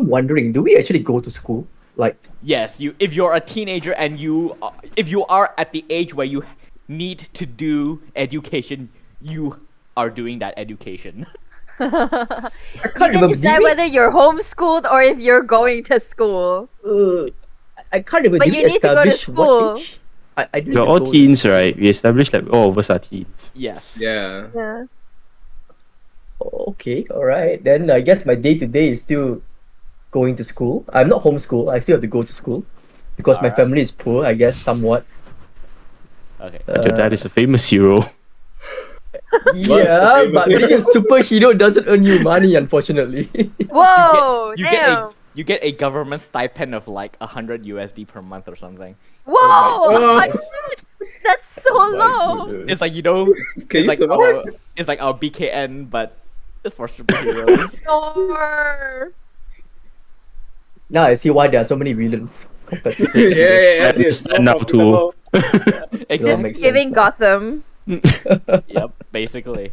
I'm wondering, do we actually go to school? Like, Yes, if you're a teenager and if you are at the age where you need to do education, you are doing that education. I You can't can remember. Did decide we? whether you're homeschooled or if you're going to school. I can't remember. But Did we you need to go to establish what school. age? I didn't You're even all go to teens, school. right? We established like all of us are teens. Yes. Yeah. Yeah. Okay, all right. Then I guess my day to day is still going to school. I'm not homeschooled. I still have to go to school because my Alright. family is poor. I guess somewhat. Okay. But your dad is a famous hero. Yeah, famous but being a superhero doesn't earn you money, unfortunately. Whoa! You damn. get a government stipend of like 100 USD per month or something. Whoa! Oh. 100? That's so My low. goodness. It's like Can you survive? It's like our BKN, but it's for superheroes. Or Now I see why there are so many villains compared to Yeah, superheroes. yeah, yeah. I It's understand now more too. profitable. Exactly. makes sense. giving Gotham. Yep, basically.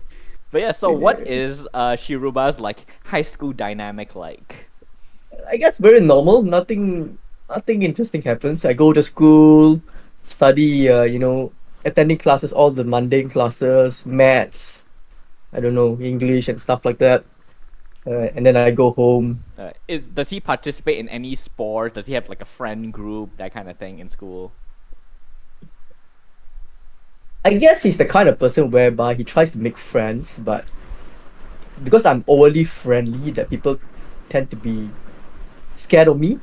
But yeah, so what is Shiruba's like high school dynamic like? I guess very normal. Nothing interesting happens. I go to school, study. Attending classes, all the mundane classes, maths. I don't know, English and stuff like that. And then I go home. Does he participate in any sport? Does he have like a friend group, that kind of thing in school? I guess he's the kind of person whereby he tries to make friends, but because I'm overly friendly, that people tend to be scared of me.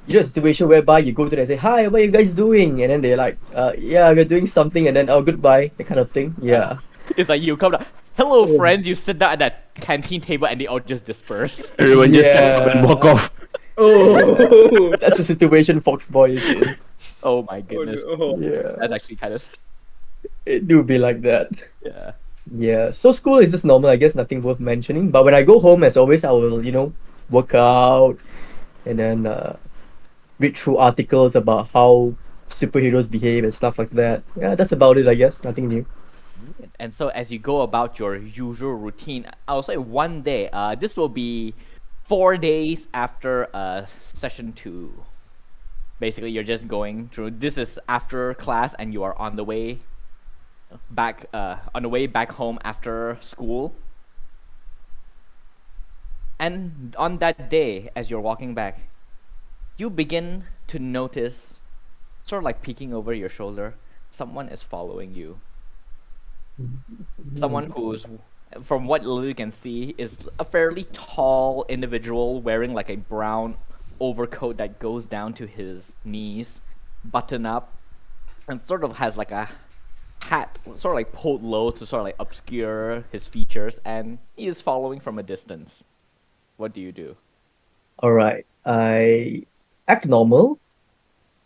You know, a situation whereby you go to them and say, "Hi, what are you guys doing?" And then they're like, "Yeah, we're doing something," and then, "Oh, goodbye," that kind of thing. Yeah. It's like you come down, hello friends, you sit down at that canteen table and they all just disperse. Everyone just gets up and walk off. Oh. That's the situation Foxboy is in. Oh my goodness. Oh, no. Yeah. That's actually kind of It do be like that. yeah. Yeah. So school is just normal, I guess, nothing worth mentioning. But when I go home, as always, I will, work out and then read through articles about how superheroes behave and stuff like that. Yeah, that's about it, I guess. Nothing new. And so as you go about your usual routine, I'll say one day. This will be 4 days after session 2. Basically, you're just going through. This is after class, and you are on the way back home after school. And on that day, as you're walking back, you begin to notice, sort of like peeking over your shoulder, someone is following you. Someone who's, from what little you can see, is a fairly tall individual wearing like a brown overcoat that goes down to his knees, button up, and sort of has like a hat sort of like pulled low to sort of like obscure his features, and he is following from a distance. What do you do? Alright. I act normal,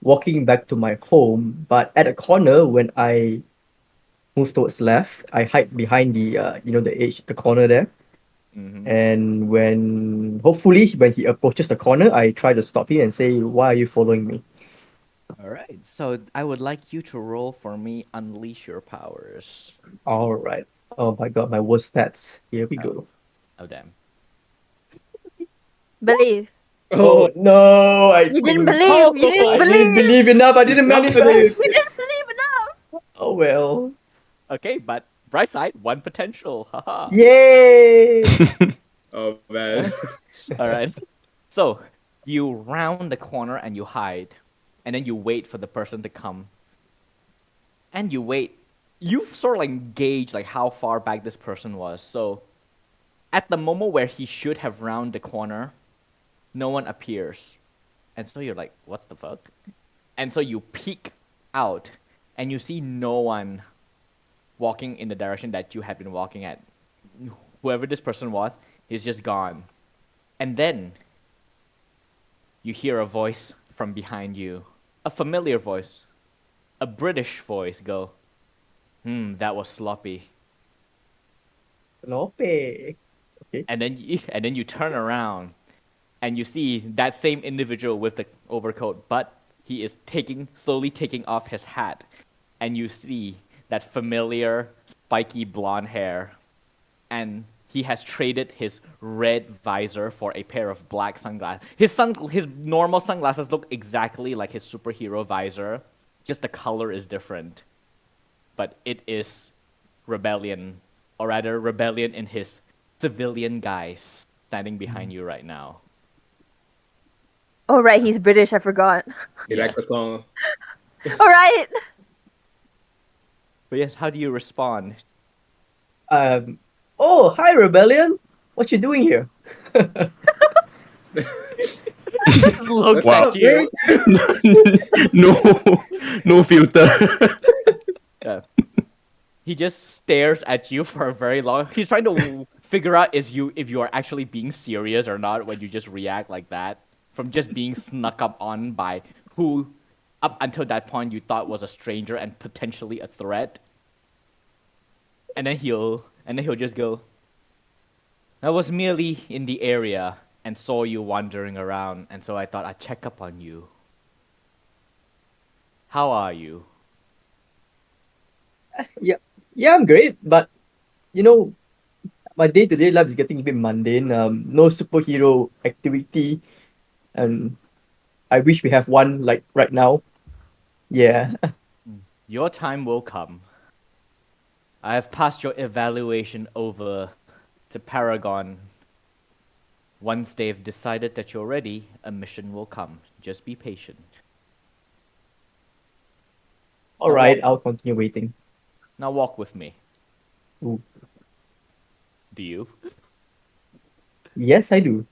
walking back to my home, but at a corner when I move towards left, I hide behind the corner there. Mm-hmm. And hopefully when he approaches the corner, I try to stop him and say, "Why are you following me?" All right, so I would like you to roll for me Unleash Your Powers. Alright. Oh my god, my worst stats. Here we go. Oh damn. Believe. Oh no, You didn't believe. You didn't I believe. didn't believe enough. I didn't Not manifest. believe. You didn't believe enough. Oh well. Okay, but bright side, one potential. Haha. Yay! Oh, man. All right. So you round the corner and you hide, and then you wait for the person to come. And you wait. You've sort of like gauged like how far back this person was. So at the moment where he should have round the corner, no one appears. And so you're like, what the fuck? And so you peek out and you see no one walking in the direction that you had been walking at. Whoever this person was is just gone. And then you hear a voice from behind you. A familiar voice. A British voice go, that was sloppy. Sloppy. And then you turn around and you see that same individual with the overcoat, but he is slowly taking off his hat, and you see that familiar spiky blonde hair, and he has traded his red visor for a pair of black sunglasses. His normal sunglasses look exactly like his superhero visor, just the color is different. But it is rebellion, or rather rebellion in his civilian guise, standing behind you right now. Oh right, he's British. I forgot. He likes the song. All right. But yes, how do you respond? Oh, hi, Rebellion. What you doing here? Looks Wow. at you. No filter. Yeah. He just stares at you for a very long. He's trying to figure out if you are actually being serious or not when you just react like that, from just being snuck up on by who, up until that point, you thought was a stranger and potentially a threat. And then he'll just go, I was merely in the area and saw you wandering around, and so I thought I'd check up on you. How are you? Yeah, I'm great, but you know, my day-to-day life is getting a bit mundane. No superhero activity, and I wish we have one like right now. Yeah. Your time will come. I have passed your evaluation over to Paragon. Once they've decided that you're ready, a mission will come. Just be patient. All right, I'll continue waiting. Now walk with me. Ooh. Do you? Yes, I do.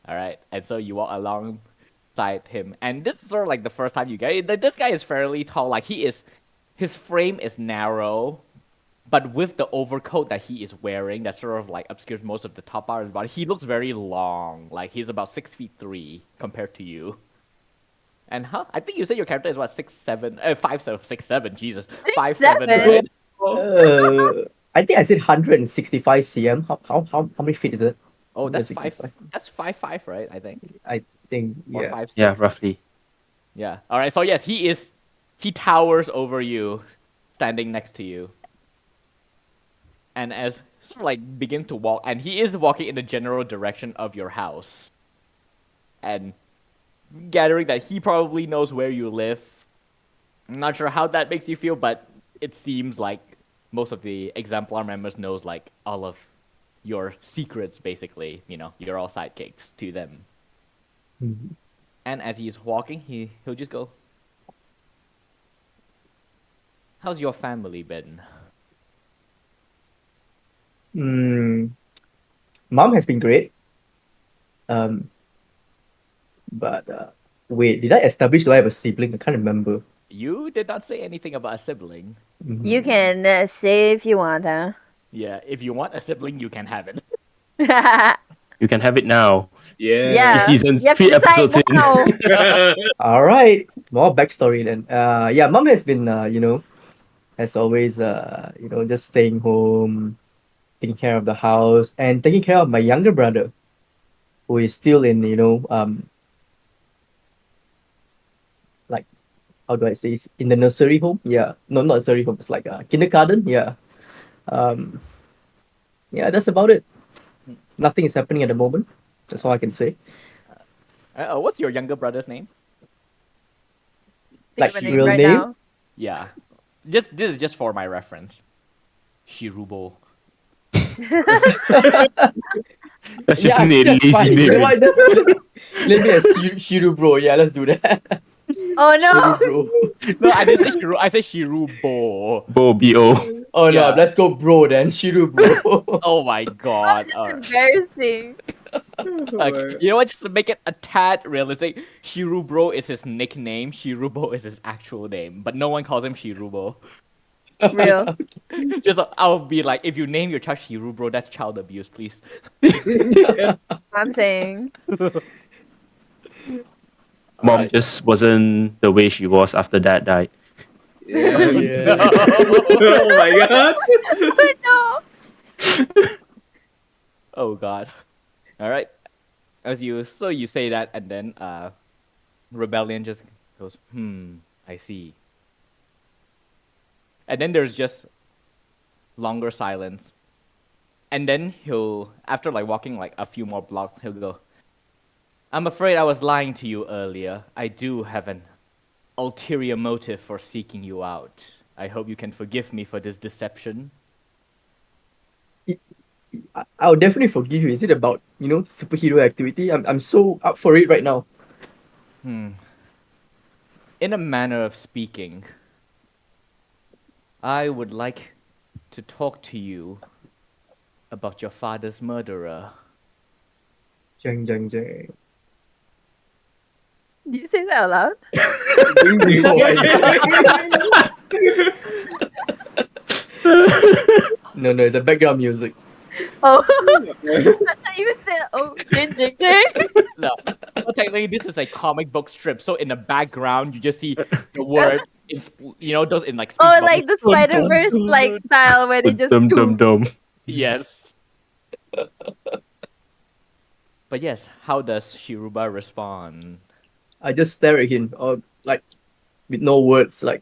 All right. And so you walk alongside him, and this is sort of like the first time you get it. This guy is fairly tall. Like his frame is narrow, but with the overcoat that he is wearing, that sort of like obscures most of the top part of his body, he looks very long. Like he's about 6'3" compared to you. And I think you said your character is what 6'7", 5'7", 6'7", Jesus, 5'7", 6'7"? right? I think I said 165 cm. How many feet is it? Oh, that's 165. That's 5'5", right? I think. I think Or yeah. 5'6". Yeah, roughly. Yeah. All right. So yes, he towers over you, standing next to you. And as sort of like begin to walk, and he is walking in the general direction of your house, and gathering that he probably knows where you live. I'm not sure how that makes you feel, but it seems like most of the exemplar members knows like all of your secrets. Basically, you're all sidekicks to them. Mhm. And as he's walking, he'll just go, "How's your family been?" Mom has been great. But wait, did I establish do I have a sibling? I can't remember. You did not say anything about a sibling. Mhm. You can say if you want, huh? Yeah, if you want a sibling, you can have it. You can have it now. Yeah. Yeah. Seasons, You have 3 to decide episodes in. now. All right, more backstory then. Yeah, mom has been as always just staying home, taking care of the house, and taking care of my younger brother, who is still in like how do I say in the nursery home? Yeah, no, not nursery home. It's like a kindergarten. Yeah, um, yeah, that's about it. Nothing is happening at the moment. That's all I can say. What's your younger brother's name? Think Like, of a name real right name? now. Yeah, this is just for my reference. Shirubo. That's just Yeah, a that's lazy fine. name. You know what? Let me Shiru bro. Yeah, let's do that. Oh no. Shiru bro. No, I didn't say Shiru. I said Shirubo. Bo, B-O. Oh Yeah. no, let's go bro then. Shiru bro. Oh my god. That's Alright. embarrassing. Okay. You know what? Just to make it a tad realistic, Shirubro is his nickname. Shirubo is his actual name, but no one calls him Shirubo. Real. Just I'll be like, if you name your child Shirubro, that's child abuse, please. I'm saying. Mom Alright. just wasn't the way she was after dad died. Yeah. Yeah. Oh my god. Oh Oh god. All right. So you say that, and then Rebellion just goes, I see. And then there's just longer silence. And then he'll, after like walking like a few more blocks, he'll go, I'm afraid I was lying to you earlier. I do have an ulterior motive for seeking you out. I hope you can forgive me for this deception. I'll definitely forgive you. Is it about, superhero activity? I'm so up for it right now. In a manner of speaking, I would like to talk to you about your father's murderer. Jang, jang, jang. Do you say that out loud? No, it's a background music. Oh, I thought you said, oh, ding, ding, ding. No, well, technically, this is a comic book strip, so in the background, you just see the word, those in like speech Oh, bubbles. like the Spider-Verse like style where they just Dum do. dum dum. Yes. But yes, how does Shiruba respond? I just stare at him, or like with no words, like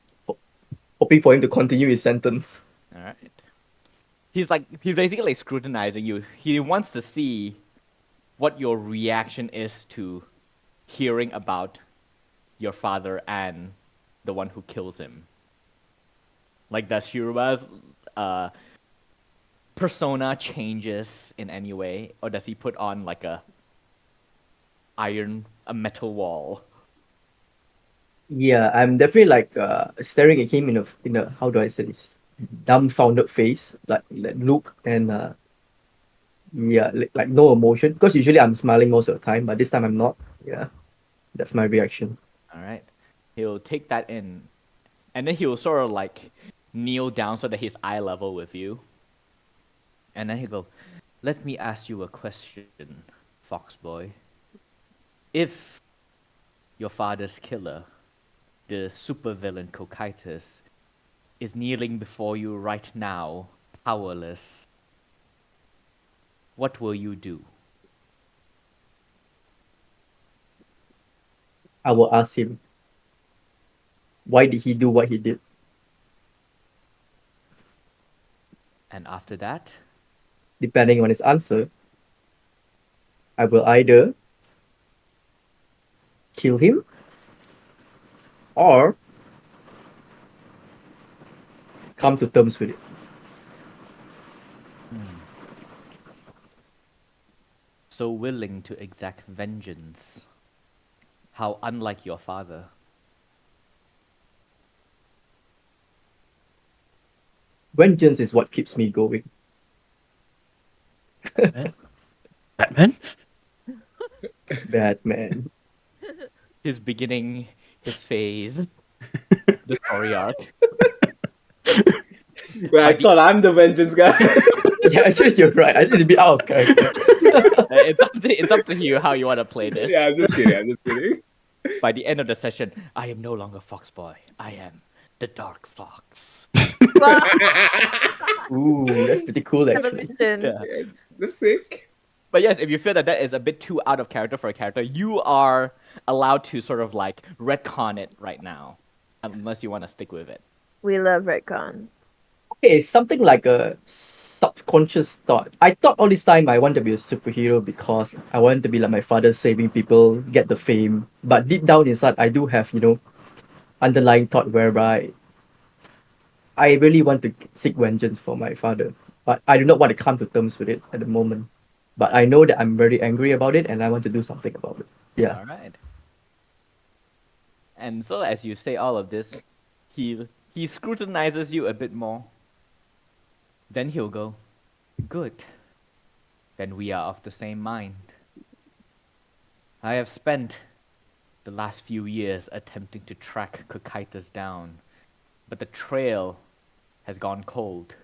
hoping for him to continue his sentence. All right. He's basically scrutinizing you. He wants to see what your reaction is to hearing about your father and the one who kills him. Like, does Shiruba's persona changes in any way, or does he put on like a metal wall? Yeah, I'm definitely like staring at him in a how do I say this, dumbfounded face, like look and yeah, like no emotion. Because usually I'm smiling most of the time, but this time I'm not. Yeah, that's my reaction. All right. He'll take that in, and then he'll sort of like kneel down so that he's eye level with you. And then he'll go, let me ask you a question, Fox Boy. If your father's killer, the supervillain Cocytus, is kneeling before you right now, powerless, what will you do? I will ask him, why did he do what he did? And after that, Depending on his answer, I will either kill him or come to terms with it. so willing to exact vengeance. How unlike your father. Vengeance is what keeps me going. Batman? Batman. His beginning, his phase, the story arc. Well, I thought I'm the vengeance guy. Yeah, actually, you're right. I need to be out of character. It's up to you how you want to play this. Yeah, I'm just kidding. By the end of the session, I am no longer Fox Boy. I am the Dark Fox. Wow, Ooh, that's pretty cool, actually. television. Yeah. That's sick. But yes, if you feel that is a bit too out of character for a character, you are allowed to sort of like retcon it right now, unless you want to stick with it. We love retcon. Okay, something like a subconscious thought. I thought all this time I want to be a superhero because I want to be like my father, saving people, get the fame. But deep down inside, I do have, underlying thought whereby I really want to seek vengeance for my father. But I do not want to come to terms with it at the moment. But I know that I'm very angry about it and I want to do something about it. Yeah. All right. And so as you say all of this, he scrutinizes you a bit more. Then he'll go, good. Then we are of the same mind. I have spent the last few years attempting to track Cocytus down, but the trail has gone cold.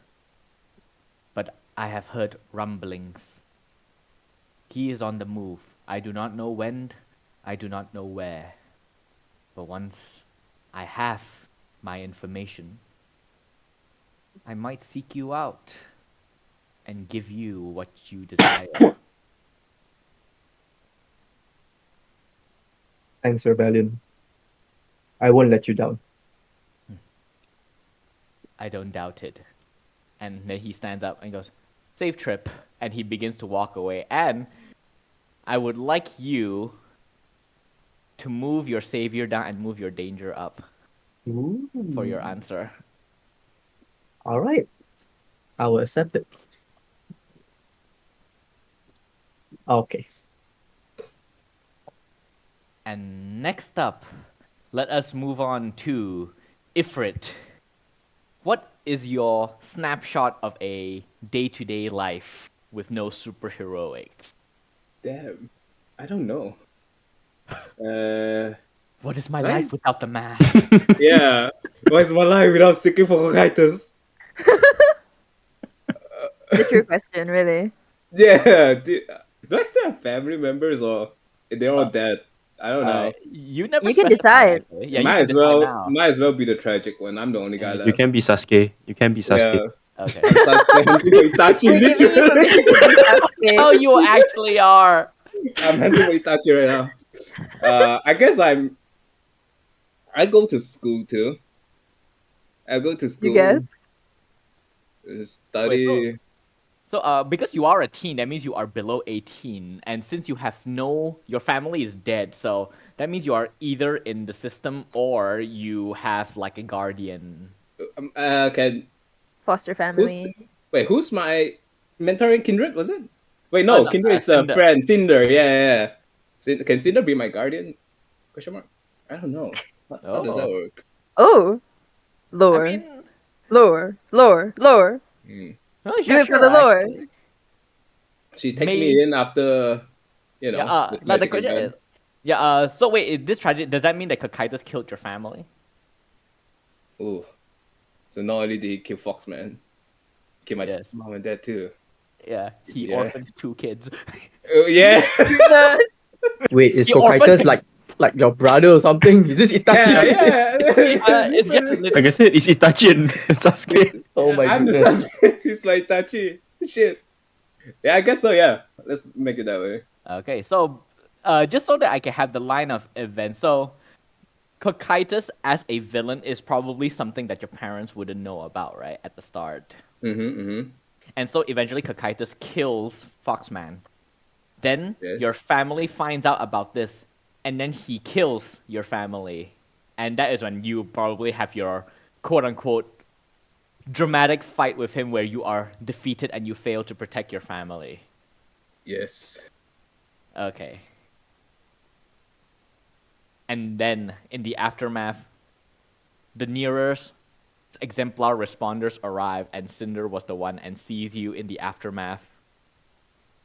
But I have heard rumblings. He is on the move. I do not know when, I do not know where. But once I have my information, I might seek you out and give you what you desire. Thanks, Rebellion. I won't let you down. I don't doubt it. And then he stands up and goes, safe trip, and he begins to walk away. And I would like you to move your savior down and move your danger up for your answer. All right. I will accept it. Okay. And next up, let us move on to Ifrit. What is your snapshot of a day-to-day life with no superheroics? Damn. I don't know. Uh, What is my Right? life without the mask? yeah. What is my life without seeking for cocytus? The true question, really. Yeah. Do I still have family members or they're all dead? I don't know. You never You can specified, decide. actually. Yeah, you might can as decide well now. might as well be the tragic one. I'm the only guy Yeah. left. You can be Sasuke. You can be Sasuke. Yeah. Okay. I'm Sasuke hunting for Itachi. We're giving you literally. permission to be Sasuke. Oh, you actually are. I'm hunting for Itachi right now. I guess I go to school too. I go to You guess? school, study. So, because you are a teen, that means you are below 18, and since you have your family is dead, so that means you are either in the system or you have like a guardian. Can Foster family. who's my mentoring kindred? Was it? Wait, no, No, kindred is the Cinder. friend Cinder. Yeah. Can Cinder be my guardian? Question mark. I don't know. How does that Oh. work? Oh, I lore, mean, lore, lore, lore. Hmm. no, Do it for the lore. actually. She take May- me in after, Yeah, the now the tragic question event. is, so wait, is this tragic? Does that mean that Kakaitis killed your family? Ooh. So not only did he kill Foxman, he killed my Yes. mom and dad too. Yeah, he Yeah. orphaned 2 kids. Oh yeah. Wait, is He orphaned Kokaitis his- like your brother or something? Is this Itachi? It's just a little. Like I said, it's Itachi and Sasuke. Oh my I'm goodness. the Sasuke. He's my Itachi. Shit. Yeah, I guess so. Yeah, let's make it that way. Okay, so just so that I can have the line of events, so Cocytus as a villain is probably something that your parents wouldn't know about, right, at the start. Mm-hmm. And so eventually Cocytus kills Foxman. Then Yes. your family finds out about this, and then he kills your family. And that is when you probably have your quote-unquote dramatic fight with him where you are defeated and you fail to protect your family. Yes. Okay. And then, in the aftermath, the nearest exemplar responders arrive, and Cinder was the one and sees you in the aftermath.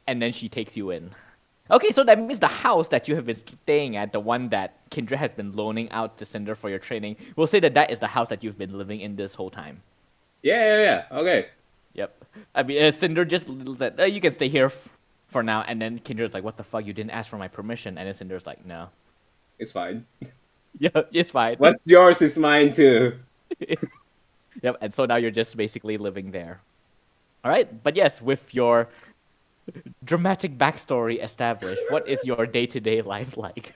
And then she takes you in. Okay, so that means the house that you have been staying at, the one that Kindred has been loaning out to Cinder for your training, we'll say that that is the house that you've been living in this whole time. Yeah. Okay. Yep. I mean, Cinder just said, you can stay here for now. And then Kindred's like, what the fuck? You didn't ask for my permission. And then Cinder's like, no. It's fine. Yeah, it's fine. What's yours is mine too. Yep, and so now you're just basically living there. All right, but yes, with your dramatic backstory established, what is your day-to-day life like?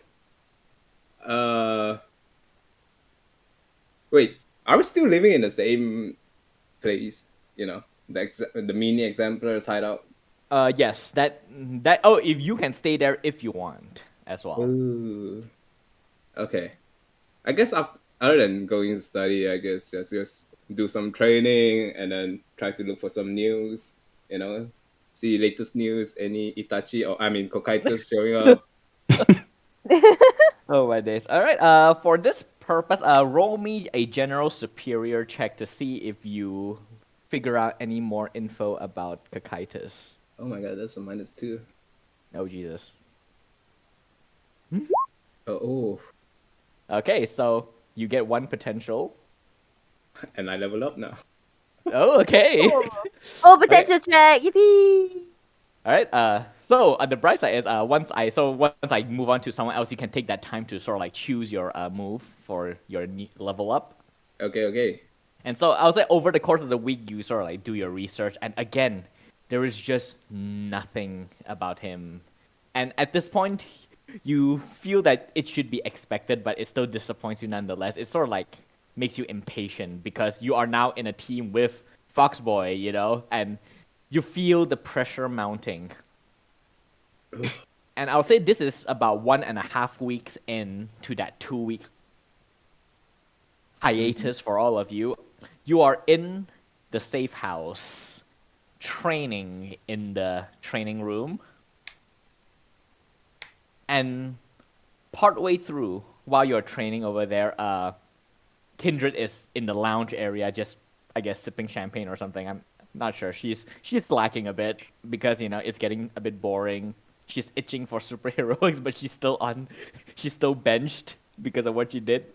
Wait, are we still living in the same place? The mini exemplars hideout. Yes, that. Oh, if you can stay there if you want as well. Ooh. Okay. I guess other than going to study, I guess just do some training and then try to look for some news. See latest news. Any Itachi Kokaitis showing up. Oh my days! All right. For this purpose, roll me a general superior check to see if you figure out any more info about Kakaitis. Oh my god, that's a -2. Oh Jesus. Oh, Okay, so you get 1 potential. and I level up now. Oh, okay. Oh, potential check. Yippee! All right. So the bright side is once I move on to someone else, you can take that time to sort of like choose your move for your level up. Okay. And so I would say over the course of the week, you sort of like do your research, and again, there is just nothing about him. And at this point, you feel that it should be expected, but it still disappoints you nonetheless. It sort of like makes you impatient because you are now in a team with Foxboy, and You feel the pressure mounting. And I'll say this is about 1.5 weeks into that 2 week hiatus for all of you. You are in the safe house, training in the training room. And partway through, while you're training over there, Kindred is in the lounge area, just I guess sipping champagne or something. I'm not sure. She's slacking a bit because it's getting a bit boring. She's itching for superheroics, but she's still benched because of what she did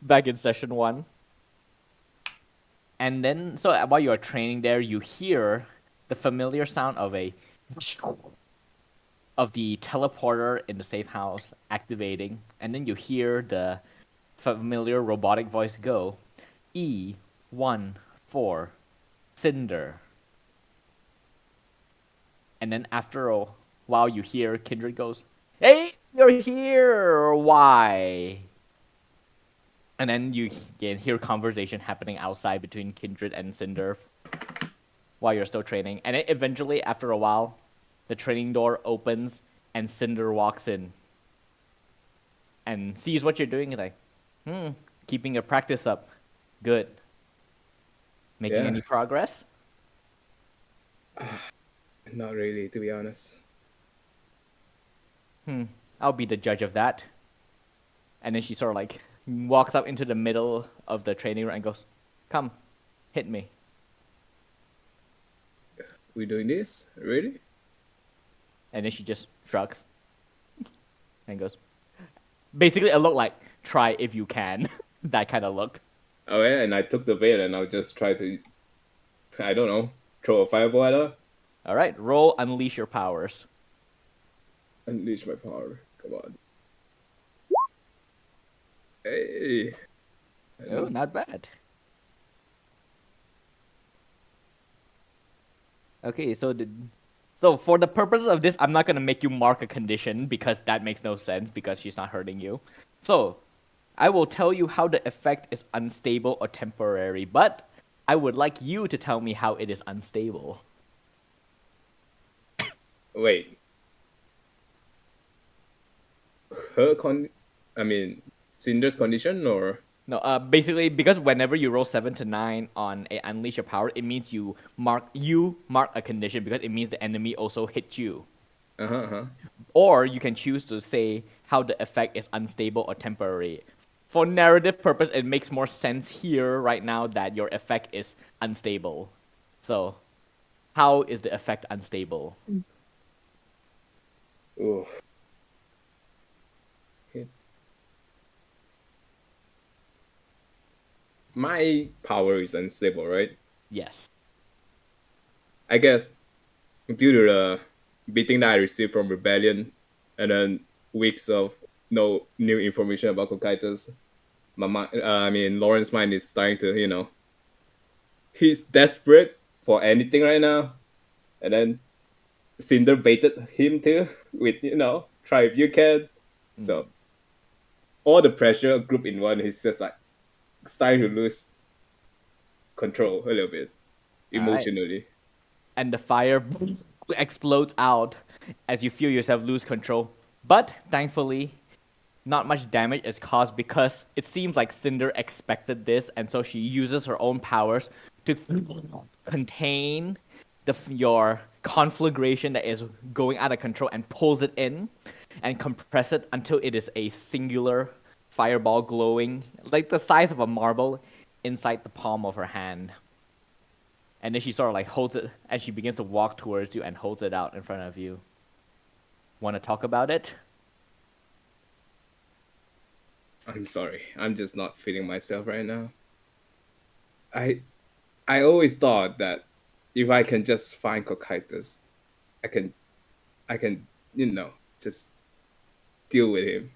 back in session 1. And then, so while you're training there, you hear the familiar sound of the teleporter in the safe house activating, and then you hear the familiar robotic voice go, E14 Cinder. And then after a while, you hear Kindred goes, "Hey, you're here! Why?" And then you can hear conversation happening outside between Kindred and Cinder while you're still training. And then eventually, after a while, the training door opens and Cinder walks in and sees what you're doing. He's like, keeping your practice up. Good. Making Yeah. any progress? Not really, to be honest. I'll be the judge of that. And then she sort of like walks up into the middle of the training room and goes, "Come, hit me." We doing this? Really? And then she just shrugs and goes, basically a look like, "Try if you can." That kind of look. Oh yeah, and I took the bait and I'll just try to, I don't know, throw a fireball at her. All right, roll unleash your powers. Unleash my power. Come on. Hey. Oh, not bad. Okay, so for the purposes of this, I'm not gonna make you mark a condition because that makes no sense because she's not hurting you. So, I will tell you how the effect is unstable or temporary, but I would like you to tell me how it is unstable. Wait. Cinder's condition or? No, basically because whenever you roll 7 to 9 on a unleash your power, it means you mark a condition because it means the enemy also hit you. Or you can choose to say how the effect is unstable or temporary. For narrative purpose, it makes more sense here right now that your effect is unstable. So, how is the effect unstable? Ooh. My power is unstable, right? Yes. I guess due to the beating that I received from Rebellion and then weeks of no new information about Kokaitos, Lauren's mind is starting to, he's desperate for anything right now. And then Cinder baited him too with, try if you can. So all the pressure group in one, he's just like starting to lose control a little bit emotionally. And the fire explodes out as you feel yourself lose control. But thankfully, not much damage is caused because it seems like Cinder expected this, and so she uses her own powers to contain your conflagration that is going out of control and pulls it in and compress it until it is a singular fireball glowing like the size of a marble inside the palm of her hand. And then she sort of like holds it and she begins to walk towards you and holds it out in front of you. Want to talk about it? I'm sorry. I'm just not feeling myself right now. I always thought that if I can just find Kokaitis, I can just deal with him.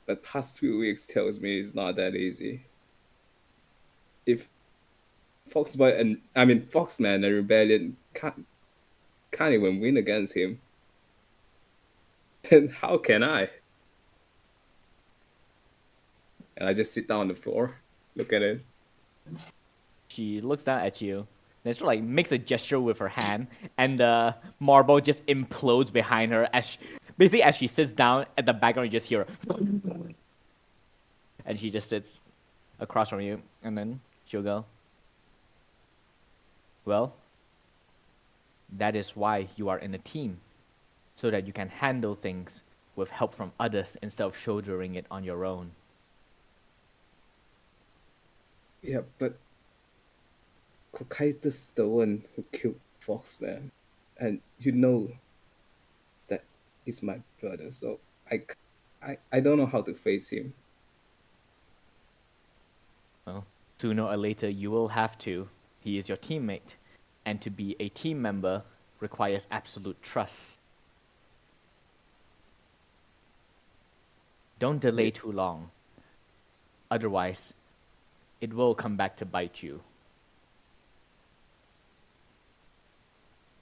But past 2 weeks tells me it's not that easy. If Foxman and Rebellion can't even win against him, then how can I? And I just sit down on the floor, look at it. She looks down at you. Then she like makes a gesture with her hand, and the marble just implodes behind her basically as she sits down at the background. You just hear her, and she just sits across from you, and then she'll go, "Well, that is why you are in a team, so that you can handle things with help from others instead of shouldering it on your own." Yeah, but Kokai's the one who killed Fox, man. And you know that he's my brother, so I don't know how to face him. Well, sooner or later you will have to. He is your teammate, and to be a team member requires absolute trust. Don't delay too long. Otherwise, it will come back to bite you.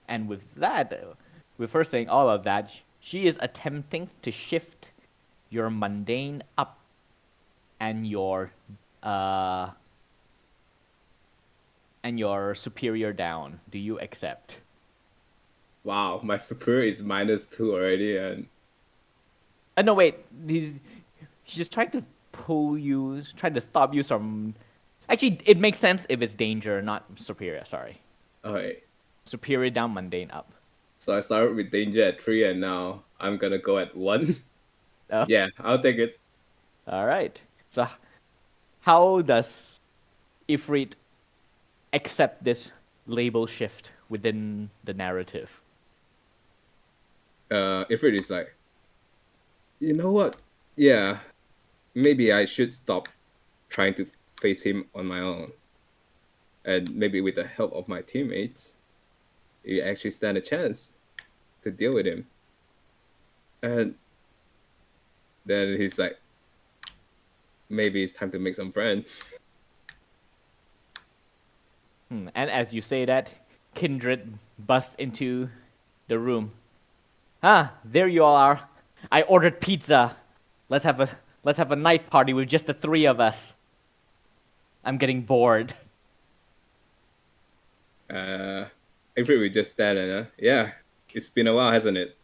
And with that, with her saying all of that, she is attempting to shift your mundane up and your superior down. Do you accept? Wow, my superior is -2 already, and No, wait. She's just trying to pull you, trying to stop you from. Actually, it makes sense if it's danger, not superior. Sorry, okay. superior down, mundane up. So I started with danger at 3, and now I'm gonna go at 1. Oh. Yeah, I'll take it. All right. So, how does Ifrit accept this label shift within the narrative? If it is like, you know what? Yeah, maybe I should stop trying to face him on my own, and maybe with the help of my teammates, you actually stand a chance to deal with him. And then he's like, maybe it's time to make some friends. And as you say that, Kindred busts into the room. Ah, there you all are. I ordered pizza. Let's have a night party with just the 3 of us. I'm getting bored. If we just stand and yeah, it's been a while, hasn't it?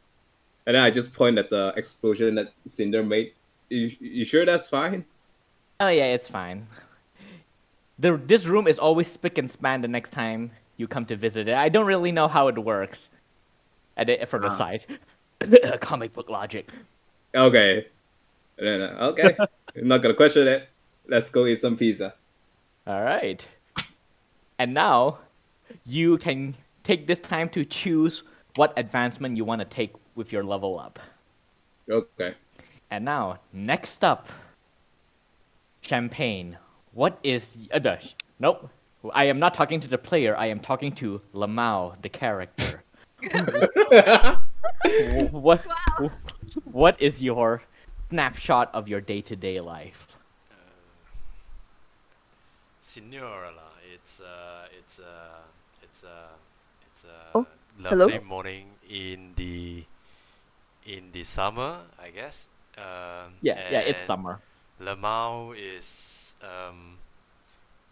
And then I just point at the explosion that Cinder made. You sure that's fine? Oh yeah, it's fine. This room is always spick and span the next time you come to visit it. I don't really know how it works. From the side. Comic book logic. Okay. And then, okay. I'm not gonna question it. Let's go eat some pizza. All right. And now, you can take this time to choose what advancement you want to take with your level up. Okay. And now, next up, Champagne. What is... nope. I am not talking to the player. I am talking to Lemao, the character. What is your snapshot of your day-to-day life? Signora, it's Oh, lovely hello? morning in the summer, I guess. Yeah, it's and summer. Lemao is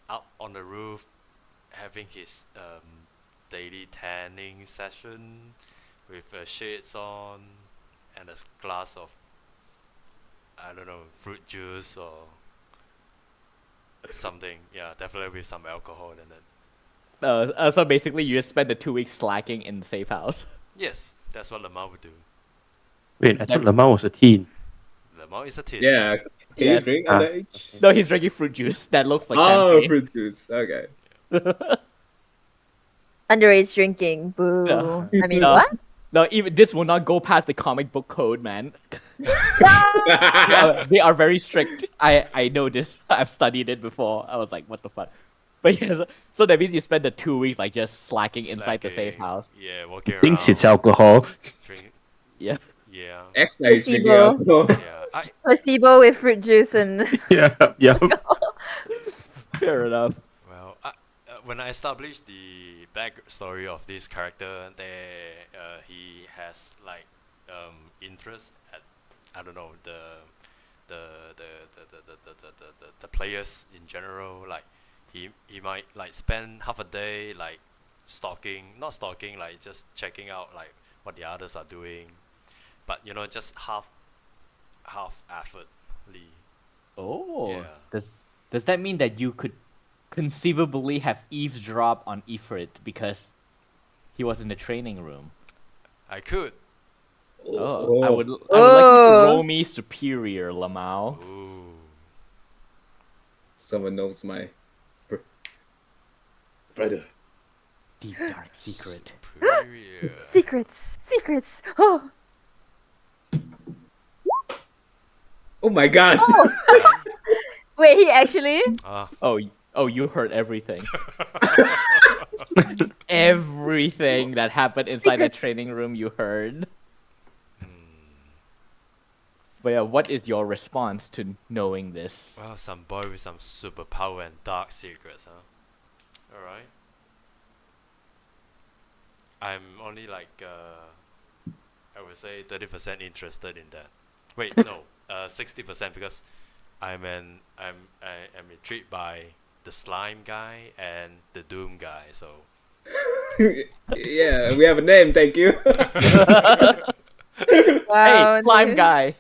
up on the roof having his daily tanning session with shades on and a glass of, I don't know, fruit juice or something. Yeah, definitely with some alcohol in it. So basically, you just spend the 2 weeks slacking in the safe house. Yes, that's what Lemao would do. Wait, I thought Lamar was a teen. Lemao is a teen. Yeah. Can Yes. you drink Ah. underage? No, he's drinking fruit juice. That looks like Oh, champagne. fruit juice. Okay. Underage drinking. Boo. No. I mean, No. what? No, even this will not go past the comic book code, man. No! They are very strict. I know this. I've studied it before. I was like, what the fuck? But yeah, so that means you spend the 2 weeks like just slacking inside the safe Slacking, house. Yeah, walking around. Thinks it's alcohol. Drink, Yeah. yeah. Extra is drinking Placebo. alcohol. Yeah. Placebo with fruit juice and yeah. Fair enough. Well, when I established the backstory of this character, he has like interest at, I don't know, the players in general. Like he might like spend half a day like not stalking, like just checking out like what the others are doing, but just half effortly. Oh, Yeah. does that mean that you could conceivably have eavesdropped on Ifrit because he was in the training room? I could. Oh, I would like you to Oh. roll me superior, lemao. Ooh. Someone knows my brother. Deep dark secret. Superior. Secrets. Oh. Oh my god! Wait, he actually? Ah. Oh, you heard everything. Everything that happened inside that Secrets. training room, you heard. But yeah, what is your response to knowing this? Well, some boy with some superpower and dark secrets, huh? Alright. I'm only like, I would say 30% interested in that. Wait, no, 60% because I'm intrigued by the slime guy and the doom guy, so. Yeah, we have a name, thank you. Wow. Hey, slime dude. guy!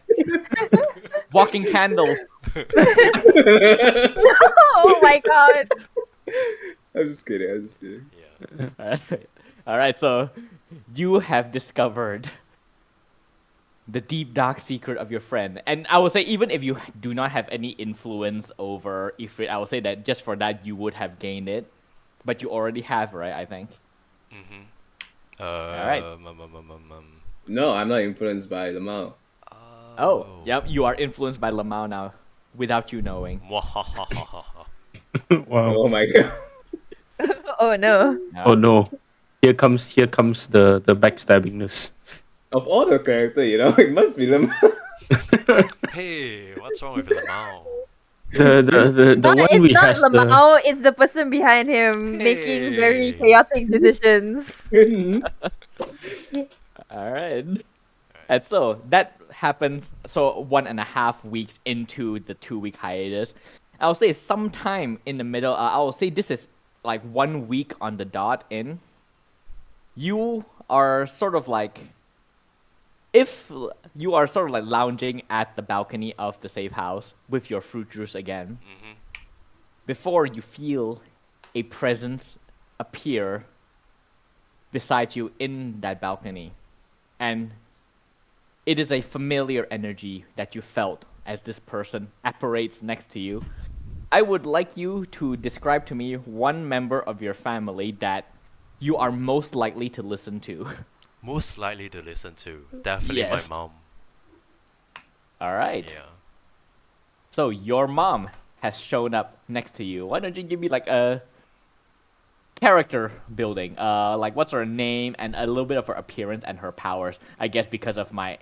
Walking candle! Oh my god. I'm just kidding. Yeah. Alright, so you have discovered the deep dark secret of your friend. And I would say even if you do not have any influence over Ifrit, I would say that just for that you would have gained it. But you already have, right, I think? Mm-hmm. Alright. No, I'm not influenced by lemao. Oh, yep, you are influenced by lemao now, without you knowing. Mwahahahaha. Wow. Oh my god. Oh no. Oh no. Here comes the backstabbingness. Of all the character, it must be lemao. Hey, what's wrong with Lemao? The one It's we not has the lemao, it's the person behind him making very Hey. chaotic decisions. Alright. And so that happens, so 1.5 weeks into the 2-week hiatus. I'll say sometime in the middle, I'll say this is like 1 week on the dot in. You are sort of like, if you are sort of like lounging at the balcony of the safe house with your fruit juice again, Mm-hmm. before you feel a presence appear beside you in that balcony. And it is a familiar energy that you felt as this person apparates next to you. I would like you to describe to me one member of your family that you are most likely to listen to. Most likely to listen to. Definitely Yes. my mom. Alright. Yeah. So your mom has shown up next to you. Why don't you give me like a character building? Like what's her name and a little bit of her appearance and her powers. I guess because of my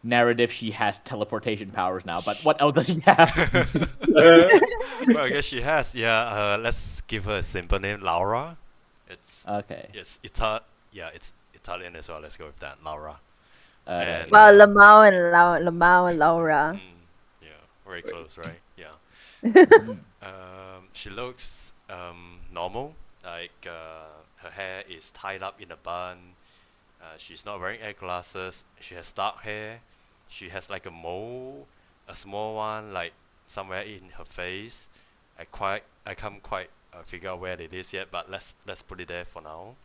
narrative, she has teleportation powers now. But what else does she have? Well, I guess she has. Yeah. Let's give her a simple name, Laura. It's Okay. it's Italian as well. Let's go with that, Laura. Okay. And, Wow, lemao and Laura. yeah, very close, right? Yeah. Mm. She looks normal. Like her hair is tied up in a bun. She's not wearing eyeglasses. She has dark hair. She has like a mole, a small one, like somewhere in her face. I can't quite figure out where it is yet, but let's put it there for now.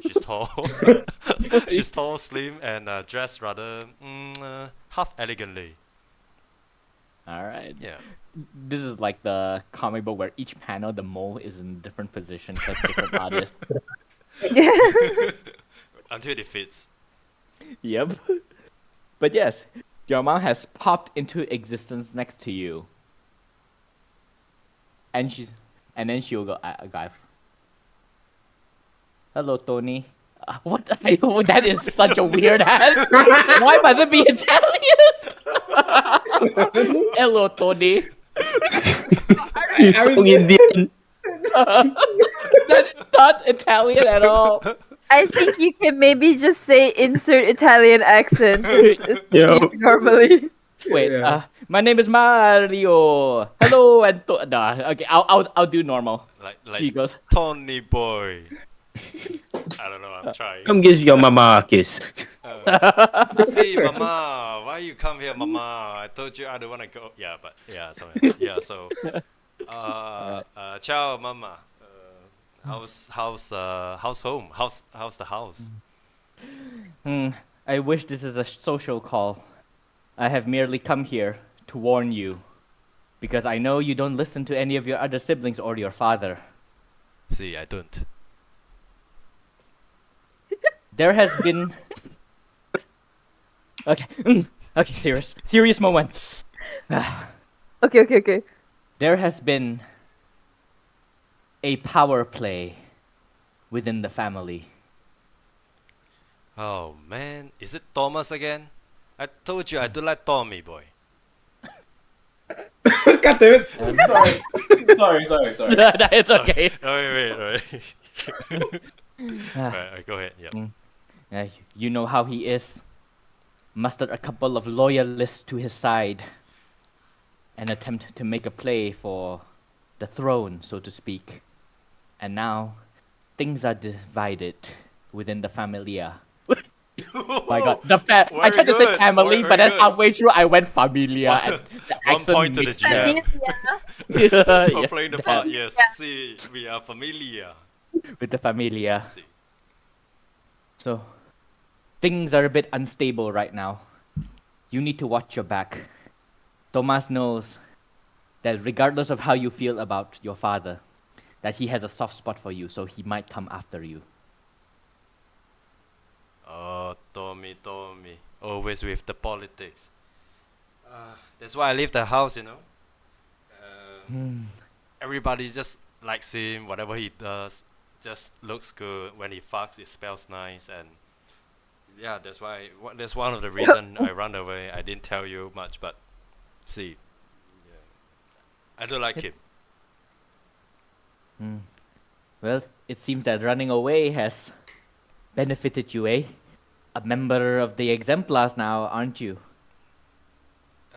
She's tall. She's tall, slim, and dressed rather half elegantly. Alright. Yeah. This is like the comic book where each panel, the mole is in different positions as different artists. Until it fits. Yep. But yes, your mom has popped into existence next to you. And then she'll go, guy. Hello, Tony. What? That is such a weird ass. Why must it be Italian? Hello, Tony. He's so Indian. That is not Italian at all. I think you can maybe just say insert Italian accent. It's Yo. used normally. Wait, Yeah. my name is Mario. Hello, and okay, I'll do normal. Like She goes, Tony boy. I don't know. I'm trying. Come give your mama a kiss. See, mama, why you come here, mama? I told you I don't want to go. Yeah, but yeah, something. Yeah, so, ciao, mama. How's home? How's the house? I wish this is a social call. I have merely come here to warn you, because I know you don't listen to any of your other siblings or your father. See, I don't. There has been. Okay, okay, serious moment. Okay. There has been a power play within the family. Oh man, is it Thomas again? I told you I don't like Tommy, boy. God damn it! Sorry. It's okay. Oh, wait. Right, go ahead. Yeah. You know how he is. Mustered a couple of loyalists to his side and attempt to make a play for the throne, so to speak. And now, things are divided within the familia. My God, I tried to say good, family, very but then good. halfway through I went familia. And the One accent point to the mixed GM. there. For Yeah, playing the part, yes. See, we are familiar. with the familia. See. So, things are a bit unstable right now. You need to watch your back. Tomas knows that regardless of how you feel about your father, that he has a soft spot for you, so he might come after you. Oh, Tommy. Always with the politics. That's why I leave the house, you know. Everybody just likes him, whatever he does, just looks good. When he fucks, it smells nice, and yeah, that's why. That's one of the reason I run away. I didn't tell you much, but see, I don't like him. Well, it seems that running away has benefited you, eh? A member of the exemplars now, aren't you?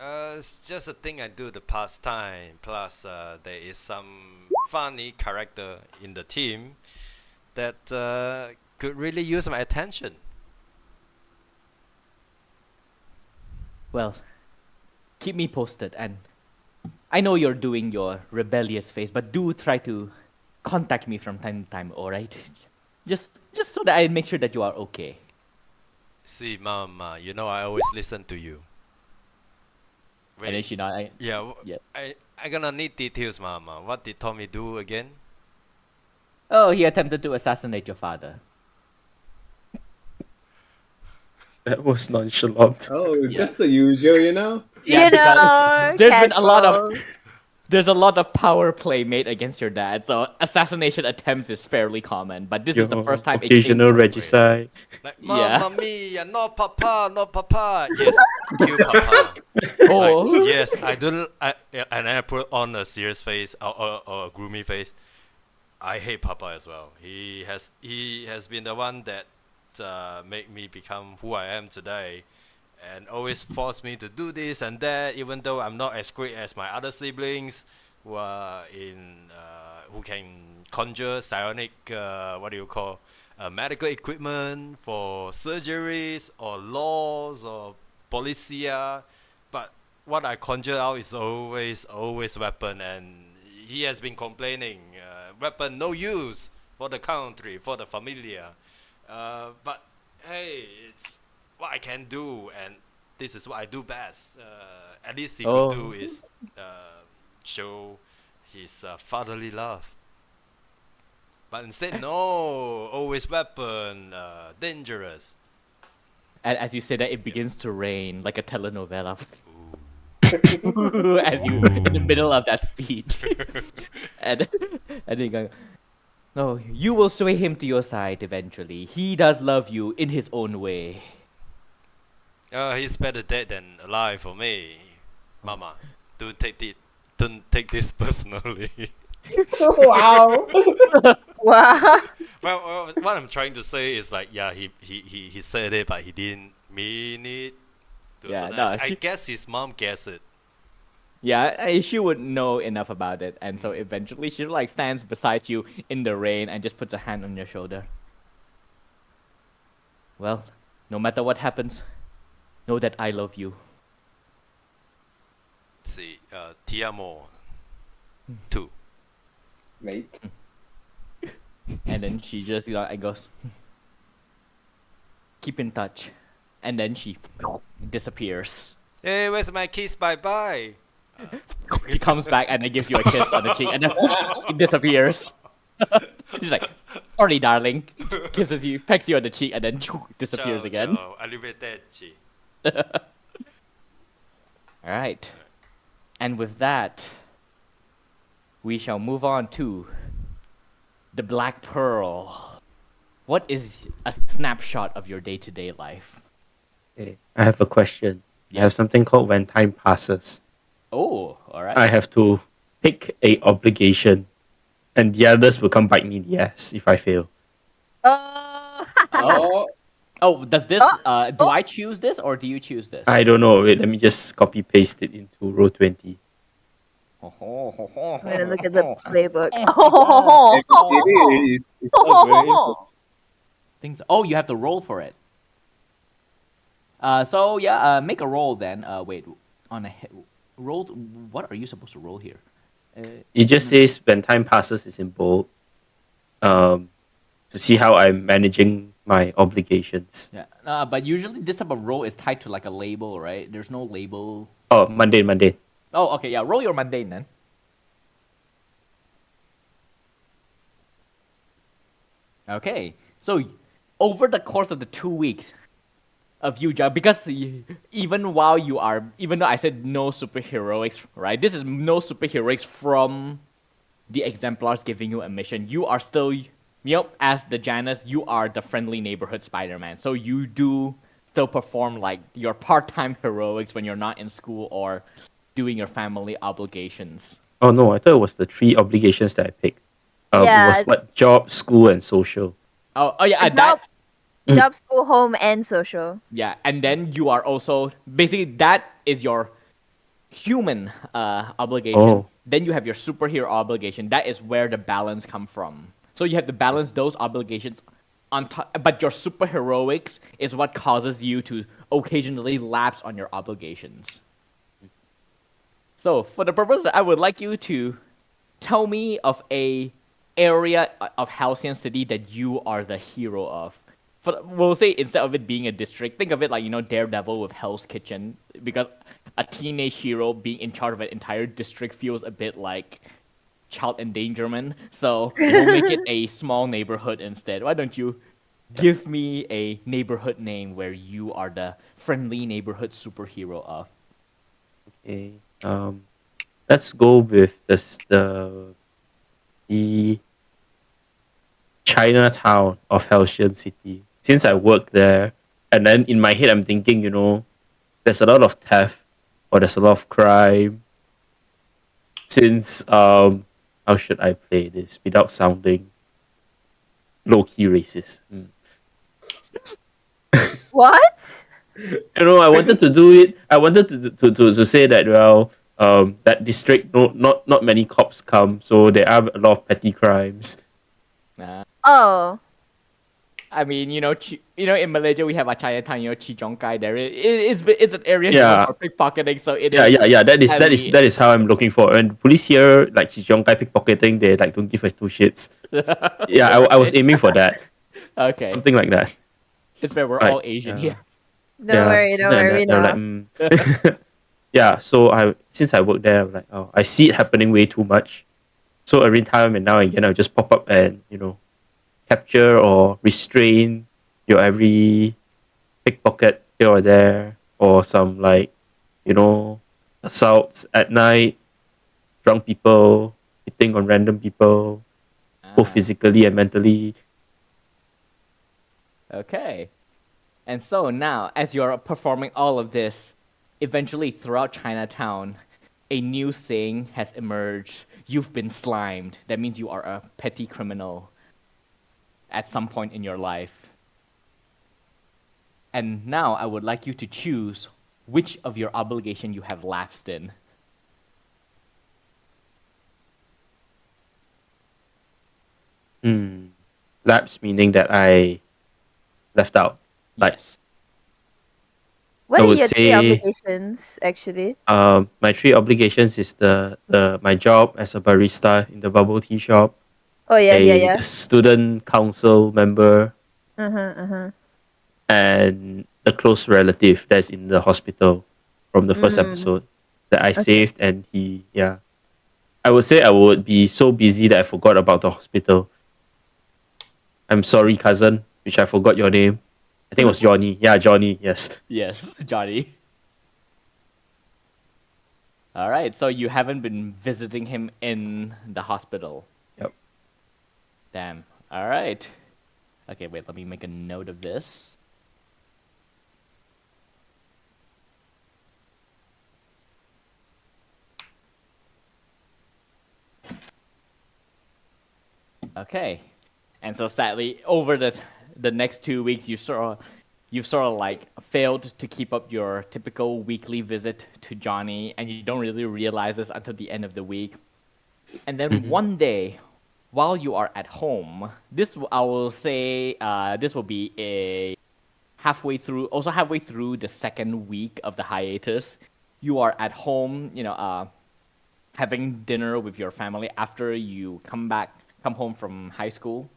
It's just a thing I do the pastime. Plus, there is some funny character in the team that could really use my attention. Well, keep me posted, and I know you're doing your rebellious phase, but do try to contact me from time to time, alright? Just so that I make sure that you are okay. See, Mama, you know I always listen to you. And then she not, Yeah, yeah. I gonna need details, Mama. What did Tommy do again? Oh, he attempted to assassinate your father. That was nonchalant. Oh, just the usual, you know? Yeah, You know, there's been a lot of casual. there's a lot of power play made against your dad, so assassination attempts is fairly common. But this is the first time it came occasional from- regicide. Like, Yeah. Mamma mia, no papa, no papa. Yes, kill papa. Oh. Like, yes, I don't. And then I put on a serious face or a gloomy face. I hate papa as well. He has been the one that made me become who I am today, and always forced me to do this and that. Even though I'm not as great as my other siblings, who are who can conjure psionic medical equipment for surgeries or laws or policia, but what I conjure out is always weapon, and he has been complaining, weapon no use for the country, for the familia, but hey, it's what I can do, and this is what I do best. At least he could do is show his fatherly love. But instead, no, always weapon, dangerous. And as you say that, it begins to rain like a telenovela. As you in the middle of that speech, and then go, no, you will sway him to your side eventually. He does love you in his own way. He's better dead than alive for me. Mama, don't take this personally. Wow. Wow. Well, what I'm trying to say is like, yeah, he said it, but he didn't mean it. Yeah, So no, I she- guess his mom guessed it. Yeah, she would know enough about it, and so eventually she like stands beside you in the rain and just puts a hand on your shoulder. Well, no matter what happens, know that I love you. Let's see, Ti amo. 2. Mate. And then she just and goes, keep in touch, and then she disappears. Hey, where's my kiss? Bye bye. She comes back and then gives you a kiss on the cheek, and then it disappears. She's like, sorry, darling. Kisses you, pecks you on the cheek, and then disappears Ciao, again. ciao. Arrivederci. All right. And with that, we shall move on to the Black Pearl. What is a snapshot of your day-to-day life? Okay, I have a question. I Yes. have something called when time passes. Oh, all right. I have to pick a obligation, and the others will come bite me in the ass if I fail. Oh. Oh. Oh, does this? Oh. Do I choose this or do you choose this? I don't know. Wait, let me just copy paste it into row 20. I'm gonna look at the playbook. It is. It's all very important. Things. Oh, you have to roll for it. So yeah, make a roll then. Wait, on a hit, roll. What are you supposed to roll here? It just says when time passes is in bold. To see how I'm managing my obligations. Yeah. But usually this type of roll is tied to like a label, right? There's no label. Oh, mundane. Oh, okay. Yeah. Roll your mundane then. Okay. So over the course of the 2 weeks of you job, because even while you are, even though I said no superheroics, right? This is no superheroics from the exemplars giving you a mission. You are still, as the Janus, you are the friendly neighborhood Spider-Man. So you do still perform like your part-time heroics when you're not in school or doing your family obligations. Oh no, I thought it was the 3 obligations that I picked. It Yeah. was what? Job, school, and social. Oh yeah, Job, that. job, school, home, and social. Yeah, and then you are also basically that is your human obligation. Oh. Then you have your superhero obligation. That is where the balance come from. So you have to balance those obligations on top, but your superheroics is what causes you to occasionally lapse on your obligations. So for the purpose, I would like you to tell me of a area of Halcyon City that you are the hero of. We'll say instead of it being a district, think of it like Daredevil with Hell's Kitchen, because a teenage hero being in charge of an entire district feels a bit like child endangerment. So we'll make it a small neighborhood instead. Why don't you give me a neighborhood name where you are the friendly neighborhood superhero of? Okay. Let's go with the Chinatown of Halcyon City. Since I work there, and then in my head I'm thinking, there's a lot of theft or there's a lot of crime. Since how should I play this without sounding low key racist? What? I wanted to do it. I wanted to say that that district not many cops come, so there are a lot of petty crimes. Oh. I mean, in Malaysia we have a Chinatown, Chijongkai there. It's an area Yeah. for pickpocketing, so it Yeah, is. yeah. That heavy. is how I'm looking for. And police here, like Chichongkai pickpocketing, they like don't give us 2 shits. Yeah, I was aiming for that, Okay, something like that. it's where we're Right, all Asian yeah. here. Don't worry, don't Then- worry. then No. I'm like, yeah. So since I work there, I'm like, oh, I see it happening way too much. So every time and now and again, I'll just pop up and capture or restrain your every pickpocket here or there, or some assaults at night, drunk people hitting on random people, both Ah, physically and mentally. okay. And so now, as you're performing all of this, eventually throughout Chinatown, a new saying has emerged. You've been slimed. That means you are a petty criminal at some point in your life. And now I would like you to choose which of your obligation you have lapsed in. Lapse meaning that I left out. Like Yes. What I are would your three say, obligations, actually? my three obligations is the my job as a barista in the bubble tea shop, Oh, yeah, yeah, a yeah. the student council member, Uh-huh, uh-huh. and the close relative that's in the hospital from the first Mm, episode that I okay. saved. And he, yeah, I would say I would be so busy that I forgot about the hospital. I'm sorry, cousin, which I forgot your name. I think it was Johnny. Yeah, Johnny. Yes. Yes, Johnny. All right, so you haven't been visiting him in the hospital. Yep. Damn. All right. Okay, wait, let me make a note of this. Okay. And so sadly, over the next 2 weeks, you've sort of like failed to keep up your typical weekly visit to Johnny, and you don't really realize this until the end of the week. And then one day, while you are at home, I will say this will be a halfway through the second week of the hiatus. You are at home, having dinner with your family after you come home from high school.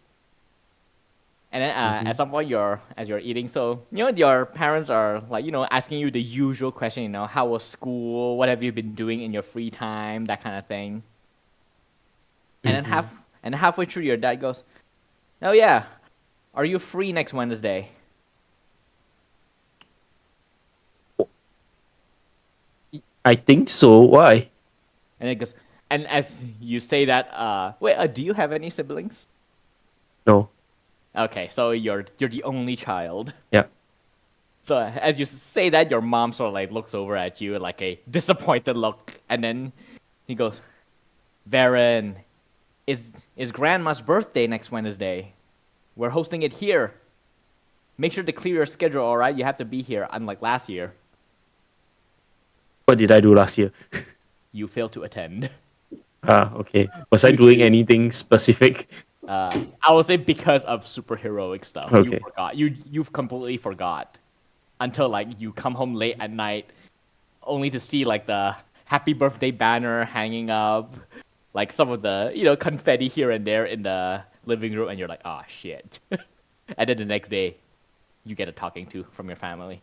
And then at some point, as you're eating, so your parents are like asking you the usual question, how was school, what have you been doing in your free time, that kind of thing. And then halfway through, your dad goes, "Oh yeah, are you free next Wednesday?" I think so. Why? And it goes, and as you say that, wait, do you have any siblings? No. Okay, so you're the only child. Yeah. So as you say that, your mom sort of like looks over at you like a disappointed look, and then he goes, "Varen, is Grandma's birthday next Wednesday? We're hosting it here. Make sure to clear your schedule, all right? You have to be here, unlike last year. What did I do last year? You failed to attend." Okay. Was I doing anything specific? I will say because of superheroic stuff. You Okay. forgot. You've completely forgot until like you come home late at night, only to see like the happy birthday banner hanging up, like some of the confetti here and there in the living room, and you're like, "Oh shit!" And then the next day, you get a talking to from your family.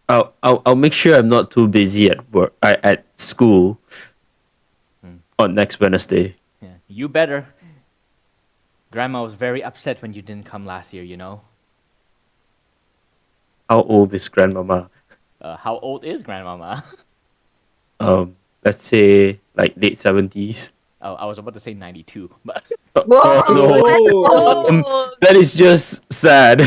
I'll make sure I'm not too busy at work. At school on next Wednesday. Yeah, you better. Grandma was very upset when you didn't come last year. How old is grandmama? How old is Grandmama? Let's say like late 70s. Oh, I was about to say 92, but Whoa, no. that's Oh. old. That is just sad.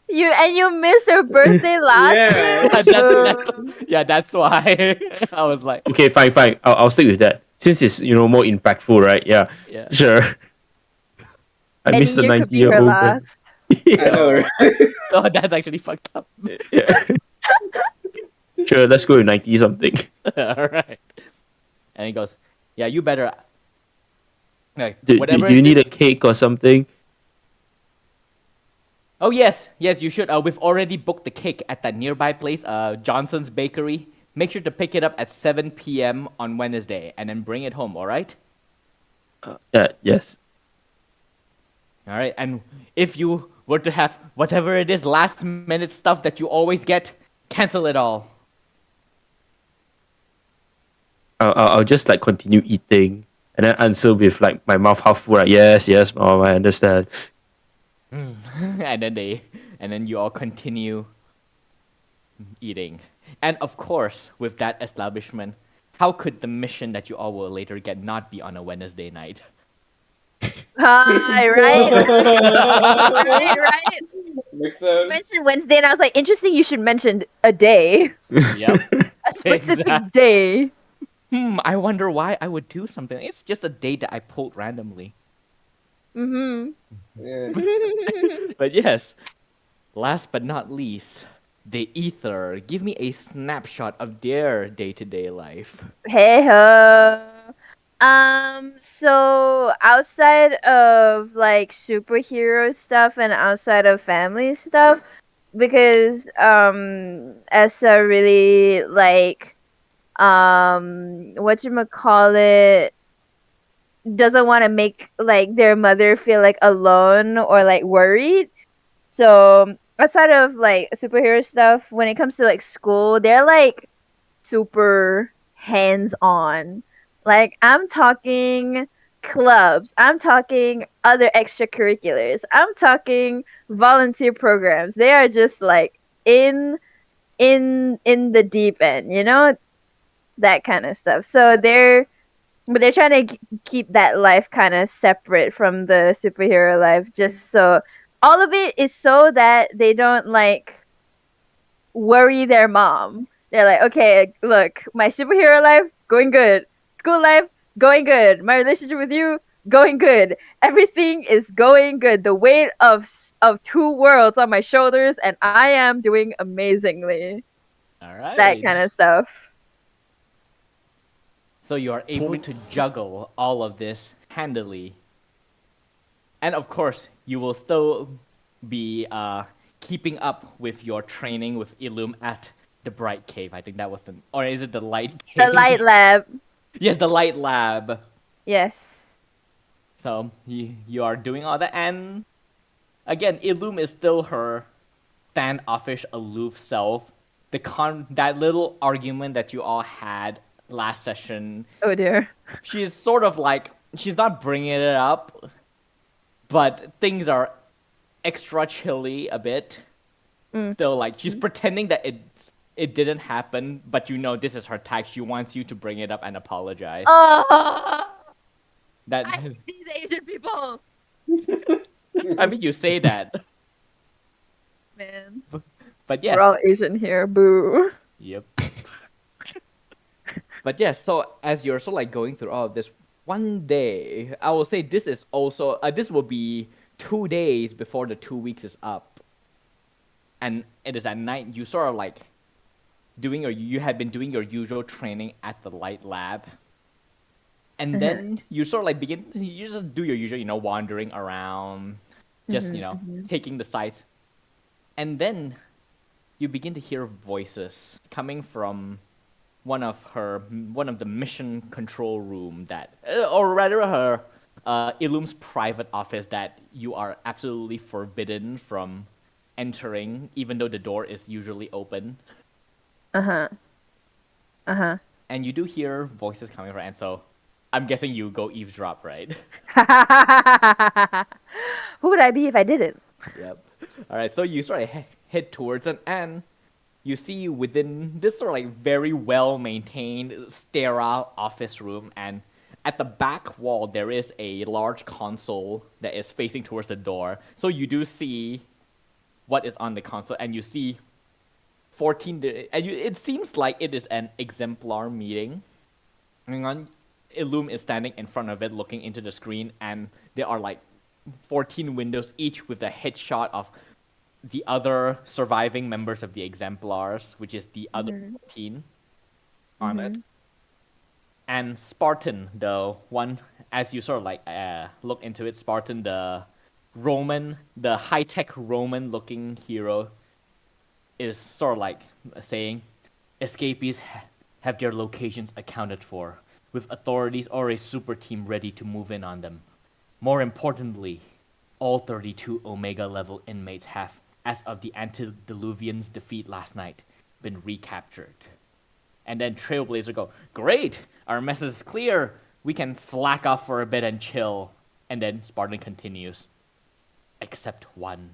You missed her birthday last Yeah. year? yeah, that's why I was like, Okay, fine. I'll stick with that since it's more impactful, right? Yeah, yeah. sure. I Any missed the year could be 90-year her old. last. I know, right? Oh, that's actually fucked up. Yeah. Sure, let's go with 90 something. All right. And he goes, "Yeah, you better." Like, Do whatever you it need is- a cake or something? Oh yes, you should. We've already booked the cake at that nearby place, Johnson's Bakery. Make sure to pick it up at 7 p.m. on Wednesday, and then bring it home. All right. Yes. All right. And if you were to have whatever it is last minute stuff that you always get, cancel it all. I'll just like continue eating and then answer with like my mouth half full. Like, yes, mom, I understand. and then you all continue eating. And of course, with that establishment, how could the mission that you all will later get not be on a Wednesday night? Hi, right? Right. Makes You sense. mentioned Wednesday, and I was like, interesting. You should mention a day, Yep. a specific Exact- day. I wonder why I would do something. It's just a date that I pulled randomly. Mm-hmm. Yeah. But yes, last but not least, the ether. Give me a snapshot of their day-to-day life. Hey ho. So outside of like superhero stuff and outside of family stuff, because Essa really like whatchamacallit doesn't want to make like their mother feel like alone or like worried. So outside of like superhero stuff, when it comes to like school, they're like super hands on. Like I'm talking clubs, I'm talking other extracurriculars, I'm talking volunteer programs. They are just like in the deep end, you know, that kind of stuff. So they're trying to keep that life kind of separate from the superhero life, just so all of it is so that they don't like worry their mom. They're like, okay, look, my superhero life going good, school life going good, my relationship with you going good, everything is going good. The weight of two worlds on my shoulders, and I am doing amazingly. All That right. kind of stuff. So you are able to juggle all of this handily. And of course, you will still be keeping up with your training with Illum at the Bright Cave. I think that was or is it the Light Cave? The light lab. Yes, the Light Lab. Yes. So you are doing all that, and again, Illum is still her standoffish, aloof self. That little argument that you all had last session, Oh dear. she's sort of like she's not bringing it up, but things are extra chilly a bit. Still, like she's pretending that it didn't happen, but you know this is her tag. She wants you to bring it up and apologize. Oh, That I hate these Asian people, I mean, you say that, man. but yes. We're all Asian here. Boo. Yep. But yes, so as you're sort of like going through all of this, one day, I will say this is also, this will be 2 days before the 2 weeks is up. And it is at night, you sort of like you had been doing your usual training at the light lab. And then you sort of like you just do your usual, wandering around, just, taking the sights. And then you begin to hear voices coming from one of the mission control room or rather her Illum's private office that you are absolutely forbidden from entering, even though the door is usually open. And you do hear voices coming from, and so I'm guessing you go eavesdrop, right? Who would I be if I didn't? Yep. All right, so you sort of head towards it, and you see within this sort of like very well maintained, sterile office room, and at the back wall there is a large console that is facing towards the door. So you do see what is on the console, and you see 14. It seems like it is an exemplar meeting. Illum is standing in front of it, looking into the screen, and there are like 14 windows, each with a headshot of the other surviving members of the exemplars, which is the other 14 on it. And Spartan, the one, as you sort of like look into it, Spartan, the high-tech Roman-looking hero, is sort of like saying, escapees have their locations accounted for, with authorities or a super team ready to move in on them. More importantly, all 32 Omega-level inmates have, as of the Antediluvians' defeat last night, been recaptured. And then Trailblazer go, great, our message is clear, we can slack off for a bit and chill. And then Spartan continues, except one.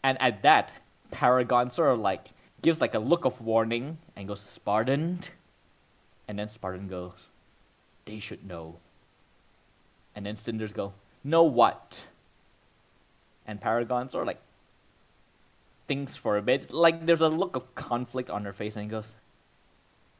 And at that, Paragon sort of like gives like a look of warning and goes, Spartan. And then Spartan goes, they should know. And then Cinders go, know what? And Paragon sort of like thinks for a bit, like there's a look of conflict on her face, and he goes,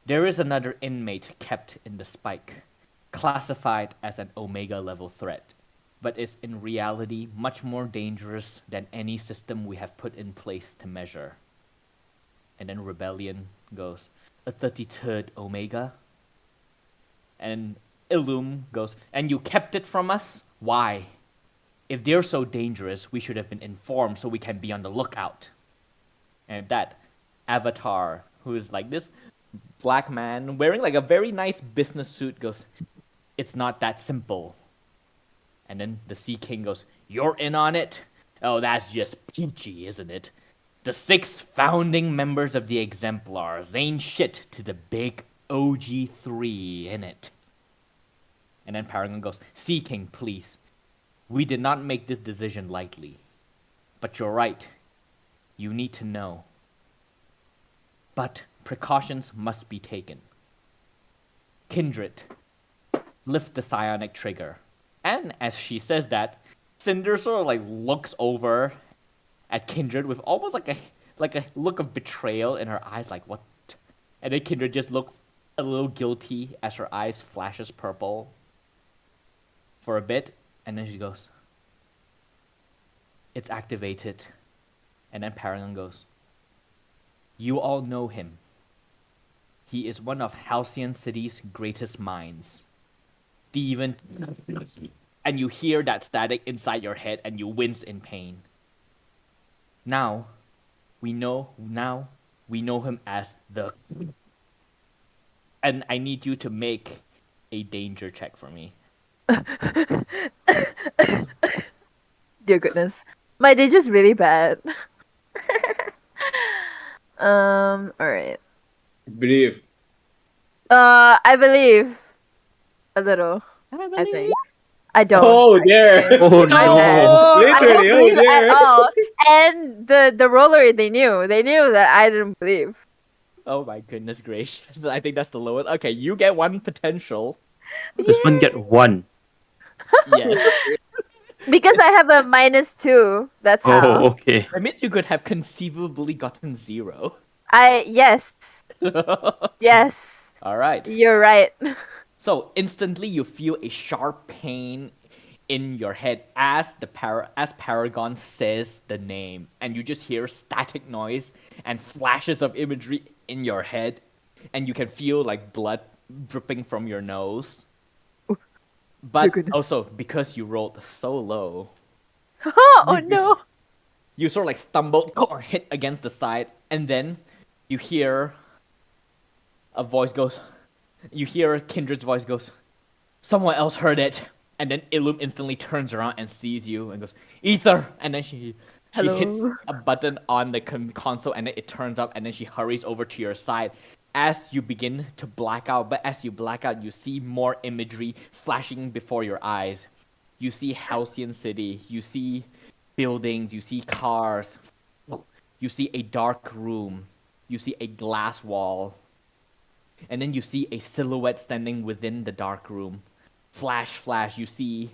there is another inmate kept in the spike, classified as an Omega level threat, but is in reality much more dangerous than any system we have put in place to measure. And then Rebellion goes, a 33rd Omega. And Illum goes, and you kept it from us? Why? If they're so dangerous, we should have been informed so we can be on the lookout. And that Avatar, who is like this black man wearing like a very nice business suit, goes, it's not that simple. And then the Sea King goes, you're in on it? Oh, that's just peachy, isn't it? The 6 founding members of the Exemplars, they ain't shit to the big OG3 in it. And then Paragon goes, Sea King, please. We did not make this decision lightly. But you're right. You need to know. But precautions must be taken. Kindred, lift the psionic trigger. And as she says that, Cinder sort of like looks over at Kindred with almost like a look of betrayal in her eyes, like what? And then Kindred just looks a little guilty as her eyes flashes purple for a bit, and then she goes, it's activated. And then Paragon goes, you all know him. He is one of Halcyon City's greatest minds. Steven. And you hear that static inside your head and you wince in pain. Now we know him as the... And I need you to make a danger check for me. Dear goodness. My day just really bad. Alright. Believe. I believe a little, I think. I don't. Oh, there. Oh My no! bad. I don't Literally, believe oh, at there. all. And the roller, they knew that I didn't believe. Oh my goodness gracious. I think that's the lowest. Okay, you get 1 potential. Does one get 1? Yes. Because I have a -2. That's how. Oh, okay. That means you could have conceivably gotten 0. Yes. Yes. Alright. You're right. So instantly you feel a sharp pain in your head as as Paragon says the name, and you just hear static noise and flashes of imagery in your head, and you can feel like blood dripping from your nose. But goodness. also because you rolled so low, Oh no. you sort of like stumbled or hit against the side, and then you hear a voice goes, you hear Kindred's voice goes, someone else heard it. And then Illum instantly turns around and sees you and goes, Ether! And then she Hello. hits a button on the console, and then it turns up, and then she hurries over to your side as you begin to black out. But as you black out, you see more imagery flashing before your eyes. You see Halcyon City, you see buildings, you see cars, you see a dark room, you see a glass wall, and then you see a silhouette standing within the dark room. Flash, flash, you see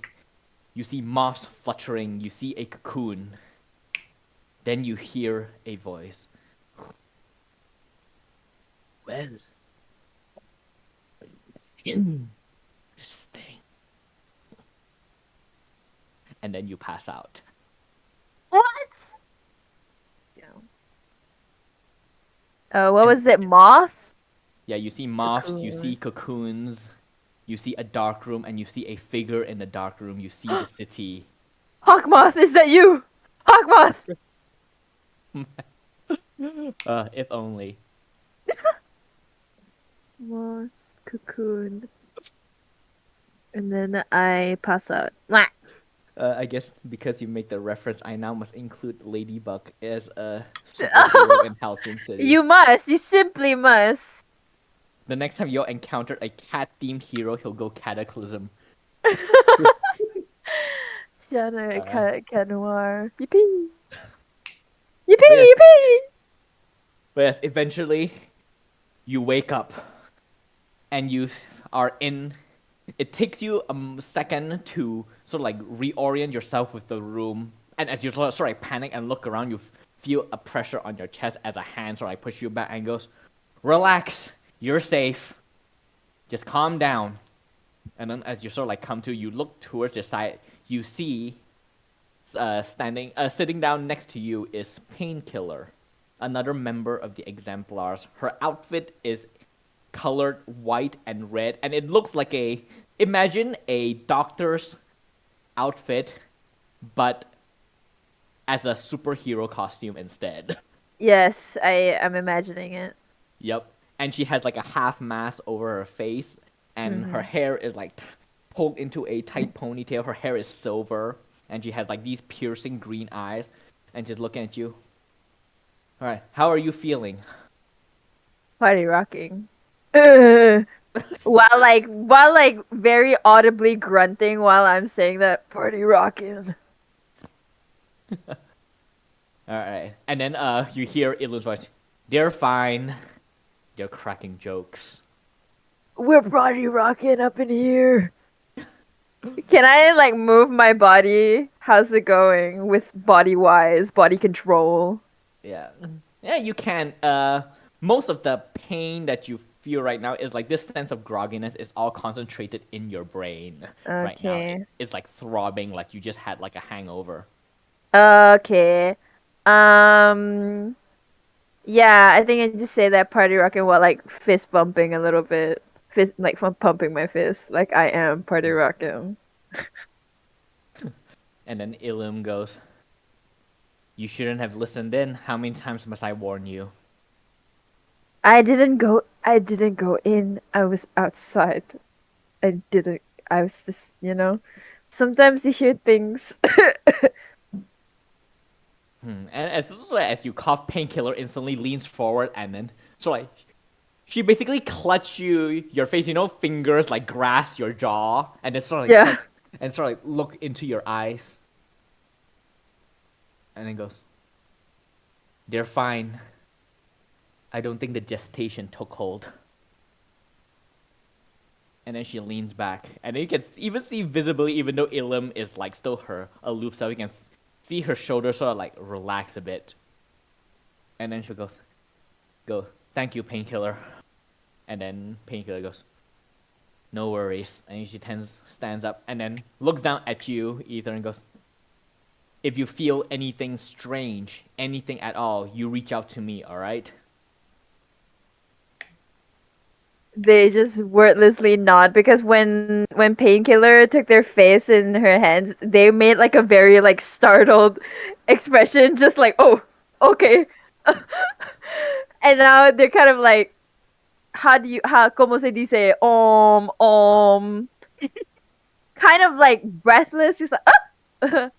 moths fluttering, you see a cocoon. Then you hear a voice. Well, interesting. And then you pass out. What? What was it? Moth? Yeah, you see moths, you see cocoons, you see a dark room, and you see a figure in the dark room. You see the city. Hawkmoth, is that you? Hawkmoth! If only. Moth, cocoon. And then I pass out. Mwah. I guess because you make the reference, I now must include Ladybug as a superhero in Halcyon City. You must. You simply must. The next time you'll encounter a cat-themed hero, he'll go Cataclysm. Shana Cat Noir. Yippee! Yippee! Yippee! But yes, eventually, you wake up, and you are in... It takes you a second to sort of like reorient yourself with the room. And as you sort of like panic and look around, you feel a pressure on your chest as a hand sort of like push you back and goes, relax, you're safe. Just calm down. And then as you sort of like come to, you look towards your side, you see sitting down next to you is Painkiller. another member of the exemplars. Her outfit is colored white and red, and it looks like imagine a doctor's outfit, but as a superhero costume instead. Yes, I'm imagining it. Yep. And she has like a half mask over her face, and her hair is like pulled into a tight ponytail. Her hair is silver, and she has like these piercing green eyes, and she's looking at you. All right, how are you feeling? Party rocking. while very audibly grunting while I'm saying that party rocking. All right, and then you hear Ilun's voice. They're fine. They're cracking jokes. We're party rocking up in here. Can I like move my body? How's it going with body control? Yeah. Yeah, you can. Most of the pain that you feel right now is like this sense of grogginess is all concentrated in your brain right now. Okay. It's like throbbing, like you just had like a hangover. Okay. Um. Yeah, I think I just say that party rocking while like fist bumping a little bit. Fist like from pumping my fist. Like I am party rocking. And then Ilum goes, "You shouldn't have listened in. How many times must I warn you?" I didn't go in. I was outside. I was just, sometimes you hear things. And as you cough, Painkiller instantly leans forward and then like she basically clutch your face, fingers like grasp your jaw and then Yeah. sort of like look into your eyes. And then goes, "They're fine. I don't think the gestation took hold." And then she leans back, and then you can even see visibly, even though Ilum is like still her aloof self, you can see her shoulders sort of like relax a bit. And then she goes, "Thank you, Painkiller." And then Painkiller goes, "No worries." And she stands up and then looks down at you, Ether, and goes, "If you feel anything strange, anything at all, you reach out to me, alright?" They just wordlessly nod because when Painkiller took their face in her hands, they made like a very like startled expression, just like, "Oh, okay." And now they're kind of like, como se dice, kind of like breathless, just like,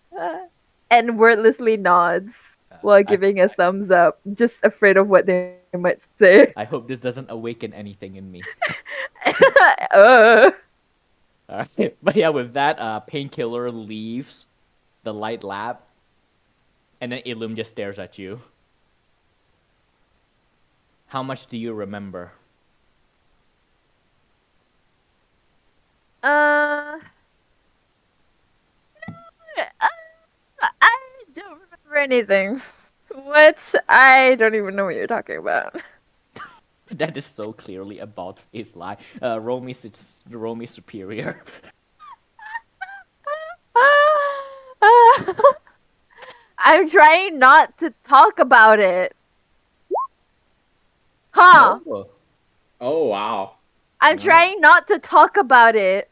and wordlessly nods while giving a thumbs up, just afraid of what they might say. I hope this doesn't awaken anything in me. uh. Alright. But yeah, with that, Painkiller leaves the light lab, and then Ilum just stares at you. How much do you remember? I don't remember anything. What? I don't even know what you're talking about. That is so clearly a bald-faced lie. Roll me superior. I'm trying not to talk about it. Huh? Oh wow. I'm trying not to talk about it.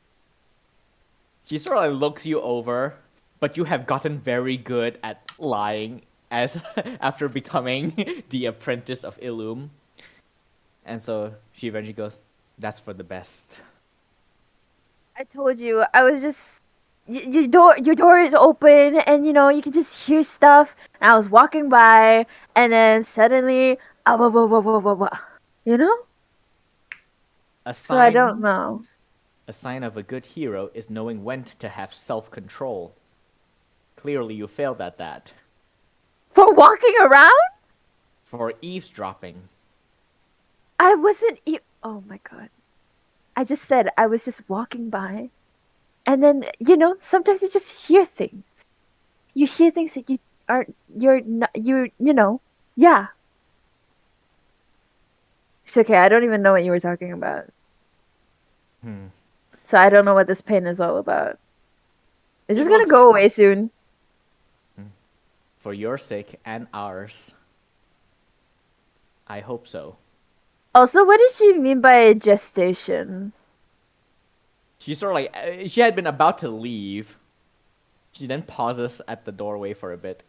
She sort of looks you over, but you have gotten very good at lying as after becoming the apprentice of Ilum. And so she eventually goes, "That's for the best." I told you, I was just your door is open, and you can just hear stuff. And I was walking by, and then suddenly, you know. So I don't know. A sign of a good hero is knowing when to have self-control. Clearly, you failed at that. For walking around, For eavesdropping. I wasn't. Oh my god! I just said I was just walking by, and then sometimes you just hear things. You hear things that you aren't. You're not. Yeah. It's okay. I don't even know what you were talking about. So I don't know what this pain is all about. Is this gonna go away soon? For your sake and ours. I hope so. Also, what did she mean by gestation? She sort of like she had been about to leave. She then pauses at the doorway for a bit,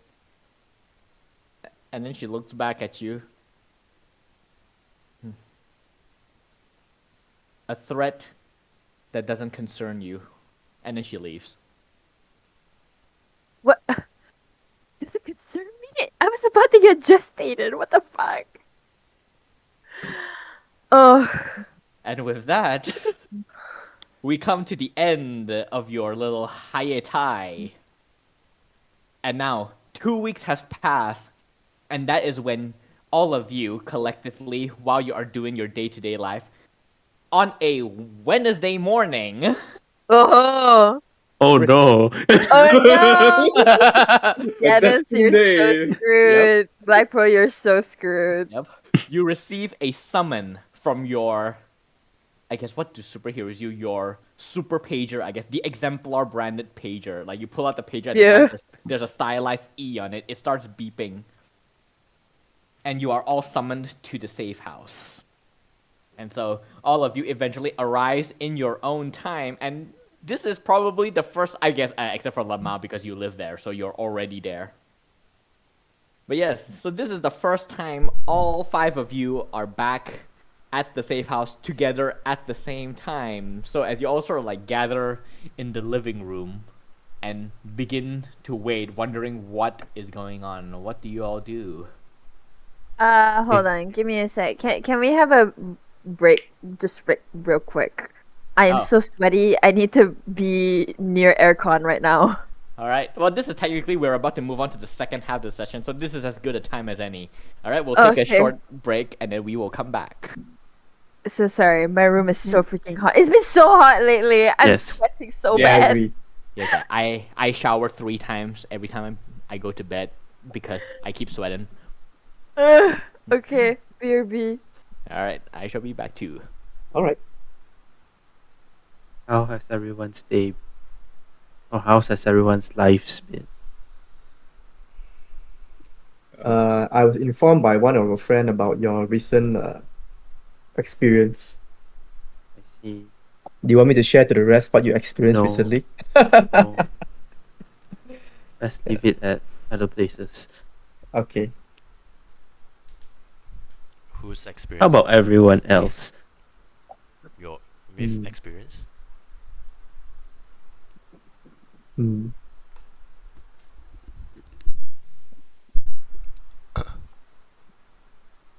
and then she looks back at you. A threat that doesn't concern you, and then she leaves. What? Does it concern me? I was about to get gestated. What the fuck? Oh, And with that, we come to the end of your little hiatai. And now, 2 weeks has passed, and that is when all of you collectively, while you are doing your day-to-day life, on a Wednesday morning, oh, Oh no. oh no! The Janice, you're destined so day. screwed. Black Pearl, you're so screwed. yep, you receive a summon from your, I guess, what do superheroes use? Your super pager, I guess, the exemplar branded pager. Like, you pull out the pager and Yeah. there's a stylized E on it. It starts beeping. And you are all summoned to the safe house. And so all of you eventually arrives in your own time, and this is probably the first, I guess, except for lemao because you live there, so you're already there. But yes, so this is the first time all 5 of you are back at the safe house together at the same time. So as you all sort of like gather in the living room and begin to wait, wondering what is going on, what do you all do? Hold on. Give me a sec. Can we have a break? Just real quick. I am Oh. so sweaty. I need to be near aircon right now. All right. Well, this is technically we're about to move on to the second half of the session, so this is as good a time as any. All right, we'll take a Okay. short break and then we will come back. So sorry. My room is so freaking hot. It's been so hot lately. I'm Yes. sweating so Yeah, I bad. agree. Yes, I shower 3 times every time I go to bed because I keep sweating. Okay. BRB. All right, I shall be back too. All right. How has everyone's day or how has everyone's lives been? I was informed by one of a friend about your recent experience. I see. Do you want me to share to the rest what you experienced No. recently? No. Let's leave it at other places. Okay. Whose experience? How about everyone else? Your myth Hmm. experience? Hmm.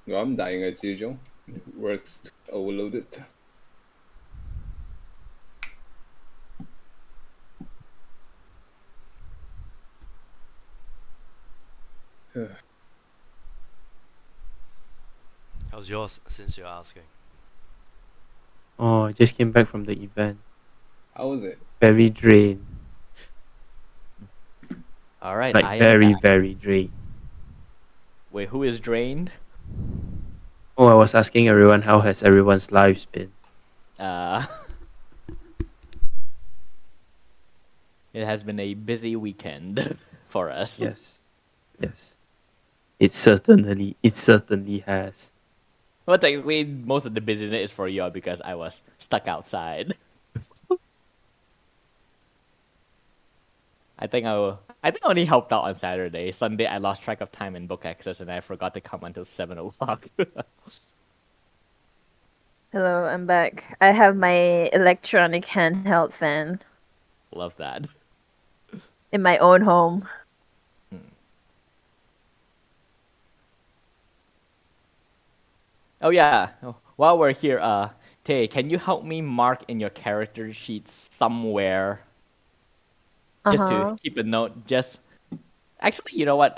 Well, I'm dying as usual. Work's overloaded. How's yours since you're asking? Oh, I just came back from the event. How was it? Very drained. All right, Like I am very, back. very drained. Wait, who is drained? Oh, I was asking everyone how has everyone's lives been. It has been a busy weekend for us. Yes. Yes. It certainly has. Well, technically, most of the busyness is for you because I was stuck outside. I think I only helped out on Saturday. Sunday, I lost track of time in book access and I forgot to come until 7 o'clock. Hello, I'm back. I have my electronic handheld fan Love that. in my own home. Oh yeah. While we're here, Tay, can you help me mark in your character sheet somewhere just Uh-huh. to keep a note? Just actually, you know what?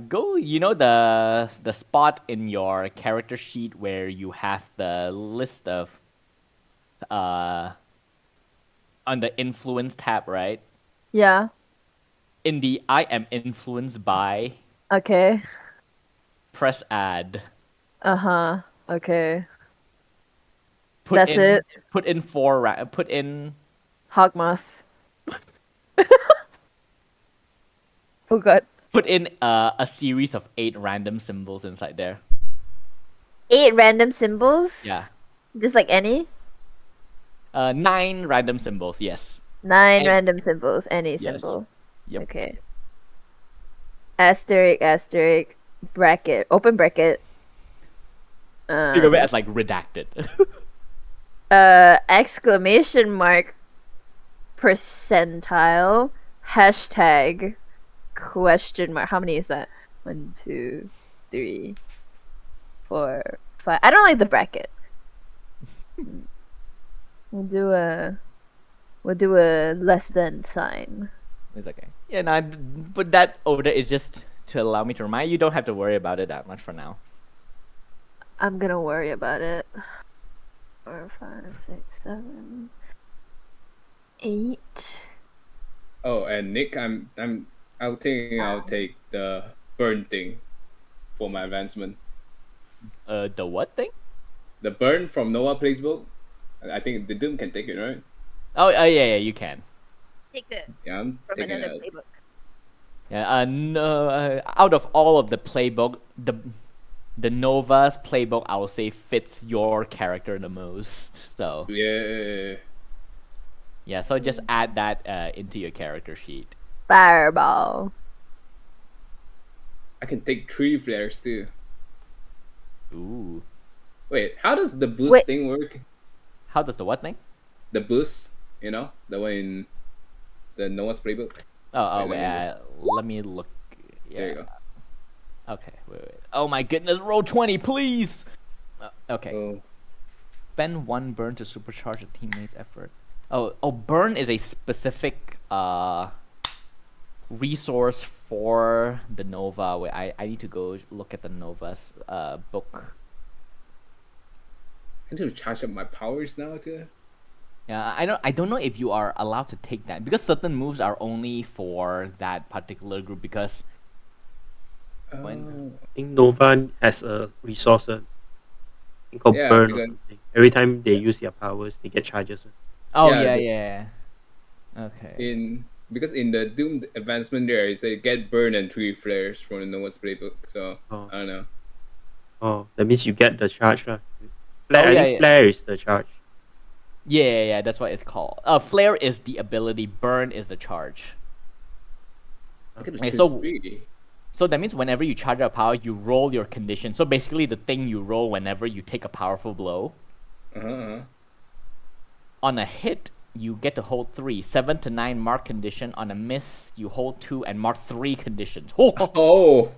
Go. You know the spot in your character sheet where you have the list of on the influence tab, right? Yeah. In the I am influenced by, Okay. press add. Uh-huh. Okay. Put That's in it? put in put in Hogmoth. Oh god. put in a series of 8 random symbols inside there. 8 random symbols? Yeah. Just like any? 9 random symbols. Yes. 9 And- random symbols, any Yes. symbol. Yep. Okay. Asterisk, asterisk, bracket, open bracket. Think of it as like redacted. Exclamation mark, percentile, hashtag, question mark. How many is that? 1, 2, 3, 4, 5. I don't like the bracket. We'll do a less than sign. It's okay. Yeah, no, but that order is just to allow me to remind you. Don't have to worry about it that much for now. I'm gonna worry about it. 4, 5, 6, 7, 8. Oh, and Nick, I'll take the burn thing for my advancement. The what thing? The burn from Noah Playbook. I think the Doom can take it, right? Oh, yeah, you can. Take it Yeah, I'm from taking another it. playbook. Yeah. No. Out of all of the playbook, the Nova's playbook, I would say fits your character the most. So Yeah. yeah, so just add that into your character sheet. Fireball. I can take 3 flares too. Ooh. Wait, how does the boost Wait. thing work? How does the what thing? The boost, the one in the Noah's Playbook. Oh, Wait, wait. Let me look. Yeah. There you go. Okay. Wait. Oh my goodness! Roll 20, please. Okay. Oh, Spend 1 burn to supercharge a teammate's effort. Oh, burn is a specific resource for the Nova. Wait, I need to go look at the Nova's book. I need to charge up my powers now too. Yeah, I don't know if you are allowed to take that because certain moves are only for that particular group because Oh, I think Nova has a resource. I think called Yeah, burn or because- something. Every time they use their powers, they get charges. oh Yeah, yeah. Okay. because in the Doom advancement there it say get burn and 3 flares from the Noah's Playbook. So Oh. I don't know. Oh, that means you get the charge. Flare, I yeah, think yeah. flare is the charge. Yeah, that's what it's called. Flare is the ability, burn is the charge. I could Okay, choose so- 3. So that means whenever you charge a power, you roll your condition. So basically, the thing you roll whenever you take a powerful blow. Uh-huh. On a hit, you get to hold 3. 7 to 9 mark condition. On a miss, you hold 2 and mark 3 conditions. Oh,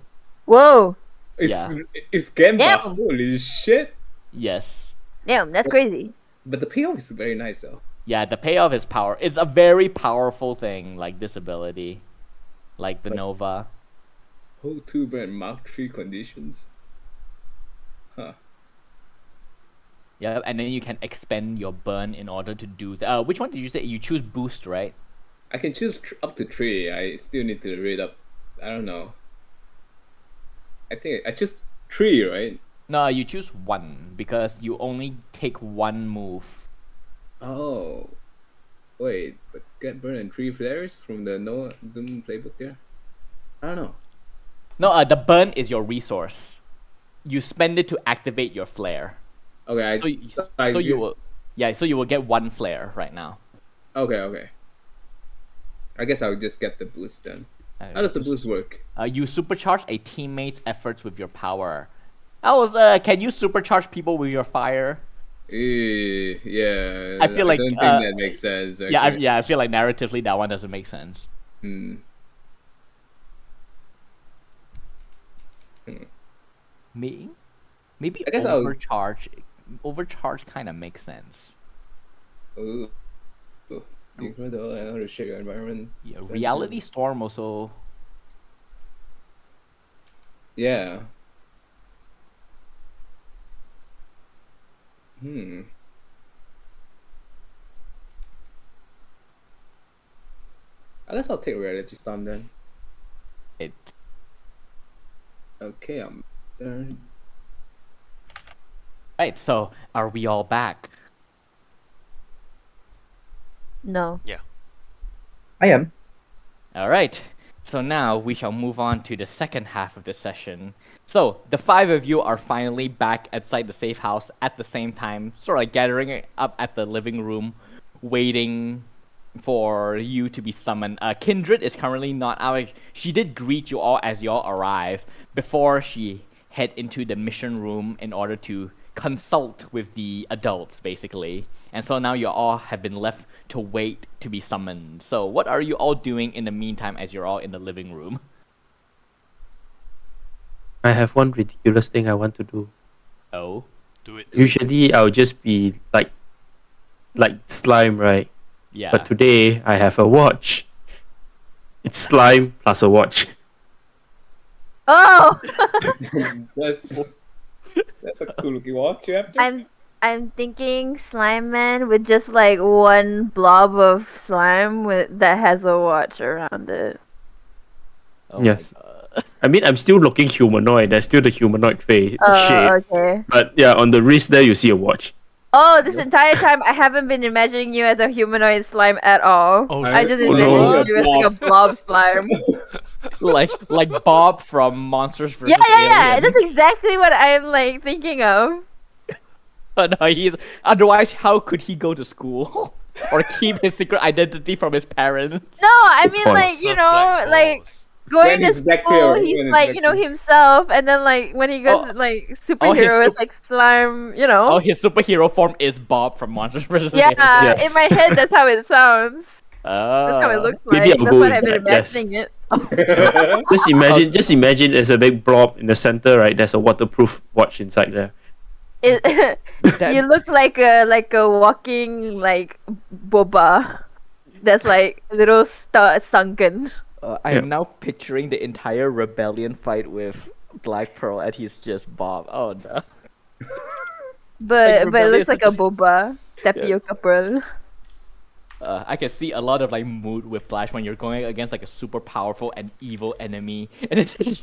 Whoa. it's Yeah. it's Gamba. Yeah. Holy shit! Yes. Damn, that's crazy. But the payoff is very nice though. Yeah, the payoff is power. It's a very powerful thing, like this ability. Like the Nova. Hold 2 burn mark 3 conditions. Huh. Yeah, and then you can expend your burn in order to do that. Which one did you say? You choose boost, right? I can choose up to 3. I still need to read up. I don't know. I think I choose 3, right? No, you choose 1 because you only take 1 move. Oh. Wait, but get burn and 3 flares from the Noah Doom playbook there? I don't know. No, the burn is your resource. You spend it to activate your flare. Okay, So you will, so you will get 1 flare right now. Okay. I guess I'll just get the boost then. How does the boost work? You supercharge a teammate's efforts with your power. Can you supercharge people with your fire? Yeah. I feel like, don't think that makes sense. Actually. I feel like narratively that one doesn't make sense. Hmm. Maybe I guess I'll- overcharge kind of makes sense. Ooh. Incredible. I know how to shake your environment. Yeah, Reality Storm also. Yeah. I guess I'll take reality storm then. It. Okay, I'm there. Right, so are we all back? No. Yeah. I am. All right. So now we shall move on to the second half of the session. So the five of you are finally back outside the safe house at the same time, sort of like gathering up at the living room, waiting for you to be summoned. Kindred is currently not out. She did greet you all as you all arrive before she head into the mission room in order to consult with the adults, basically. And so now you all have been left to wait to be summoned. So what are you all doing in the meantime as you're all in the living room? I have one ridiculous thing I want to do. Oh? Do it. Usually I'll just be like slime, right? Yeah. But today I have a watch. It's slime plus a watch. Oh, That's a cool looking watch you have there. I'm thinking slime man with just like one blob of slime that has a watch around it. Oh Yes. my god. I mean, I'm still looking humanoid. There's still the humanoid face shape. Okay. But yeah, on the wrist there, you see a watch. Oh, this entire time I haven't been imagining you as a humanoid slime at all. Oh, I just Oh, imagined no. you as like a blob slime. like Bob from Monsters vs. Yeah. Alien. That's exactly what I'm like thinking of. No, he's otherwise how could he go to school or keep his secret identity from his parents? No, I mean Balls. like you Surf know black like balls. going When to he's back school, here, he's when he's like back you know here. himself, and then like when he goes Oh. like his superhero, it's sup- like slime. You know. Oh, his superhero form is Bob from Monsters vs. Yeah, Alien. Yes. in my head that's how it sounds. Oh. That's how it looks like. Maybe I'll That's go what with I've been that, yes. imagining it. Just imagine there's a big blob in the center, right? There's a waterproof watch inside there. That- You look like a walking like boba. That's like a little sunken. I Yeah. am now picturing the entire rebellion fight with Black Pearl, and he's just Bob. Oh no. But it rebellious looks like a just- boba. Tapioca pearl. I can see a lot of like mood with Flash when you're going against like a super powerful and evil enemy, and it's just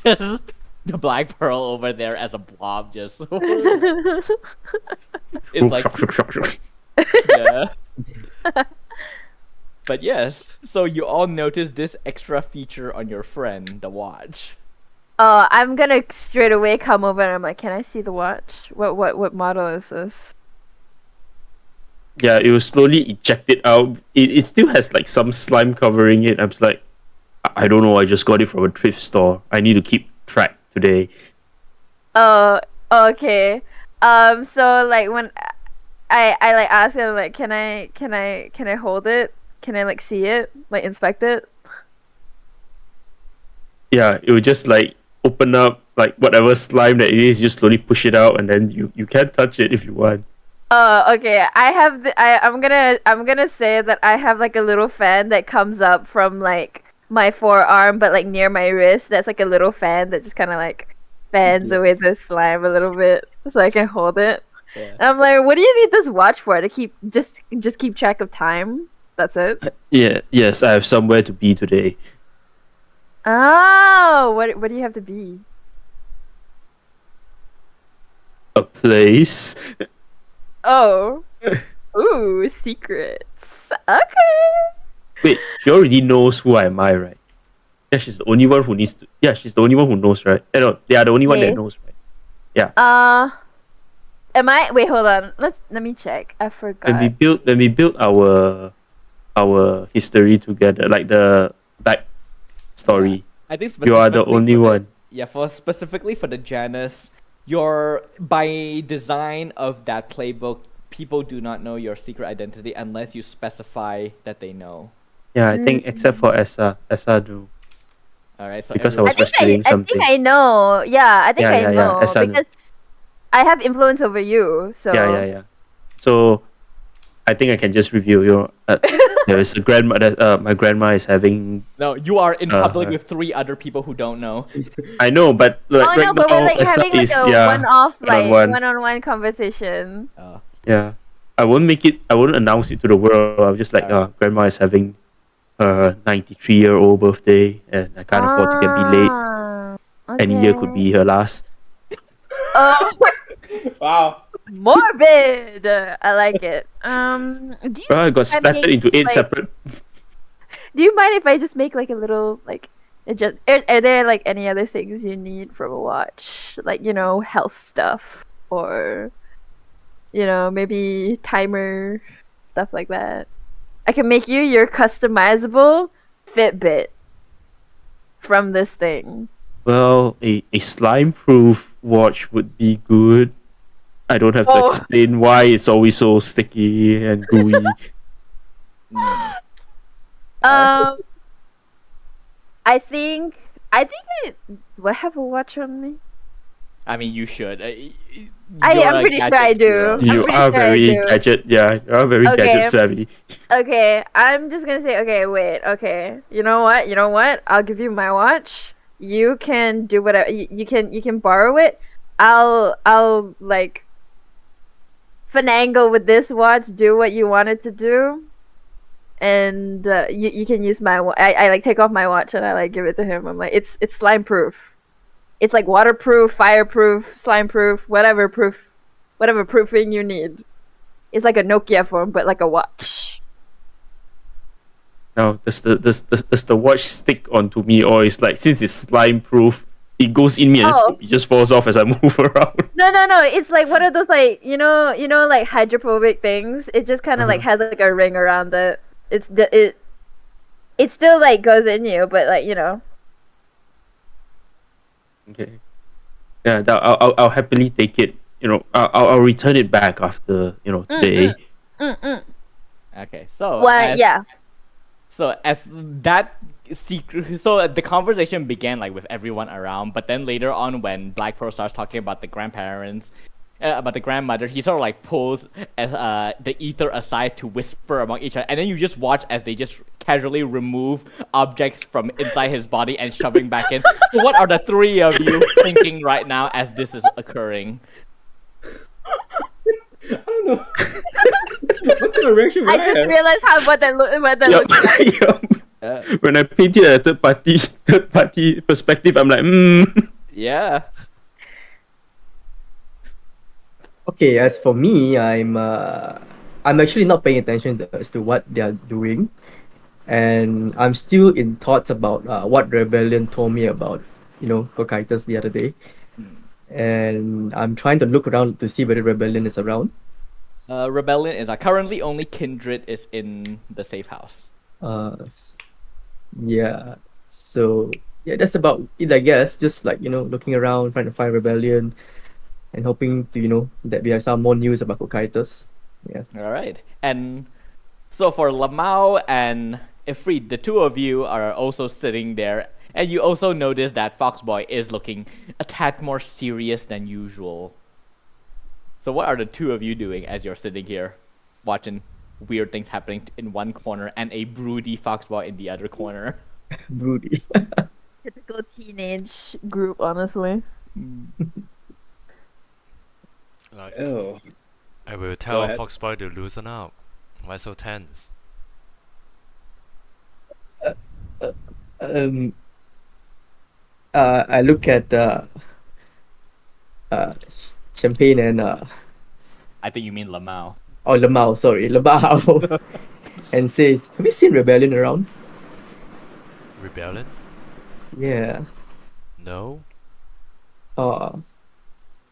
the Black Pearl over there as a blob, just it's like yeah. But yes, so you all notice this extra feature on your friend, the watch. I'm gonna straight away come over and I'm like, can I see the watch? What model is this? Yeah, it will slowly eject it out. It still has like some slime covering it. I'm just like, I don't know. I just got it from a thrift store. I need to keep track today. Oh, okay. So like when I like ask him like, can I hold it? Can I like see it? Like inspect it? Yeah, it will just like open up like whatever slime that it is. You slowly push it out, and then you can touch it if you want. Okay. I'm gonna say that I have like a little fan that comes up from like my forearm, but like near my wrist. That's like a little fan that just kind of like fans away the slime a little bit, so I can hold it. Yeah. And I'm like, what do you need this watch for? To keep just keep track of time? That's it. Yeah, yes, I have somewhere to be today. Oh, what do you have to be? A place. Oh, ooh, secrets. Okay. Wait, she already knows who am I, right? Yeah, she's the only one who needs to. Yeah, she's the only one who knows, right? No, they are the only one Yeah. that knows, right? Am I? Wait, hold on. Let me check. I forgot. When we built our history together, like the back story, I think you are the specifically only for one. Yeah, for specifically for the Janus, your by design of that playbook, people do not know your secret identity unless you specify that they know. Yeah, I think except for Essa do. All right, so Because I everyone- was rescuing I something. think I know. Yeah, I think Yeah, I yeah, yeah, know Esa knew. because I have influence over you. So Yeah. So, I think I can just review. There is a grandma. My grandma is having. no, you are in public Uh, with 3 other people who don't know. I know, but like Oh no, right but now, we're like Essa having like is a one-off, like one-on-one. one-on-one conversation. Yeah, I won't make it. I won't announce it to the world. I'm just like, grandma is having her 93-year-old birthday, and I can't afford to get be late. Ah, Any year could okay. be her last. Oh, Wow. morbid. I like it. Do you Well, I got I splattered make, into 8 like- separate. do you mind if I just make like a little like It just are there like any other things you need from a watch, like health stuff or maybe timer stuff like that. I can make you your customizable Fitbit from this thing. Well, a slime-proof watch would be good. I don't have to Oh. explain why it's always so sticky and gooey. Um, I think I do I have a watch on me? I mean, you should. I'm pretty sure I do. You pretty are sure I very do. gadget, yeah. You are very Okay. gadget savvy. Okay, I'm just gonna say, okay, wait, okay. You know what? I'll give you my watch. You can do whatever. You can borrow it. I'll like finagle with this watch. Do what you want it to do, and you can use my. I like take off my watch and I like give it to him. I'm like, it's slime proof. It's like waterproof, fireproof, slime proof, whatever proofing you need. It's like a Nokia phone, but like a watch. Now, does the watch stick onto me, or is like since it's slime proof, it goes in me and Oh. it just falls off as I move around? No. It's like one of those like like hydrophobic things. It just kind of like has like a ring around it. It still like goes in you, but like Okay. Yeah, I'll happily take it. I'll return it back after today. Okay, so Well, yeah. So as that secret, so the conversation began like with everyone around, but then later on when Black Pearl starts talking about the grandparents, about the grandmother, he sort of like pulls as the ether aside to whisper among each other, and then you just watch as they just casually remove objects from inside his body and shoving back in. So what are the three of you thinking right now as this is occurring? I don't know. What kind of reaction would I just have? realized what that Yup. looks like. Yup. When I paint it at third party perspective, I'm like, Yeah. Okay, as for me, I'm actually not paying attention as to what they are doing, and I'm still in thoughts about what Rebellion told me about, Cocytus the other day, and I'm trying to look around to see whether Rebellion is around. Rebellion is currently only Kindred is in the safe house. Yeah. So yeah, that's about it, I guess. Just like looking around, trying to find Rebellion, and hoping to that we have some more news about Cocytus. Yeah. All right, and so for Lemao and Ifrit, the two of you are also sitting there, and you also notice that Foxboy is looking a tad more serious than usual. So what are the two of you doing as you're sitting here, watching weird things happening in one corner and a broody Foxboy in the other corner? Broody. Typical teenage group, honestly. Like, Oh. I will tell ahead. Foxboy to loosen up. Why so tense? I look at Champagne and I think you mean Lemao. Lemao, sorry, Lemao, and says, "Have you seen Rebellion around?" Rebellion? Yeah. No?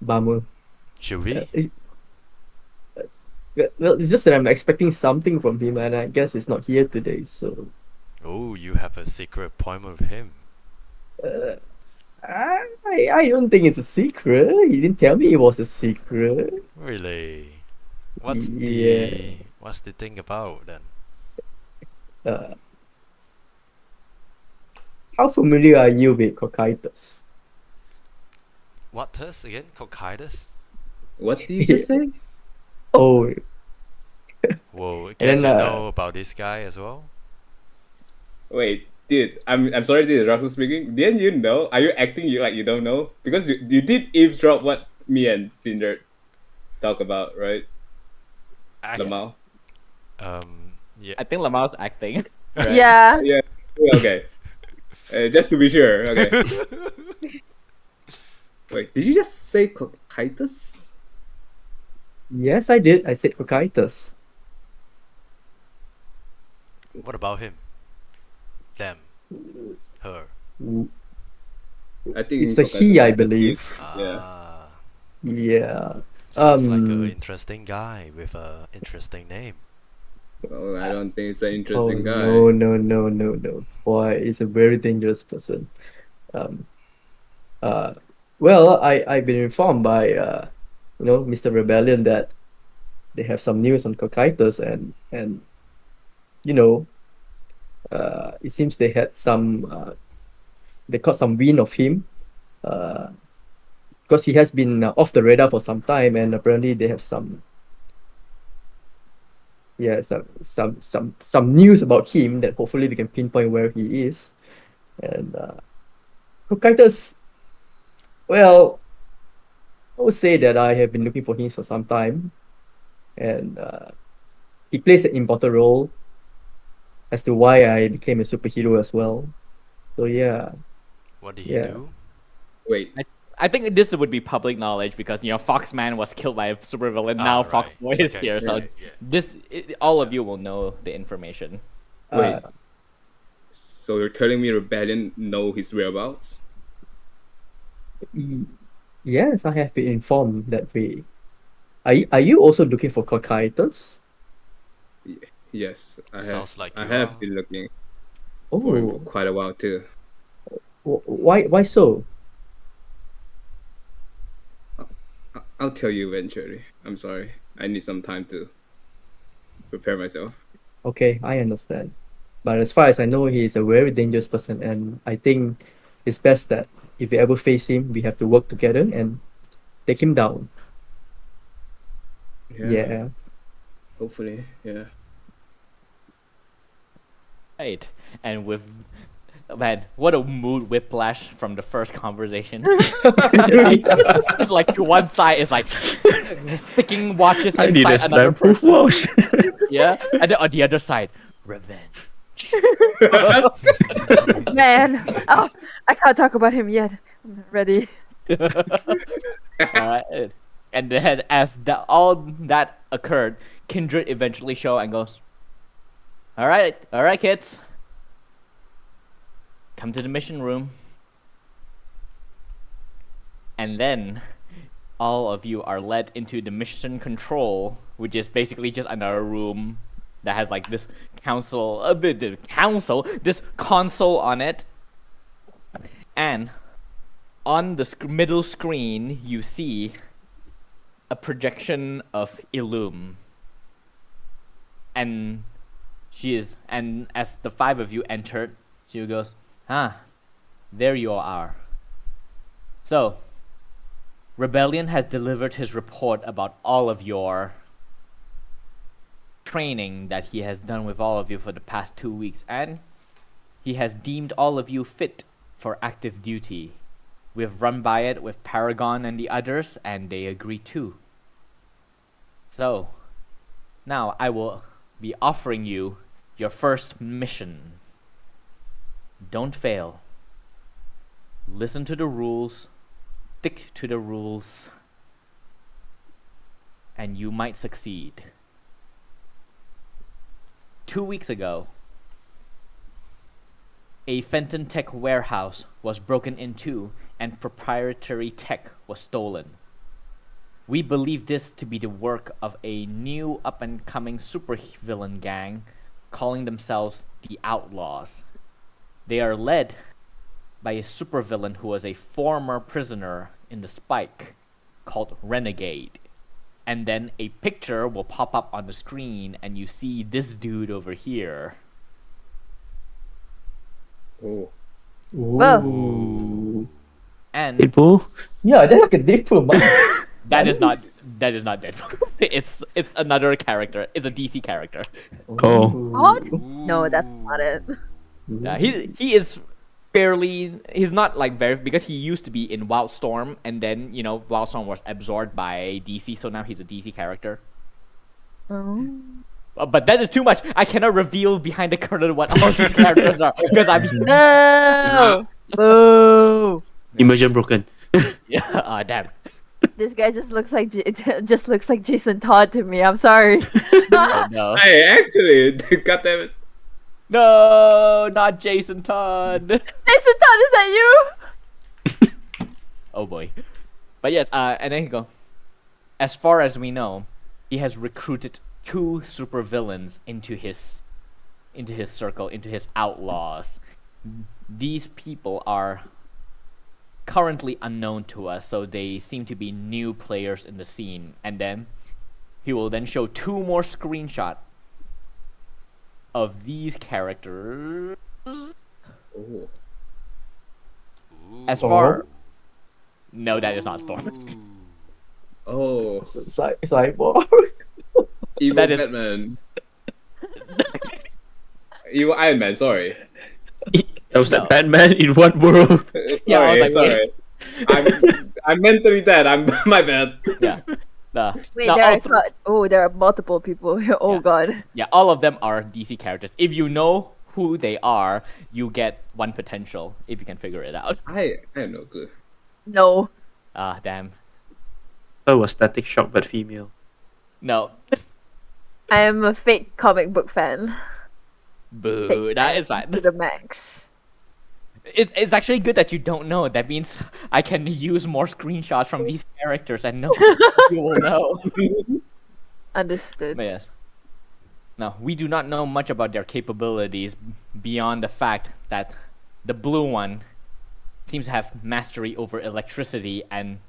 Bummer. Should we? Well, it's just that I'm expecting something from him, and I guess he's not here today. So, Oh, you have a secret appointment with him. I don't think it's a secret. He didn't tell me it was a secret. Really? What's Yeah. the thing about then? Uh, how familiar are you with Cocytus? What test again? Cocytus? What did you just say? Oh, Whoa, I And guess then, you know about this guy as well? Wait, dude. I'm sorry to interrupt you speaking. Didn't you know? Are you acting like you don't know? Because you did eavesdrop what me and Cinder talk about, right? Lemao. Yeah. I think Lemao's acting. Yeah. Yeah. Okay. Just to be sure. Okay. Wait, did you just say Cocytus? yes, I did. I said Cocytus. What about him? Them. Her. I think It's a he, I Kokaitis is a believe. Yeah. Ah, Yeah. sounds like an interesting guy with a interesting name. Well, I don't think it's an Oh interesting guy. no. Boy, he's a very dangerous person. Um. Well, I've been informed by Mr. Rebellion that they have some news on Cocytus and you know it seems they had some they caught some wind of him uh, because he has been off the radar for some time, and apparently they have some news about him that hopefully we can pinpoint where he is. And Cocytus, well, I would say that I have been looking for him for some time, and he plays an important role as to why I became a superhero as well. So yeah, What did he Yeah. do? Wait, I think this would be public knowledge because Foxman was killed by a supervillain. Ah, Now right. Fox Boy is Okay, here, so right, yeah. all of Gotcha. you will know the information. wait. Uh, So you're telling me Rebellion know his whereabouts? yes, I have been informed that way. Are you also looking for Cocytus? Yes, Sounds like I you have are. been looking for him for Oh, quite a while too. why so? I'll tell you eventually. I'm sorry. I need some time to prepare myself. Okay, I understand. But as far as I know, he is a very dangerous person, and I think it's best that if we ever face him, we have to work together and take him down. Yeah. Hopefully, yeah. Right. And with man, what a mood whiplash from the first conversation. Like one side is like sticking watches I need a inside another sniper person. watch. Yeah, and then on the other side, revenge. Man, oh, I can't talk about him yet. I'm not ready. Alright. And then as all that occurred, Kindred eventually show and goes, all right, kids. Come to the mission room. And then all of you are led into the mission control, which is basically just another room that has like this this console on it. And on the middle screen, you see a projection of Illum. And and as the five of you entered, she goes, there you are. So, Rebellion has delivered his report about all of your training that he has done with all of you for the past 2 weeks, and he has deemed all of you fit for active duty. We've run by it with Paragon and the others, and they agree too. So, now I will be offering you your first mission. Don't fail. Listen to the rules, stick to the rules, and you might succeed. 2 weeks ago, a Fenton Tech warehouse was broken into and proprietary tech was stolen. We believe this to be the work of a new up-and-coming supervillain gang calling themselves the Outlaws. They are led by a supervillain who was a former prisoner in the Spike called Renegade. And then a picture will pop up on the screen and you see this dude over here. Oh, Ooh. And Deadpool? Yeah, that's like a Deadpool. But that is not Deadpool. It's another character. It's a DC character. Oh. What? No, that's not it. Yeah, he is fairly. He's not like very because he used to be in Wildstorm, and then Wildstorm was absorbed by DC, so now he's a DC character. Oh. But that is too much. I cannot reveal behind the curtain what all these characters are because I'm. No! Boo! Immersion broken. Yeah, damn. This guy just looks like Jason Todd to me. I'm sorry. Oh, no. hey, actually, goddamn it. No, not Jason Todd. Jason Todd, is that you? Oh boy. But yes, and then he go. As far as we know, he has recruited 2 supervillains into his circle, into his outlaws. These people are currently unknown to us, so they seem to be new players in the scene. And then he will then show 2 more screenshots of these characters. Oh. As Storm? far no, that is not Storm. Oh. Cyborg. Evil That is- Batman. Evil Iron Man, sorry. I was No. like Batman in one world. Yeah, I was sorry, like, sorry. I'm mentally dead. I'm my bad. Yeah. Wait, No, there all are there are multiple people here. Oh Yeah. god. Yeah, all of them are DC characters. If you know who they are, you get 1 potential if you can figure it out. I have no clue. No. Ah, damn. I was Static Shock but female. No. I am a fake comic book fan. Boo. That is fine. To the max. It's actually good that you don't know. That means I can use more screenshots from these characters and know you will know. Understood. But yes. No, we do not know much about their capabilities beyond the fact that the blue one seems to have mastery over electricity and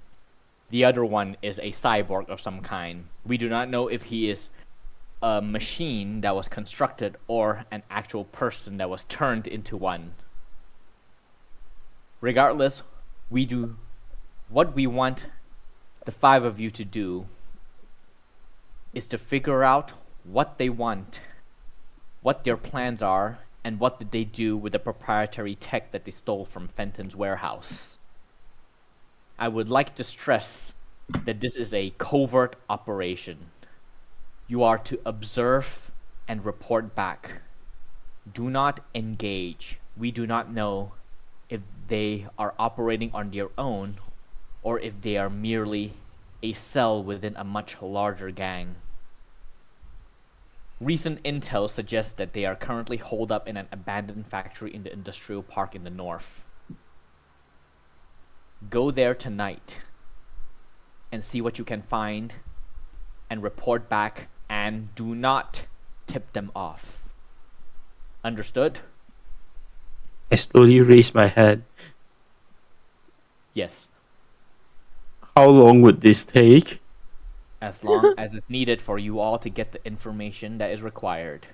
the other one is a cyborg of some kind. We do not know if he is a machine that was constructed or an actual person that was turned into one. Regardless, what we want the 5 of you to do is to figure out what they want, what their plans are, and what did they do with the proprietary tech that they stole from Fenton's warehouse. I would like to stress that this is a covert operation. You are to observe and report back. Do not engage. We do not know if they are operating on their own or if they are merely a cell within a much larger gang. Recent intel suggests that they are currently holed up in an abandoned factory in the industrial park in the north. Go there tonight and see what you can find and report back, and do not tip them off. Understood? I slowly raised my hand. Yes. How long would this take? As long as it's needed for you all to get the information that is required.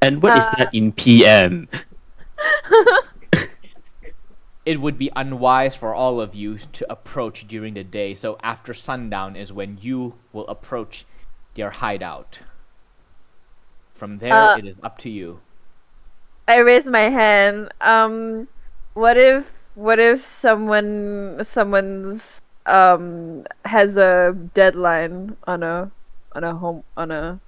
And what is that in PM? It would be unwise for all of you to approach during the day, so after sundown is when you will approach their hideout. From there, it is up to you. I raised my hand. What if someone's has a deadline on a And-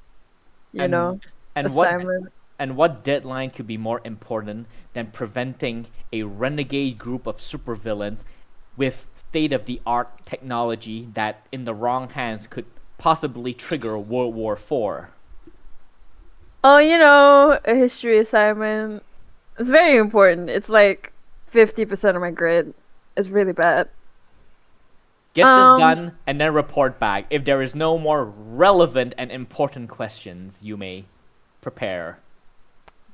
know And assignment? what deadline could be more important than preventing a renegade group of supervillains with state-of-the-art technology that, in the wrong hands, could possibly trigger World War IV? Oh, a history assignment. It's very important. It's like 50% of my grade. It's really bad. Get this done and then report back. If there is no more relevant and important questions, you may prepare.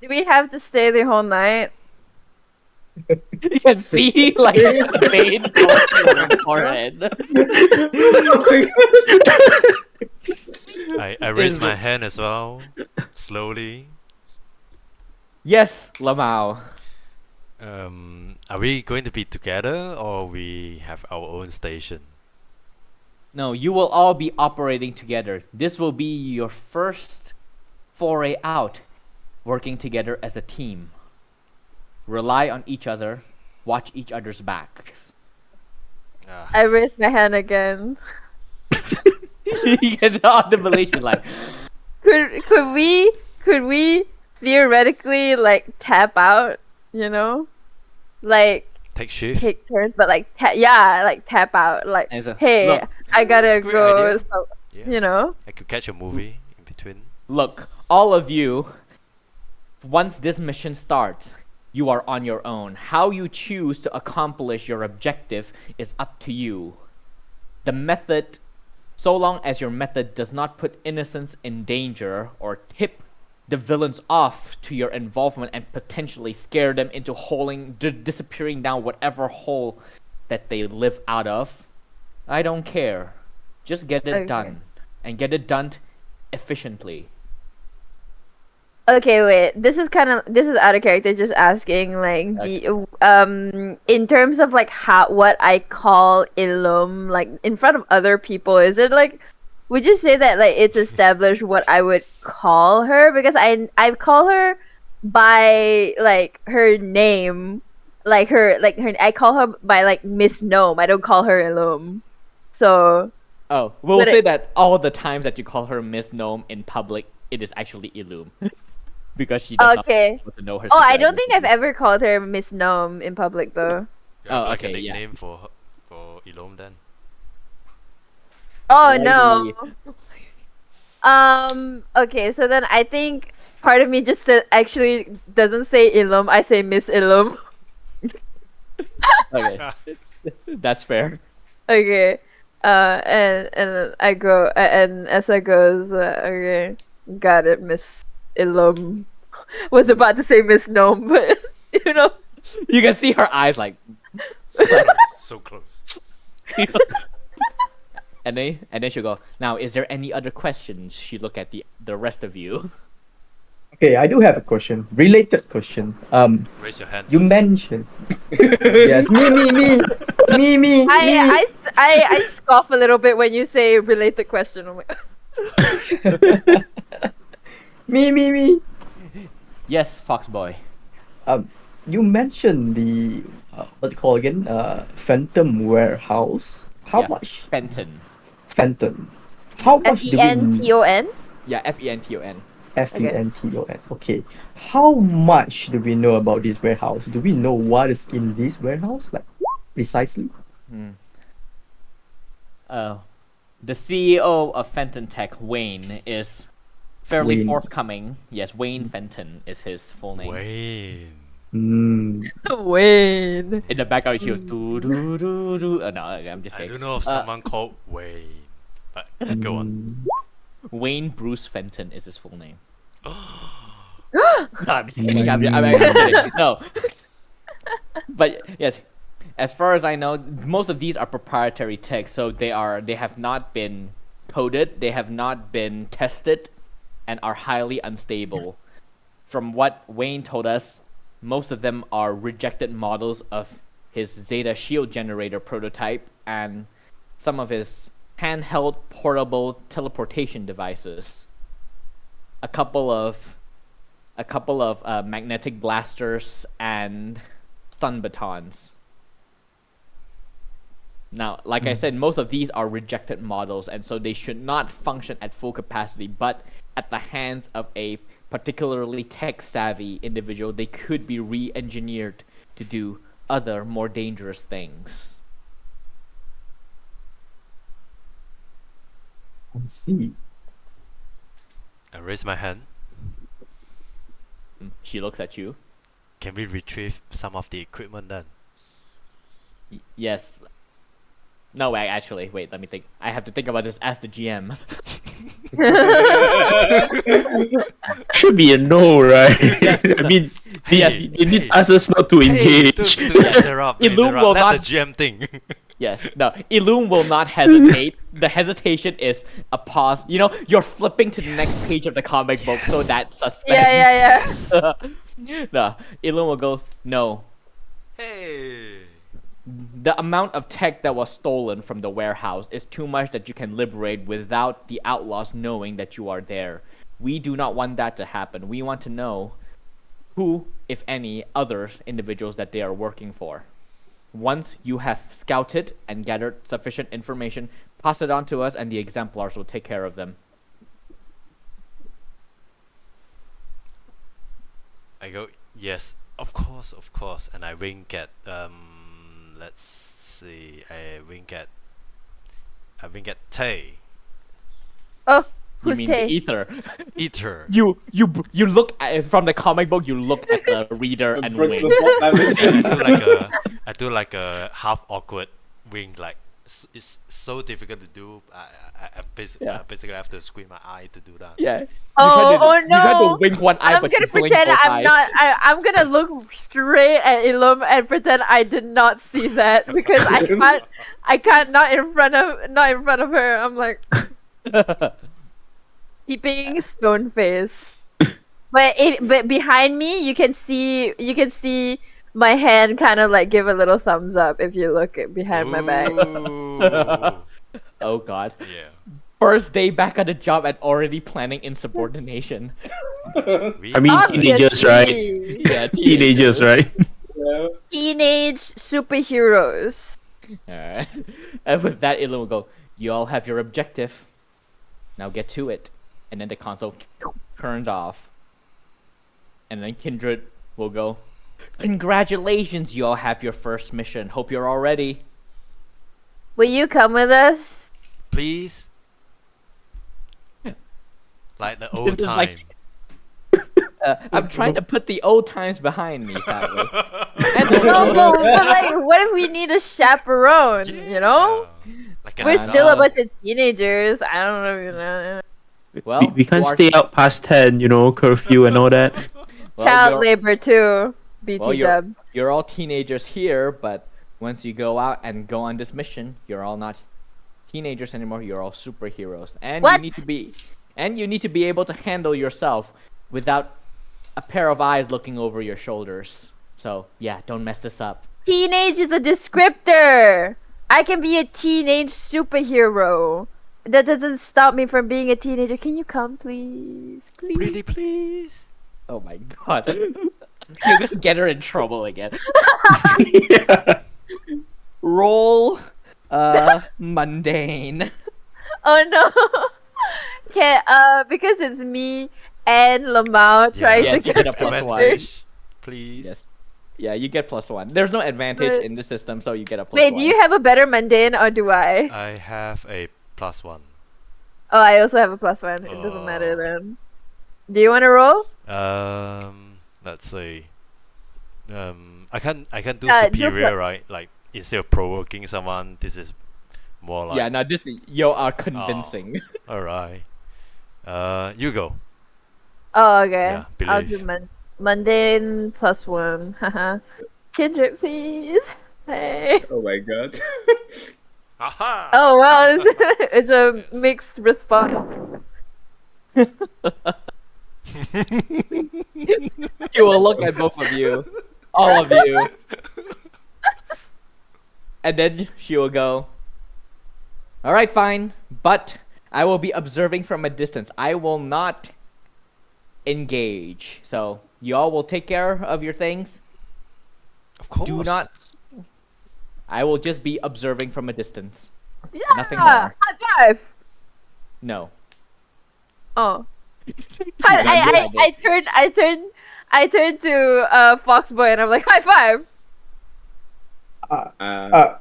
Do we have to stay the whole night? You can see like the vein going through your forehead. I raise my hand as well, slowly. Yes, Lemao. Are we going to be together or we have our own station? No, you will all be operating together. This will be your first foray out, working together as a team. Rely on each other, watch each other's backs. I raised my hand again. You get the audibly like, Could we theoretically like tap out? Like Take shift. take turns, but like tap out. Like, As a- hey, look. I gotta That's a great go. idea. So, Yeah. you know. I could catch a movie in between. Look, all of you, once this mission starts, you are on your own. How you choose to accomplish your objective is up to you. The method, so long as your method does not put innocents in danger or tip the villains off to your involvement and potentially scare them into disappearing down whatever hole that they live out of, I don't care. Just get it Okay. done. And get it done efficiently. Okay, wait. This is out of character. Just asking, like, in terms of like what I call Ilum, like in front of other people, is it like, would you say that like it's established what I would call her? Because I call her by like her name, I call her by like Miss Gnome. I don't call her Ilum. So Oh, we'll But say it- that all the times that you call her Miss Gnome in public, it is actually Illum. Because she does okay. not want to know her Oh, I secret don't think I've identity. ever called her Miss Gnome in public though. You have Oh, like a okay, yeah. nickname for Ilom then. Oh Slightly. no. Okay, so then I think part of me just actually doesn't say Ilum. I say Miss Ilum. Okay. That's fair. Okay. And I go and Essa goes. Okay, got it, Miss Ilum. Was about to say Miss Gnome, but you know. You can see her eyes like, So close. So close. and then she'll go, now, is there any other questions? She look at the rest of you. Okay, I do have a question. Related question. Raise your hand. You first. mentioned. Yes, me. I scoff a little bit when you say related question. I'm like, Me. Yes, Foxboy. You mentioned the what's it called again? Phantom Warehouse. How Yeah, much? Fenton. Phantom. How much do we? FENTON. Yeah, Fenton. Fenton. Okay. How much do we know about this warehouse? Do we know what is in this warehouse? Like precisely? The CEO of Fenton Tech, Wayne, is fairly Wayne. forthcoming. Yes, Wayne Fenton is his full name. Wayne. Wayne. In the background, you hear doo doo doo doo. No, I'm just I kidding. don't know of someone called Wayne. But go on. Wayne Bruce Fenton is his full name. No, I'm just kidding. I'm kidding. No. But yes, as far as I know, most of these are proprietary tech, so they have not been coded, they have not been tested, and are highly unstable. From what Wayne told us, most of them are rejected models of his Zeta Shield generator prototype and some of his handheld portable teleportation devices. A couple of magnetic blasters and stun batons. Now, like I said, most of these are rejected models, and so they should not function at full capacity, but at the hands of a particularly tech-savvy individual, they could be re-engineered to do other, more dangerous things. I see. I raise my hand. She looks at you. Can we retrieve some of the equipment then? Yes. No, actually, wait, let me think. I have to think about this as the GM. Should be a no, right? Yes, I mean, yes, Hey, you did hey. ask us not to Hey, engage. don't interrupt. Don't Illum interrupt. will Let not- the GM think. Yes, no, Illum will not hesitate. The hesitation is a pause. You know, you're flipping to the next page of the comic book, so that suspense. Yeah. No, Illum will go, no. Hey. The amount of tech that was stolen from the warehouse is too much that you can liberate without the outlaws knowing that you are there. We do not want that to happen. We want to know who, if any, other individuals that they are working for. Once you have scouted and gathered sufficient information, pass it on to us and the exemplars will take care of them. I go, yes, of course. And I wink at, let's see, I wink at Tay. Oh, You Who's mean Tay? the ether? Ether. You look at it from the comic book. You look at the reader and Break wink. the fourth dimension. I do like a half awkward wink. Like it's so difficult to do. Yeah. I basically have to squint my eye to do that. Yeah. Oh You try to no! wink one eye, I'm but gonna you blink pretend both I'm eyes. not. I'm gonna look straight at Ilum and pretend I did not see that because I can't. I can't not in front of her. I'm like keeping stone face. But behind me, you can see my hand kind of like give a little thumbs up if you look behind my back. Ooh. Oh God. Yeah. First day back at the job and already planning insubordination. We, I mean, teenagers, right? Obviously. Yeah, Teenagers, right? Yeah. Teenage superheroes. Alright. And with that, Ilum will go, you all have your objective. Now get to it. And then the console turns off. And then Kindred will go, congratulations, you all have your first mission. Hope you're all ready. Will you come with us? please. Like the old is like- time. I'm trying to put the old times behind me, sadly. And No, but like, what if we need a chaperone? You know, Yeah. Like an we're I still a know. bunch of teenagers. I don't know. You know. well, we can't you are- stay out past 10, curfew and all that. well, Child you're- labor too. BT well, dubs. You're all teenagers here, but once you go out and go on this mission, you're all not teenagers anymore. You're all superheroes, and What? you need to be able to handle yourself without a pair of eyes looking over your shoulders. So yeah, don't mess this up. Teenage is a descriptor. I can be a teenage superhero. That doesn't stop me from being a teenager. Can you come, please? Please. Pretty please. Oh my God, you're gonna get her in trouble again. Yeah. Roll, mundane. Oh no. Okay, because it's me and Lemao trying Yes, to you get a get plus this one. thing. Advantage, please. Yes. Yeah, you get +1. There's no advantage But- in the system, so you get a +1. Wait, do you have a better mundane or do I? I have a +1. Oh, I also have a +1. It doesn't matter Oh. then. Do you want to roll? Let's see. I can do Do superior, right? Like instead of provoking someone, this is more like. Yeah, now this you are convincing. All right. You go. Oh, okay. Yeah, I'll believe. do mundane +1. Haha. Kindred, please. Hey. Oh my god. Aha! Oh well, it's a mixed response. She will look at both of you, all of you, and then she will go, all right, fine, but I will be observing from a distance. I will not engage. So you all will take care of your things. Of course. Do not. I will just be observing from a distance. Yeah. Nothing more. High five. No. Oh. You don't do that. I turned to Foxboy and I'm like, high five. I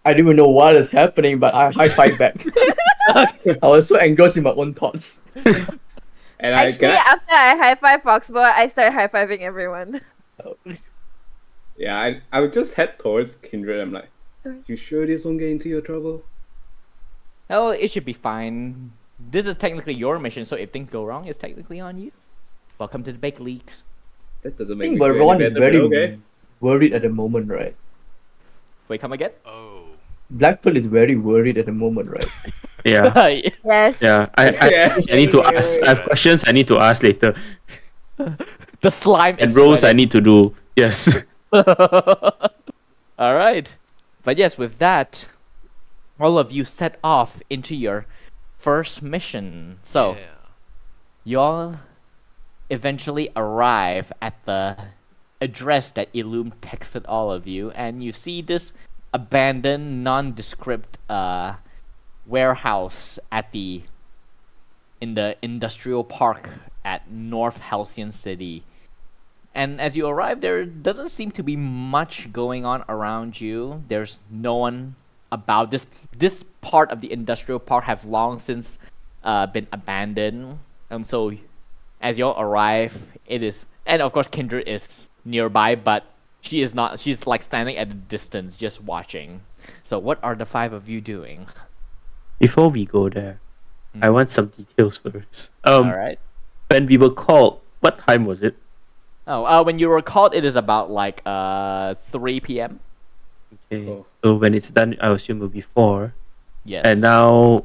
didn't even know what is happening, but I high five back. I was so engrossed in my own thoughts. And I Actually, got after I high five Foxboy, I start high fiving everyone. yeah, I would just head towards Kindred. I'm like, Sorry. you sure this won't get into your trouble? Oh, it should be fine. This is technically your mission, so if things go wrong, it's technically on you. Welcome to the Bake Leaks. That doesn't I make think me feel everyone any is better, very but okay. worried at the moment, right? Wait, come again? Oh. Blackpool is very worried at the moment, right? Yeah. Yes. Yeah. I need to ask. I have questions I need to ask later. The slime And is roles I sweating. need to do. Yes. All right. But yes, with that, all of you set off into your first mission. So, Yeah. you all eventually arrive at the address that Illum texted all of you, and you see this abandoned, nondescript warehouse in the industrial park at North Halcyon City. And as you arrive, there doesn't seem to be much going on around you. There's no one about. This part of the industrial park have long since been abandoned, and so as you all arrive, and of course Kindred is nearby, but she is not. She's like standing at a distance, just watching. So what are the five of you doing? Before we go there, I want some details first. All right. When we were called, what time was it? Oh, when you were called, it is about like 3 p.m. Okay. Oh. So when it's done, I assume it will be 4. Yes. And now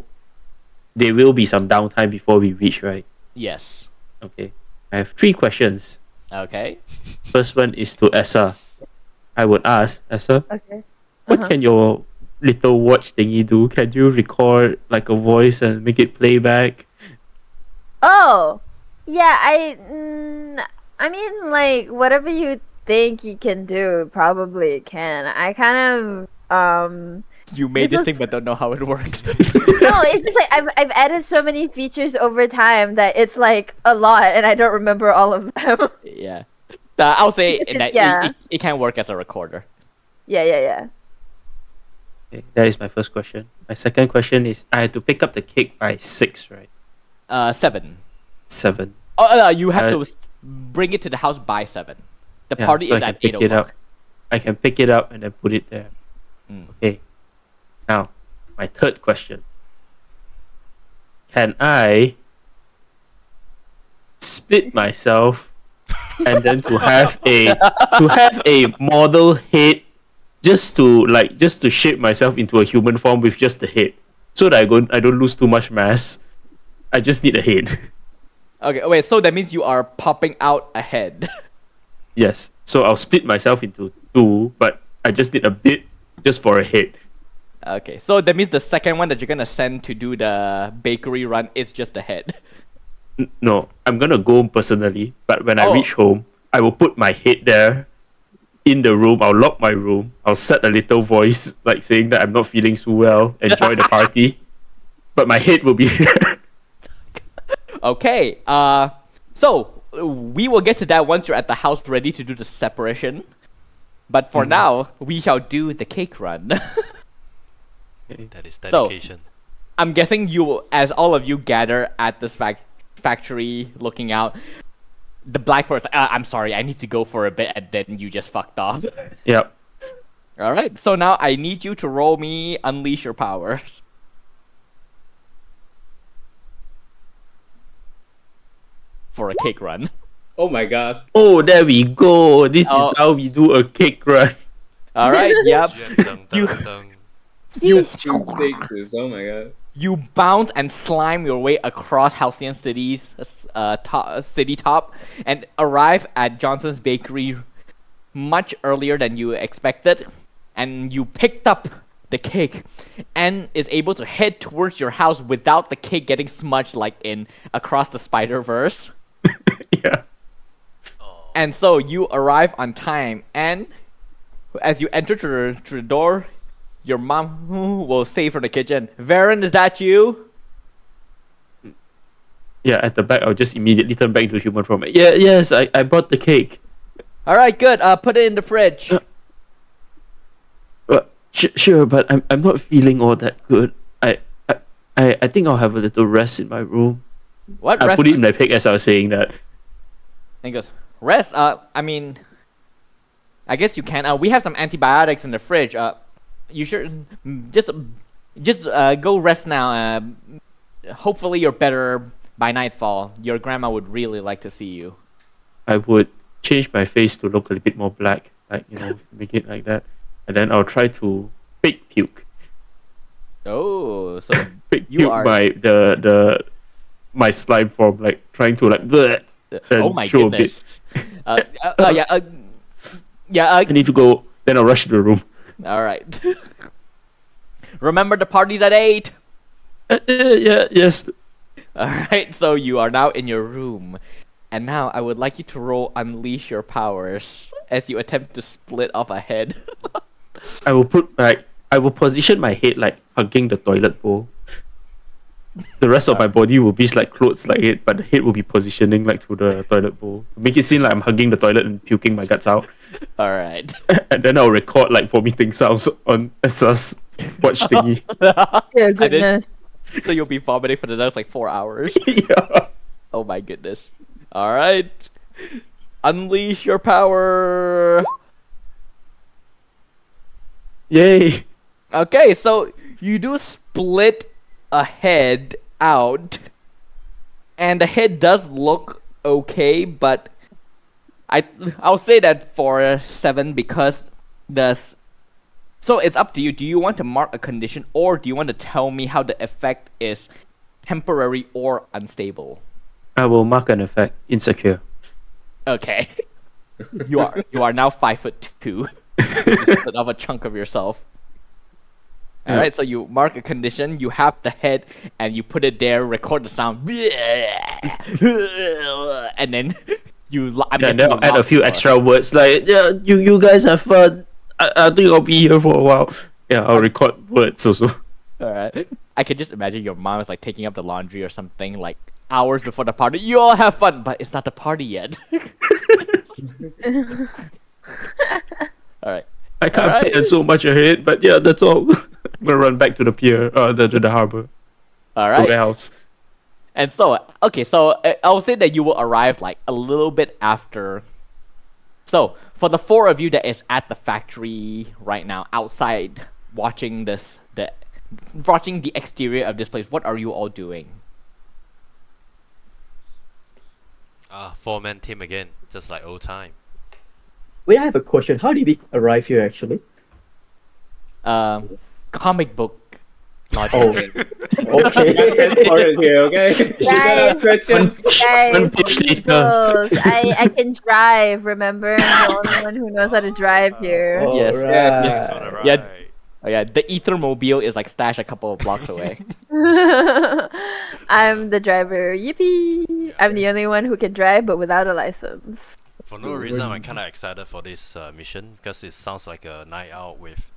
there will be some downtime before we reach, right? Yes. Okay. I have 3 questions. Okay. First one is to Essa. I would ask, Essa, Okay. what can your little watch thingy do? Can you record like a voice and make it play back? Oh, yeah. I mean, like whatever you think you can do, probably can. I kind of You made This this was- thing, but don't know how it works. no, it's just like I've added so many features over time that it's like a lot, and I don't remember all of them. Yeah. I'll say Because that yeah. it can work as a recorder. Yeah. Okay, that is my first question. My second question is I had to pick up the cake by 6, right? 7. 7. Oh, you have Uh, to bring it to the house by 7. The Yeah, party so is I can at 8 pick it o'clock. up. I can pick it up and then put it there. Mm. Okay. Now, my third question. Can I split myself and then to have a model head just to shape myself into a human form with just the head. So that I don't lose too much mass. I just need a head. Okay, wait, so that means you are popping out a head. Yes. So I'll split myself into 2, but I just need a bit just for a head. Okay, so that means the second one that you're gonna send to do the bakery run is just the head. No, I'm gonna go personally, but when I Oh. reach home, I will put my head there in the room. I'll lock my room. I'll set a little voice like saying that I'm not feeling so well. Enjoy the party, but my head will be there. Okay, so we will get to that once you're at the house ready to do the separation. But for now, we shall do the cake run. That is So- dedication. I'm guessing you, as all of you gather at this factory looking out, the black person, I'm sorry, I need to go for a bit, and then you just fucked off. Yep. Alright, so now I need you to roll me Unleash Your Powers. For a cake run. Oh my god. Oh, there we go. This Oh. is how we do a cake run. Alright, yep. Dun, You- dun, dun. Jeez. 2 6s. Oh my god. You bounce and slime your way across Halcyon City's city top and arrive at Johnson's Bakery much earlier than you expected. And you picked up the cake and is able to head towards your house without the cake getting smudged like in Across the Spider-Verse. Yeah. Oh, And so you arrive on time, and as you enter through the door, your mom will say from the kitchen, Varen, is that you? Yeah, at the back, I'll just immediately turn back into human form. Yeah, yes, I brought the cake. Alright, good. Put it in the fridge. Sure, but I'm not feeling all that good. I think I'll have a little rest in my room. What I rest? put it in my pick as I was saying that. And he goes, rest? I mean, I guess you can. We have some antibiotics in the fridge. You should just go rest now. Hopefully you're better by nightfall. Your grandma would really like to see you. I would change my face to look a little bit more black, like, make it like that. And then I'll try to fake puke. Oh, so Fake You puke are- my slime form, like trying to like bleh, oh and my show a bit. goodness. Yeah. I need to go. Then I'll rush to the room. All right. Remember the party's at 8. Yeah, yes. All right. So you are now in your room, and now I would like you to roll Unleash Your Powers as you attempt to split off a head. I will position my head like hugging the toilet bowl. The rest of my body will be like clothes like it, but the head will be positioning like to the toilet bowl. Make it seem like I'm hugging the toilet and puking my guts out. All right. And then I'll record like vomiting sounds on Essa's watch thingy. Dear goodness. So you'll be vomiting for the next like 4 hours. Yeah. Oh my goodness. All right. Unleash your power. Yay. Okay, so you do split a head out, and the head does look okay, but I'll say that for 7 because so it's up to you. Do you want to mark a condition, or do you want to tell me how the effect is temporary or unstable? I will mark an effect. Insecure. Okay. You are now 5'2". You split off a chunk of yourself. Yeah. Alright, so you mark a condition, you have the head, and you put it there, record the sound, and then I'm And guessing then you I'll add a laugh few more. extra words like, yeah, you guys have fun. I think I'll be here for a while. Yeah, I'll record words also. Alright. I can just imagine your mom is like taking up the laundry or something like hours before the party. You all have fun, but it's not the party yet. Alright. I can't Alright. plan so much ahead, but yeah, that's all. I'm gonna run back to the pier, to the harbor, the Alright. warehouse. And so, okay, so I'll say that you will arrive like a little bit after. So, for the 4 of you that is at the factory right now, outside, watching watching the exterior of this place, what are you all doing? 4-man team again, just like old time. Wait, I have a question. How did we arrive here actually? Comic book logic. Oh, okay. That's for it here, okay? Guys, Questions? guys, One page later. Eagles. I can drive, remember? I'm the only one who knows how to drive here. Yes. Alright. That's what I Yeah. write. Oh yeah, the ether mobile is like stashed a couple of blocks away. I'm the driver. Yippee! I'm the only one who can drive, but without a license. For no reason, I'm kind of excited for this mission because it sounds like a night out with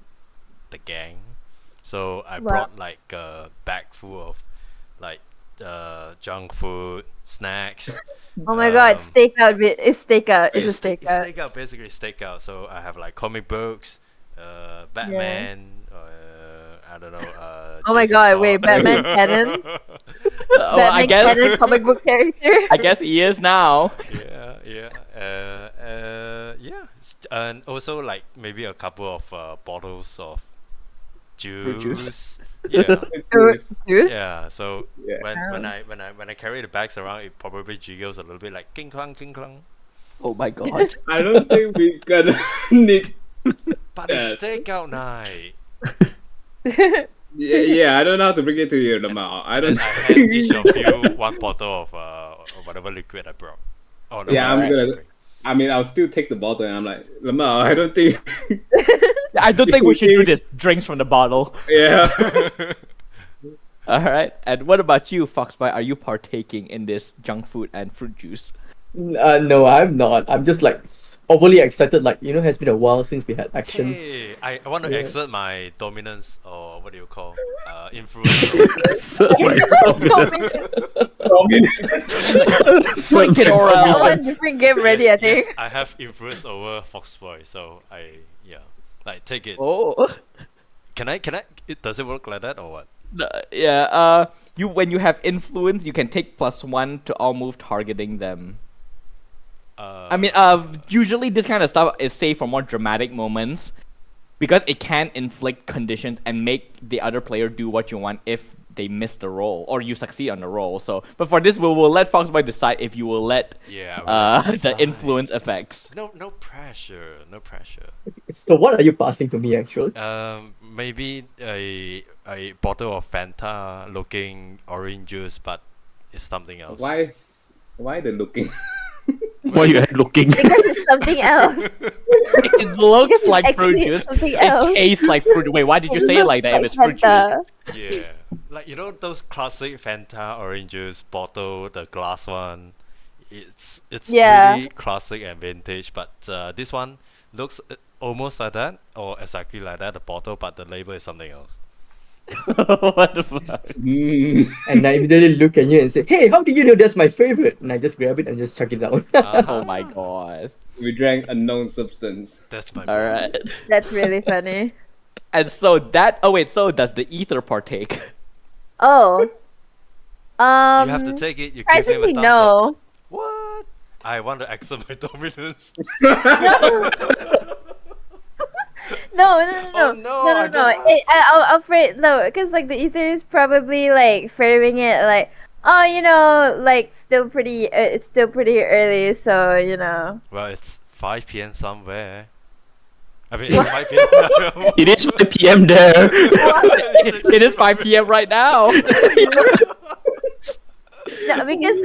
the gang. So I Wow. brought like a bag full of like junk food, snacks. Oh my god, stakeout! It's stakeout. It's a It's stakeout. stakeout, basically stakeout. So I have like comic books, Batman. I don't know. Oh my Jason god, Todd. wait, Batman canon? Oh, Batman canon comic book character? I guess he is now. Yeah. And also like maybe a couple of bottles of Fruit juice. Yeah, Juice? yeah. So Yeah. when I carry the bags around, it probably jiggles a little bit like king clang, king clang. Oh my god. I don't think we gonna need. But it's stakeout night. Yeah, I don't know how to bring it to you, Lemao. I don't. I hand each of you one bottle of whatever liquid I brought. Oh no, Yeah, I'm no, gonna- something. I mean, I'll still take the bottle, and I'm like, Lemao, I don't think. I don't think we should do this. Drinks from the bottle. Yeah. Alright. And what about you, Foxboy? Are you partaking in this junk food and fruit juice? No, I'm not. I'm just like overly excited. Like, has been a while since we had actions. Hey, I want to Yeah. exert my dominance, or what do you call influence. So, like, Drink it, or I else. want a different game ready, I think. Yes, I have influence over Foxboy, so like take it. Oh. Can I? Does it work like that or what? Yeah, when you have influence, you can take +1 to all move targeting them. I mean, usually this kind of stuff is saved for more dramatic moments because it can inflict conditions and make the other player do what you want if they miss the roll or you succeed on the roll. So, but for this, we'll let Foxboy decide if you will let Yeah. I will the decide. influence effects. No pressure. No pressure. So what are you passing to me actually? Maybe a bottle of Fanta looking orange juice, but it's something else. Why? Why the looking? why you had looking? Because it's something else. It looks Because like it's fruit actually juice. something else. It tastes like fruit. Wait, why did you say it like that if it's fruit juice? Fanta. Yeah, like those classic Fanta orange juice bottle, the glass one. It's Yeah. really classic and vintage, but this one looks almost like that or exactly like that, the bottle, but the label is something else. What the fuck? And I immediately look at you and say, "Hey, how do you know that's my favorite?" And I just grab it and just chuck it down. Oh my god. We drank unknown substance. That's my Alright. That's really funny. And so that. Oh wait. So does the ether partake? Oh. You have to take it. You give him a Surprisingly, thumbs up. no. What? I want to exert my dominance. No, Oh, no, no, I no, no. don't have- I'm afraid no, because like the ether is probably like framing it like, oh, like still pretty. It's still pretty early, so Well, it's 5 p.m. somewhere. I mean, it's 5 p.m. now. It is 5 p.m. there. It is 5 p.m. right now. No, because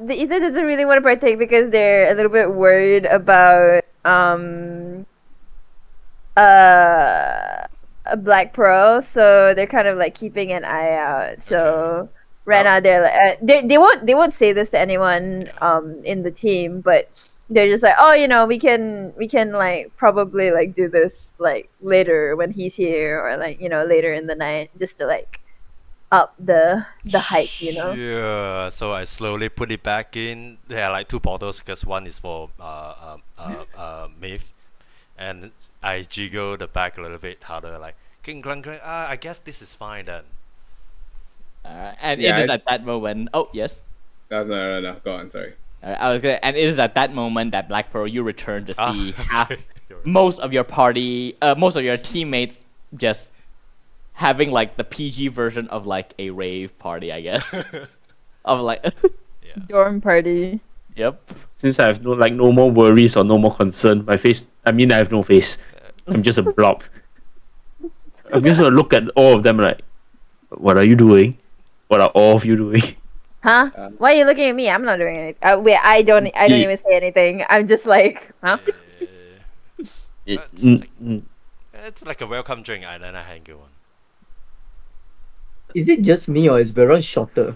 the ether doesn't really want to partake because they're a little bit worried about a Black Pearl, so they're kind of like keeping an eye out. So right Well- now they're like they won't say this to anyone in the team, but they're just like, oh, we can like probably like do this like later when he's here, or like later in the night, just to like up the hype. Yeah, so I slowly put it back in. There are like 2 bottles because one is for Maeve, and I jiggle the back a little bit harder, like king clang clang. I guess this is fine then. And Yeah, it is I- at that moment. Oh yes. No. Go on. Sorry. And it is at that moment that Black Pearl you return to Ah, see half okay. You're right. most of your party, most of your teammates just having like the PG version of like a rave party, I guess. Of like, Yeah. Dorm party. yep. Since I have no more worries or no more concern, my face. I mean, I have no face. I'm just a blob. I'm just gonna look at all of them like, what are you doing? What are all of you doing? Huh? Why are you looking at me? I'm not doing anything. Wait, I don't even say anything. I'm just like, huh? That's Mm, like- mm. It's like a welcome drink, and then I hang you on. Is it just me or is Veron shorter?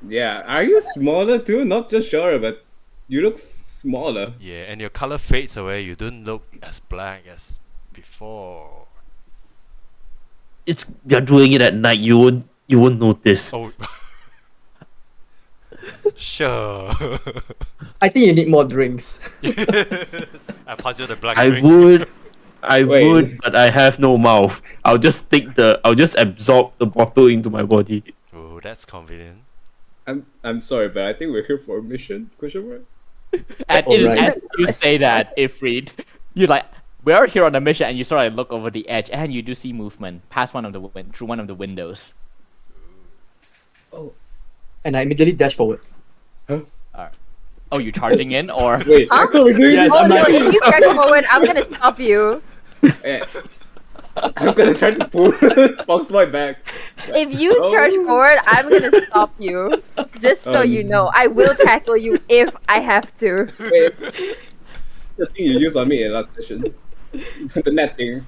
Yeah. Are you smaller too? Not just shorter, but you look smaller. Yeah, and your color fades away. You don't look as black as before. You're doing it at night. You won't notice. Oh. Sure. I think you need more drinks. I pass you the black I drink. would, Wait. but I have no mouth. I'll just absorb the bottle into my body. Oh, that's convenient. I'm sorry, but I think we're here for a mission. Question mark. And it is Alright. as you say that, Ifrit, you like, we are here on a mission, and you sort of look over the edge, and you do see movement past through one of the windows. And I immediately dash forward. Oh, you charging in or? Wait, I thought we were doing Yes, Oh I'm no! like- If you charge forward, I'm gonna stop you. this. Eh, I'm gonna try to pull Foxboy back. If you Oh. charge forward, I'm gonna stop you. Just so you know, I will tackle you if I have to. Wait, the thing you used on me in last session, the net thing.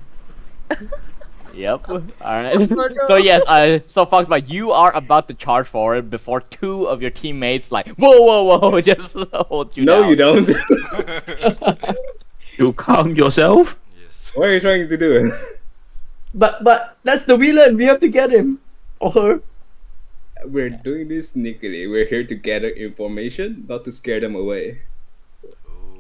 Yep. All right. So yes, so Foxbite, you are about to charge forward before 2 of your teammates like, whoa, just hold you No, down. you don't. You calm yourself. Yes. What are you trying to do? But that's the villain. We have to get him or her. We're doing this sneakily. We're here to gather information, not to scare them away.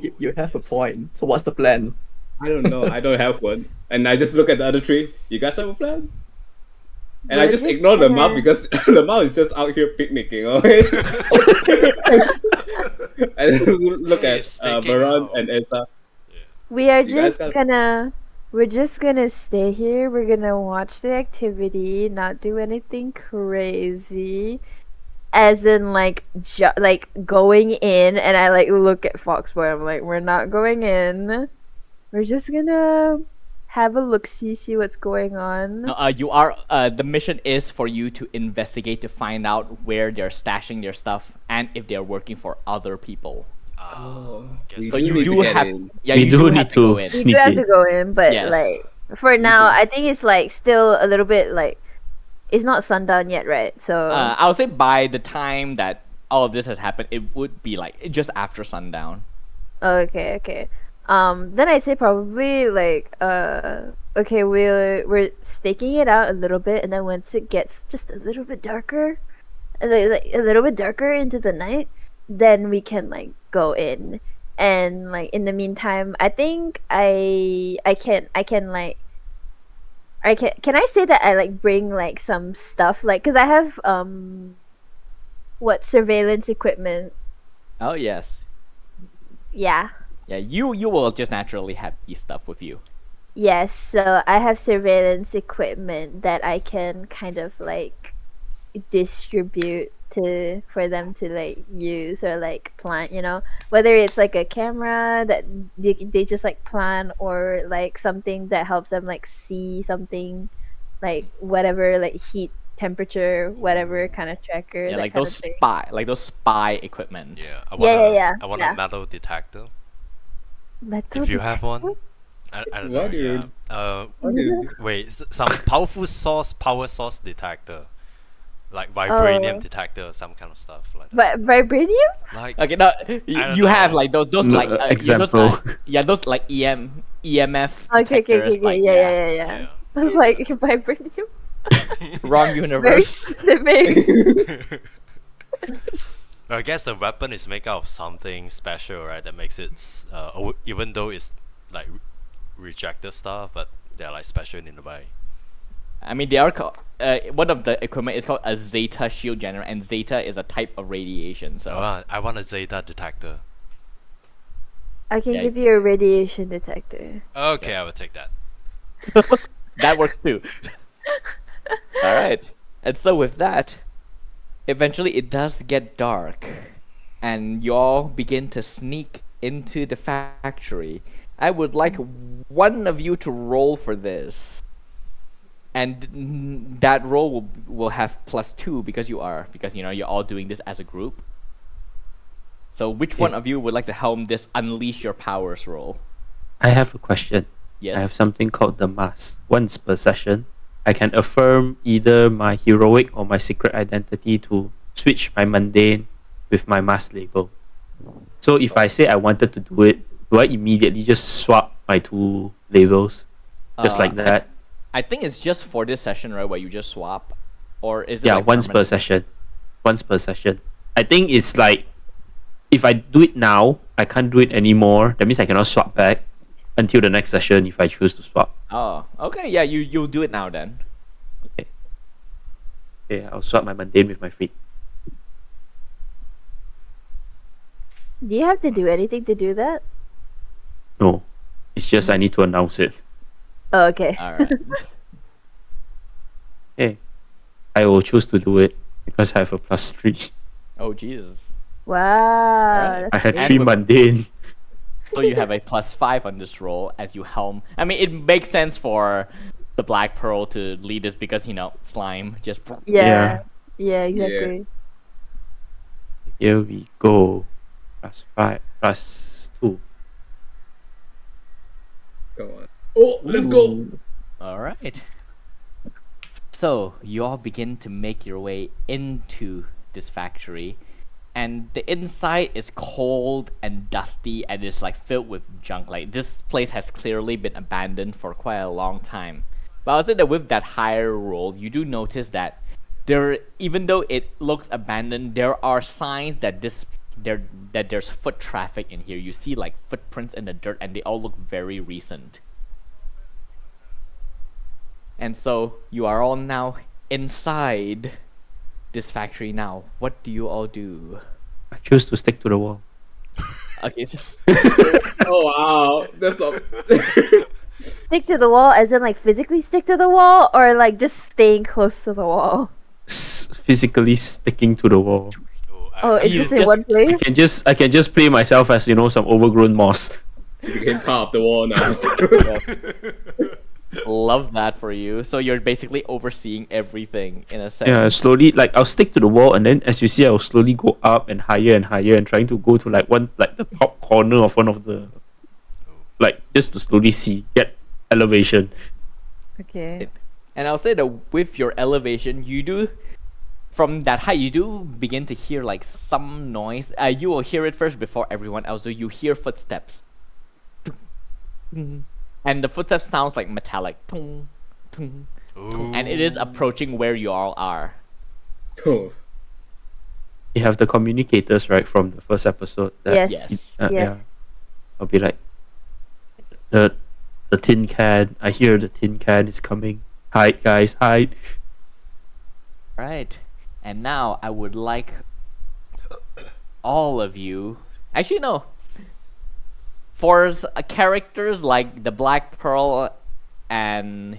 You have a point. So what's the plan? I don't know. I don't have one. And I just look at the other 3. You guys have a plan? And I We're just just ignore the map gonna- because the map is just out here picnicking, okay? I just look at He's sticking Baron out. and Esa. We are You guys just got- we're just gonna stay here. We're gonna watch the activity, not do anything crazy. As in, like, like going in, and I like look at Foxboy. I'm like, we're not going in. We're just gonna have a look, see what's going on. No, you are. The mission is for you to investigate to find out where they're stashing their stuff and if they're working for other people. Guess we So do you need do to get have. in. Yeah, We you do do need have to to go in. We sneak do have in. to go in, but Yes. like for now, I think it's like still a little bit like it's not sundown yet, right? So I would say by the time that all of this has happened, it would be like just after sundown. okay. Then I'd say probably like okay, we're staking it out a little bit, and then once it gets just a little bit darker, like a little bit darker into the night, then we can like go in. And like in the meantime, I think I can like Can I say that I like bring like some stuff like because I have what surveillance equipment. Oh yes. Yeah. Yeah, you will just naturally have these stuff with you. Yes, so I have surveillance equipment that I can kind of like distribute to for them to like use or like plant, whether it's like a camera that they just like plan or like something that helps them like see something like whatever like heat temperature whatever kind of tracker Yeah, that like kind those of thing. spy equipment. Yeah, I want a Yeah. metal detector. Metal If you have detector? one, I don't What know. do you? Yeah. What do you? Wait, some power source detector, like vibranium Oh, detector or some kind of stuff like that. but vibranium? Like Okay, now I don't you have know. like those No, like example. those like EMF Okay, detectors. yeah, Like yeah, yeah, yeah, yeah. Yeah. I was like vibranium. wrong Very universe. specific. But I guess the weapon is made out of something special, right? That makes it, even though it's like rejected stuff, but they're like special in a way. I mean, they are called. One of the equipment is called a zeta shield generator, and zeta is a type of radiation. So I want a Zeta detector. I can Yeah. give you a radiation detector. Okay, I will take that. that works too. All right, and so with that, eventually it does get dark, and you all begin to sneak into the factory. I would like one of you to roll for this. And that roll will have +2 because you're all doing this as a group. So which one of you would like to helm this unleash your powers roll? I have a question. Yes. I have something called the mask. Once per session, I can affirm either my heroic or my secret identity to switch my mundane with my mask label. So if I say I wanted to do it, do I immediately just swap my two labels? Just like that? I think it's just for this session, right, where you just swap, or is it Yeah, like once per permanent? session. Once per session. I think it's like if I do it now, I can't do it anymore. That means I cannot swap back until the next session if I choose to swap. Oh, okay, yeah, you'll do it now then. Okay, I'll swap my mundane with my feet. Do you have to do anything to do that? No, it's just I need to announce it. Oh, okay. All right. Okay, I will choose to do it because I have a +3. Oh Jesus. Wow. Alright. That's I had And 3 with- mundane. So you have a +5 on this roll as you helm. I mean, it makes sense for the Black Pearl to lead this because slime just. Yeah. Yeah, exactly. Here we go. +5, +2. Go on. Oh, let's go. All right. So you all begin to make your way into this factory, and the inside is cold and dusty, and it's like filled with junk. Like this place has clearly been abandoned for quite a long time. But I would say that with that higher roll, you do notice that even though it looks abandoned, there are signs that there's foot traffic in here. You see like footprints in the dirt, and they all look very recent. And so you are all now inside this factory now. What do you all do? I choose to stick to the wall. Okay, so Oh wow, that's a. Stick to the wall as in like physically stick to the wall or like just staying close to the wall? Physically sticking to the wall. Oh, it's You just in just- one place? I can just play myself as some overgrown moss. You became part of the wall now. love that for you. So you're basically overseeing everything in a sense. Yeah, slowly I'll stick to the wall, and then as you see, I'll slowly go up and higher and trying to go to the top corner of one of the just to slowly get elevation. Okay. And I'll say that with your elevation, you do, from that height, you do begin to hear like some noise. You will hear it first before everyone else. So you hear footsteps. And the footsteps sounds like metallic. Tung, tung, tung. And it is approaching where you all are. Cool. You have the communicators right from the first episode. Yes. Yes. Yes. Yeah. I'll be like the tin can. I hear the tin can is coming. Hide, guys, hide. Right. And now I would like all of you. Actually, no. For characters like the Black Pearl and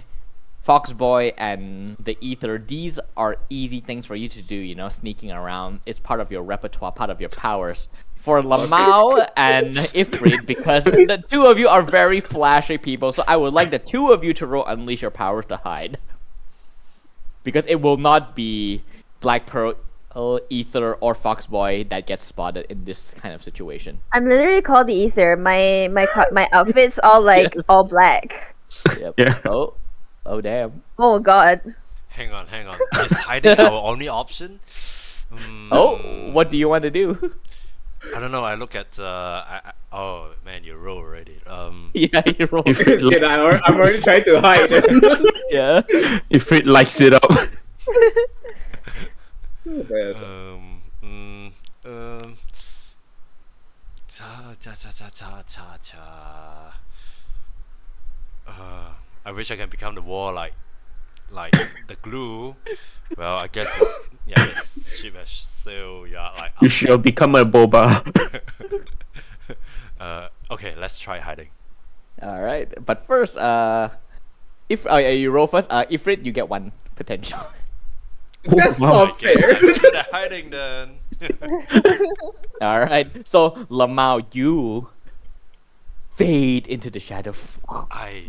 Foxboy and the Ether, these are easy things for you to do, you know, sneaking around. It's part of your repertoire, part of your powers. For Lemao and Ifrit, because the two of you are very flashy people, so I would like the two of you to roll Unleash Your Powers to hide. Because it will not be Black Pearl, Ether, or Foxboy that gets spotted in this kind of situation. I'm literally called the Ether. My outfit's all like Yes. all black. Yep. Yeah. Oh damn. Oh god. Hang on. Is hiding our only option? Oh, what do you want to do? I don't know. I look at. Oh man, you roll already. Yeah, you roll. Ifrit Yeah, likes, I'm already trying to hide. Yeah. Ifrit likes it up. Cha. I wish I can become the wall like the glue. Well, I guess it's ship has sailed. Yeah, like You should become a boba. okay, let's try hiding. All right, but first, if you roll first, Ifrit, you get one potential. That's Wow. not I guess fair. I'm good at hiding then. All right, so Lemao, you fade into the shadow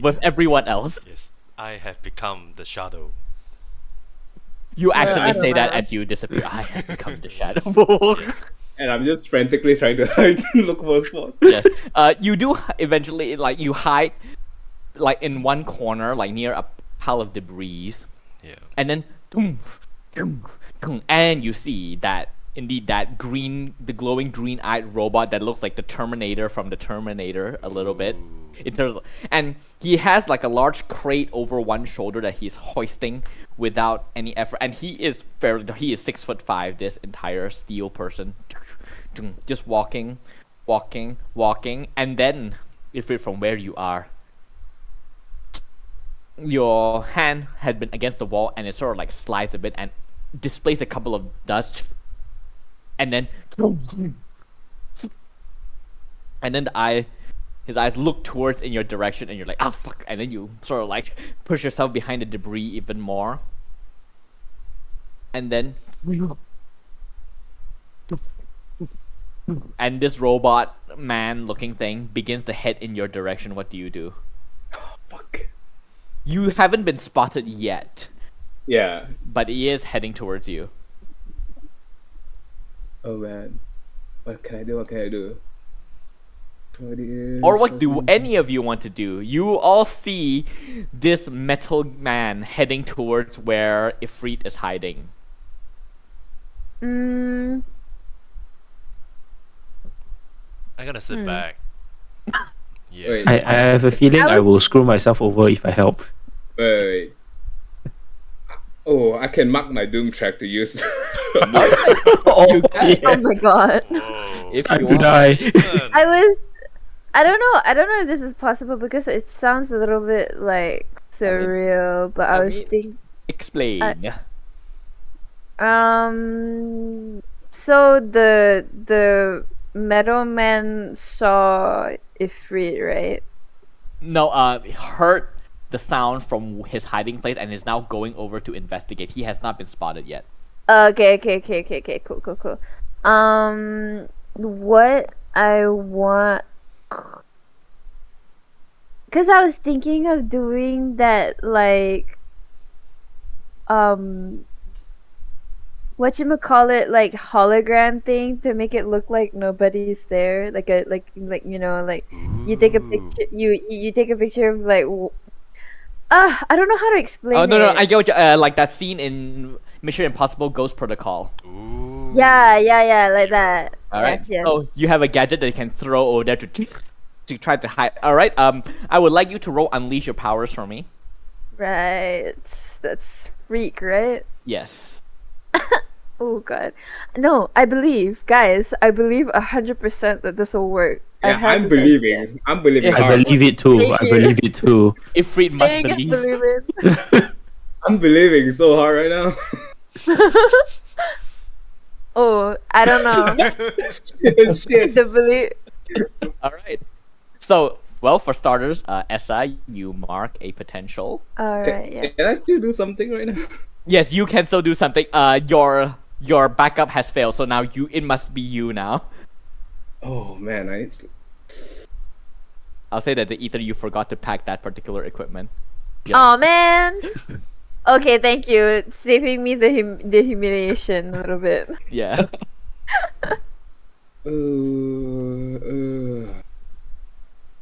with everyone else. Yes, I have become the shadow. You I actually don't say that know. as you disappear. I have become the shadow. Yes. And I'm just frantically trying to hide and look for a spot. Yes. You do eventually like you hide, like in one corner, like near a pile of debris, Yeah. and then and you see that indeed that the glowing green-eyed robot that looks like the Terminator from the Terminator a little bit. And he has like a large crate over one shoulder that he's hoisting without any effort. And he is 6'5", this entire steel person, just walking, and then if it from where you are, your hand had been against the wall and it sort of like slides a bit and displays a couple of dust, and then his eyes look towards in your direction, and you're like, ah, fuck, and then you sort of like push yourself behind the debris even more, and then and this robot man looking thing begins to head in your direction. What do you do? Fuck. You haven't been spotted yet, Yeah. but he is heading towards you. Oh man. What can I do? Or what do any of you want to do? You all see this metal man heading towards where Ifrit is hiding. Mm, I'm gonna sit back. Yeah. Wait. I have a feeling I I was- will screw myself over if I help. Wait. Oh, I can mark my doom track to use. Oh, You can. yeah. oh my god. Whoa. If Time you to want. die. Man. I don't know if this is possible because it sounds a little bit like surreal, but I I was mean- thinking Explain. so the metal man saw Ifrit, right? No, he heard the sound from his hiding place and is now going over to investigate. He has not been spotted yet. Okay, cool. What I want, because I was thinking of doing that, like, whatchamacallit, like hologram thing to make it look like nobody's there, like you know, like you take a picture, you take a picture of like, I don't know how to explain Oh no, it. I get what you like that scene in Mission Impossible Ghost Protocol. Ooh. Yeah, like that. All right. Yes, yes. So you have a gadget that you can throw over there to try to hide. All right. I would like you to roll Unleash Your Powers for me. Right. That's freak, right? Yes. Oh god. No, I believe, guys. I believe 100% that this will work. I Yeah, have I'm this believing. idea. I'm believing. Yeah. I hard. believe it too. Thank I you. believe it too. Ifrit must Saying it's believe. believing. I'm believing so hard right now. Oh, I don't know. Shit. The belief. All right. So, well, for starters, SI, you mark a potential. All right, yeah. Can I still do something right now? Yes, you can still do something. Your backup has failed, so now it must be you now. Oh man, I need to... I'll say that either you forgot to pack that particular equipment. Yes. Oh man. Okay, thank you. Saving me the humiliation a little bit. Yeah.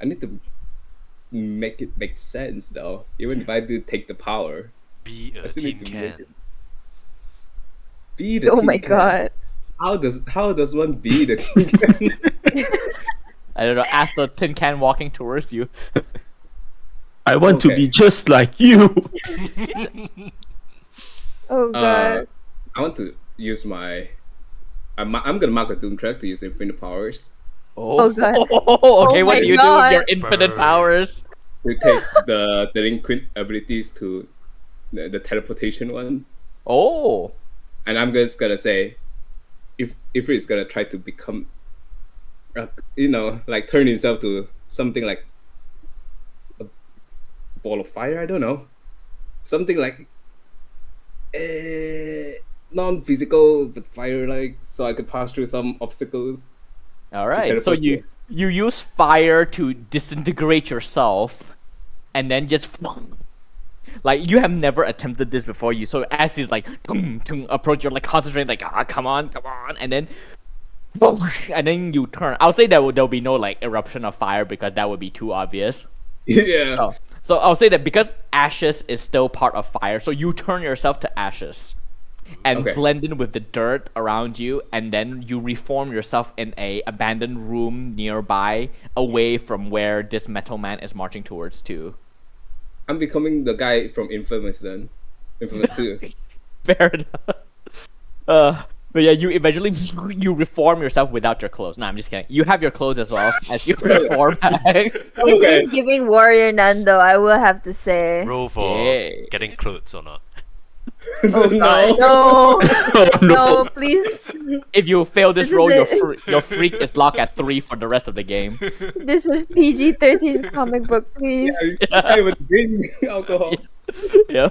I need to make it make sense though. Even if I do take the power, Be I a still tin need to make can. it. Be the Oh tin my can. god. How does one be the tin can? I don't know. Ask the tin can walking towards you. I want to Okay. be just like you. Oh god. I want to use my. I'm gonna mark a doom track to use infinite powers Oh, God. Okay, Oh what my do you do with your God. infinite Burn. powers? to take the delinquent abilities to the teleportation one, Oh. and I'm just gonna say, if it's gonna try to become, like turn himself to something like a ball of fire. I don't know, something like non-physical but fire-like, so I could pass through some obstacles. All right. So teleport you towards- you use fire to disintegrate yourself, and then just like you have never attempted this before. You so as he's like approach, you're like concentrating, like come on, and then you turn. I'll say that there'll be no like eruption of fire because that would be too obvious. Yeah. Oh, so I'll say that because ashes is still part of fire, so you turn yourself to ashes and Okay. blend in with the dirt around you, and then you reform yourself in a abandoned room nearby, away from where this metal man is marching towards to. I'm becoming the guy from Infamous then. Infamous 2. Fair enough. But yeah, you eventually you reform yourself without your clothes. No, I'm just kidding. You have your clothes as well as you reform back. This Okay. is giving warrior Nando, I will have to say. Roll for Yeah. getting clothes or not. Oh god, no, Oh no, please. If you fail this This is roll, it. your freak is locked at 3 for the rest of the game. This is PG-13 comic book, please. I would drink alcohol. Yeah.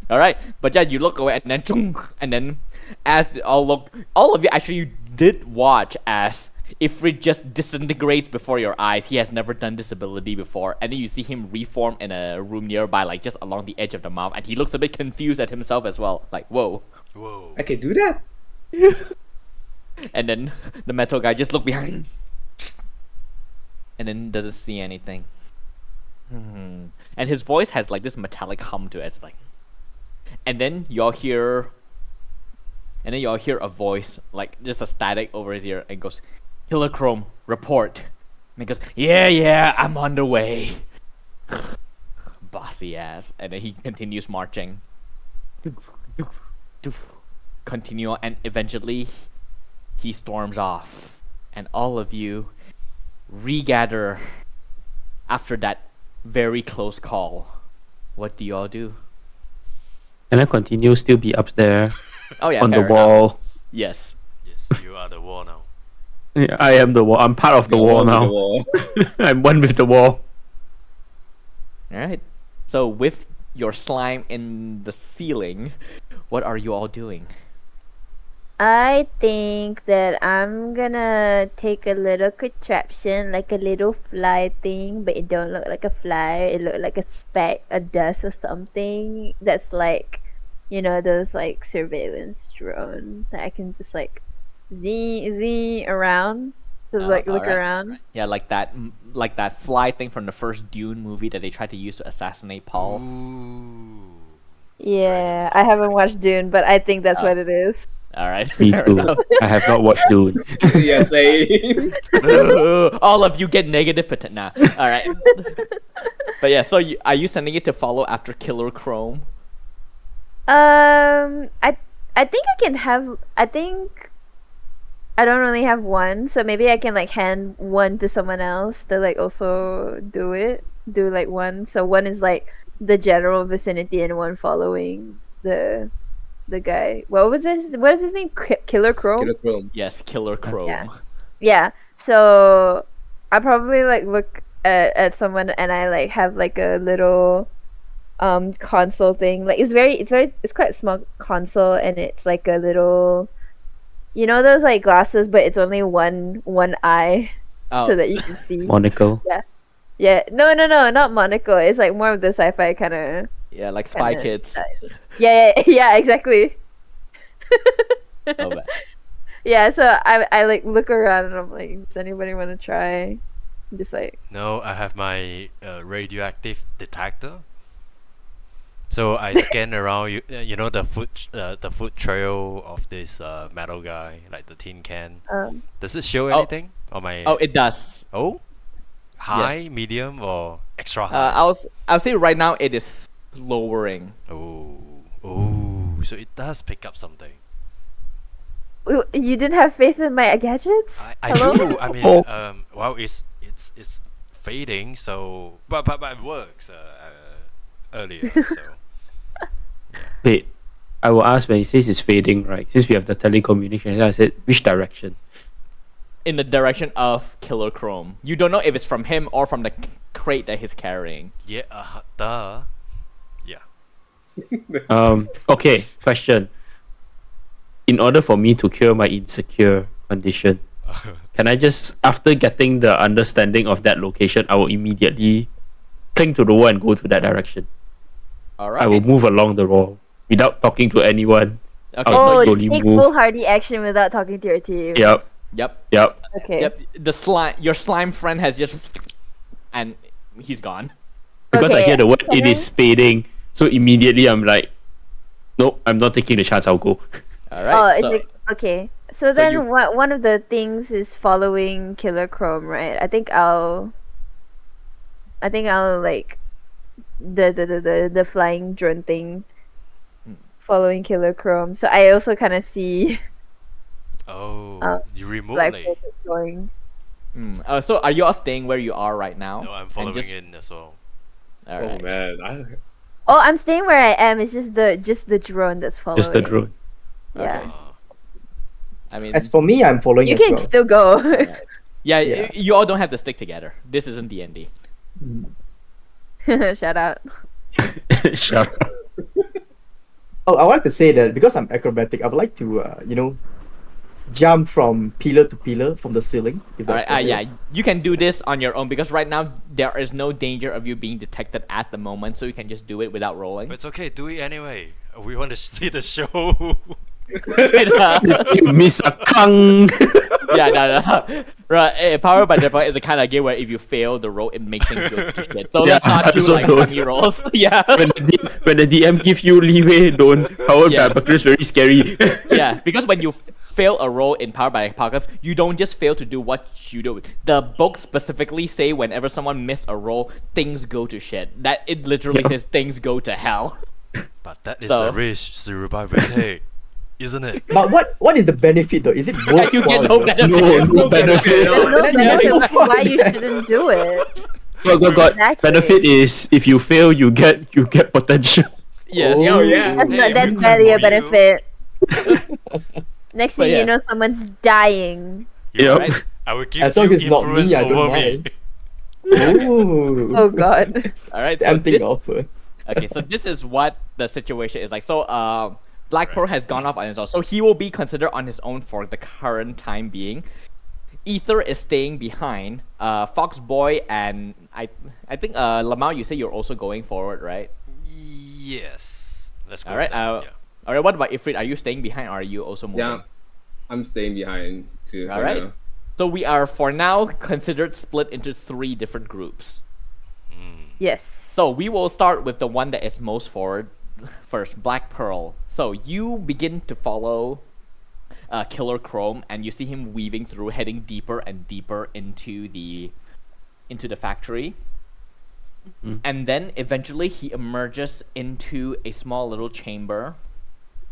All right, but yeah, you look away, and then as all of you actually did watch as Ifrit just disintegrates before your eyes. He has never done this ability before, and then you see him reform in a room nearby, like just along the edge of the mouth, and he looks a bit confused at himself as well, like whoa. Whoa. I can do that? And then the metal guy just look behind, and then doesn't see anything. And his voice has like this metallic hum to it. It's like, and then y'all hear a voice, like just a static over his ear, and it goes, "Killer Chrome, report." And he goes, "Yeah, I'm on the way." Bossy ass. And then he continues marching. Continue, and eventually he storms off. And all of you regather after that very close call. What do y'all do? And I continue still be up there Oh yeah, on the fair enough. wall. Yes. Yes, you are the wall now. Yeah, I am the wall. I'm part of the wall One with now. the wall. I'm one with the wall. All right. So with your slime in the ceiling, what are you all doing? I think that I'm gonna take a little contraption, like a little fly thing, but it don't look like a fly. It look like a speck, a dust or something. That's like, those like surveillance drone that I can just like zing around to like look alright. around. Yeah, like that fly thing from the first Dune movie that they tried to use to assassinate Paul. Ooh. Yeah, I haven't watched Dune, but I think that's what it is. All right. Me fair too. enough. I have not watched Dune. Yeah, same. All of you get negative potential. Nah. All right. But yeah, so are you sending it to follow after Killer Chrome? I think I can have. I think I don't really have one, so maybe I can like hand one to someone else to like also do it. Do like one. So one is like the general vicinity and one following the guy. What was his? What is his name? Killer Crow. Killer Chrome. Yes, Killer Chrome. Yeah. Yeah. So I probably like look at someone and I like have like a little console thing. Like it's quite a small console and it's like a little, you know, those like glasses, but it's only one eye Oh, so that you can see. Monocle. Yeah. No, not monocle. It's like more of the sci-fi kind of. yeah, like Spy Kinda Kids. Yeah, exactly. Oh, man. Yeah, so I like look around and I'm like, does anybody want to try? Just like, No, I have my radioactive detector. So I scan around. You know the foot trail of this metal guy, like the tin can. Does it show Oh. anything on my? Oh, it does. Oh, high, medium, or extra high? I'll say right now it is lowering. Oh, so it does pick up something. You didn't have faith in my gadgets? I Hello? do. I mean, well, it's fading. So, but it works earlier. So Wait, I will ask when he says it's fading, right? Since we have the telecommunication, I said which direction? In the direction of Killer Chrome. You don't know if it's from him or from the crate that he's carrying. yeah, duh. Okay, question. In order for me to cure my insecure condition, can I just, after getting the understanding of that location, I will immediately cling to the wall and go to that direction. All right. I will move along the wall without talking to anyone. Okay. Oh, Oh, slowly take move. foolhardy action without talking to your team. Yep, Yep. Okay. Yep. Your slime friend has just, and he's gone. because I Okay, hear the word can it is fading, so immediately I'm like, nope, I'm not taking the chance, I'll go. All right. Oh, it's so, like, okay. So then you- one of the things is following Killer Chrome, right? I think I'll like the flying drone thing following Killer Chrome. So I also kind of see Oh, you Black remotely. Bolt going. so are you all staying where you are right now? No, I'm And following just- in as well. All Oh right. man, Oh, I'm staying where I am. It's just the drone that's following. Just the drone. Yeah. Okay. I mean, As for me, I'm following You as can well. still go. yeah, Yeah. you all don't have to stick together. This isn't D&D. Shout out. Sure. Oh, I would like to say that because I'm acrobatic, I would like to, jump from pillar to pillar from the ceiling. If All that's right. possible. Yeah, you can do this on your own because right now there is no danger of you being detected at the moment, so you can just do it without rolling. But it's okay. Do it anyway. We want to see the show. You miss a kang. Yeah, no. Right, Power by Default is the kind of game where if you fail the roll, it makes things go to shit. So let's Yeah, not do so like don't. funny rolls. Yeah. When the DM give you leeway, don't. Powered Yeah. by Apocalypse very scary. Yeah, because when you fail a roll in Powered by Apocalypse, you don't just fail to do what you do. The books specifically say whenever someone miss a roll, things go to shit. That it literally Yeah. says things go to hell. But that is So- a risk Surubai will take, isn't it? But what is the benefit though? Is it worthwhile? You get no though? benefit. No, There's no benefit. There's no Then benefit, you which is why you shouldn't do it. God. Exactly. Benefit is if you fail, you get potential. Yes. Oh. yeah. That's Hey, that's good barely a for you. benefit. Next But thing yeah. you know, someone's dying. Yep. Right? I will give As long you as it's not influence me, I don't over me. mind. Ooh. Oh god. All right. So Tempting this, offer. okay, so this is what the situation is like. So, Black Pearl has gone off on his own, so he will be considered on his own for the current time being. Ether is staying behind. Fox Boy and I think Lemao, you say you're also going forward, right? Yes. Let's go. All right. to that, yeah. All right. What about Ifrit? Are you staying behind, or are you also moving? Yeah, I'm staying behind too. All for right. now. So we are for now considered split into 3 different groups. Yes. So we will start with the one that is most forward first, Black Pearl. So you begin to follow Killer Chrome, and you see him weaving through, heading deeper and deeper into the factory. And then eventually he emerges into a small little chamber.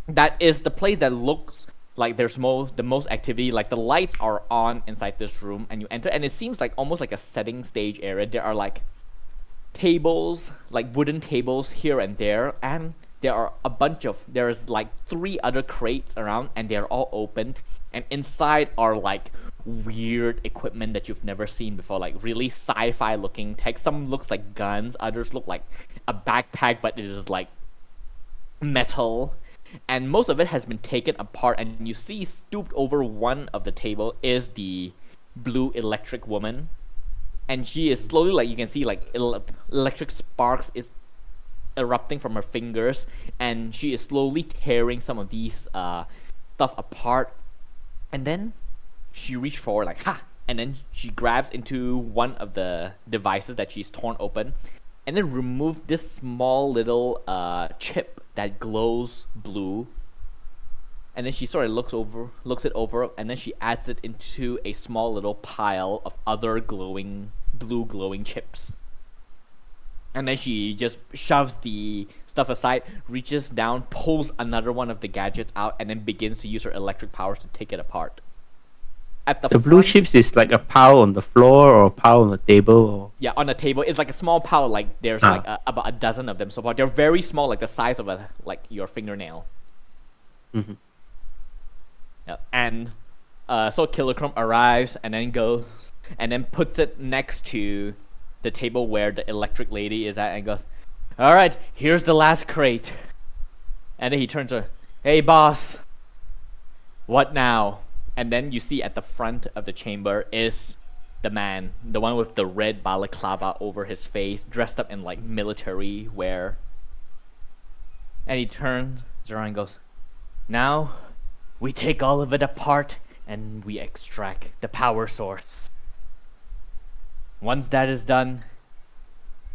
That is the place that looks like there's the most activity. Like the lights are on inside this room, and you enter, and it seems like almost like a setting stage area. There are like tables, like wooden tables here and there, and there's like 3 other crates around, and they're all opened, and inside are like weird equipment that you've never seen before, like really sci-fi looking tech. Some looks like guns, others look like a backpack, but it is like metal, and most of it has been taken apart, and you see stooped over one of the table is the blue electric woman, and she is slowly, like you can see, like electric sparks is erupting from her fingers, and she is slowly tearing some of these stuff apart, and then she reached forward like ha, and then she grabs into one of the devices that she's torn open, and then remove this small little chip that glows blue, and then she sort of looks it over, and then she adds it into a small little pile of other blue glowing chips. And then she just shoves the stuff aside, reaches down, pulls another one of the gadgets out, and then begins to use her electric powers to take it apart. At The blue chips is like a pile on the floor or a pile on the table, or Yeah, on the table. It's like a small pile, like there's like about a dozen of them so far. They're very small, like the size of your fingernail. Mhm. Yeah. And so Killer Chrome arrives and then goes and then puts it next to the table where the electric lady is at and goes, "All right, here's the last crate." And then he turns to her, "Hey boss, what now?" And then you see at the front of the chamber is the man, the one with the red balaclava over his face, dressed up in like military wear. And he turns around and goes, "Now, we take all of it apart and we extract the power source. Once that is done,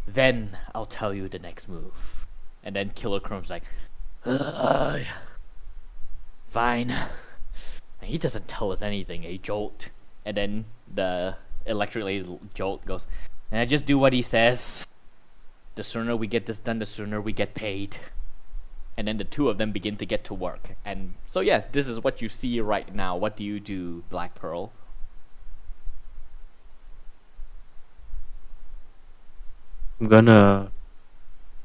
then I'll tell you the next move." And then Killer Chrome's like, "Fine." And he doesn't tell us anything, a jolt. And then the electric lady jolt goes, "And I just do what he says. The sooner we get this done, the sooner we get paid." And then the two of them begin to get to work. And so yes, this is what you see right now. What do you do, Black Pearl? I'm gonna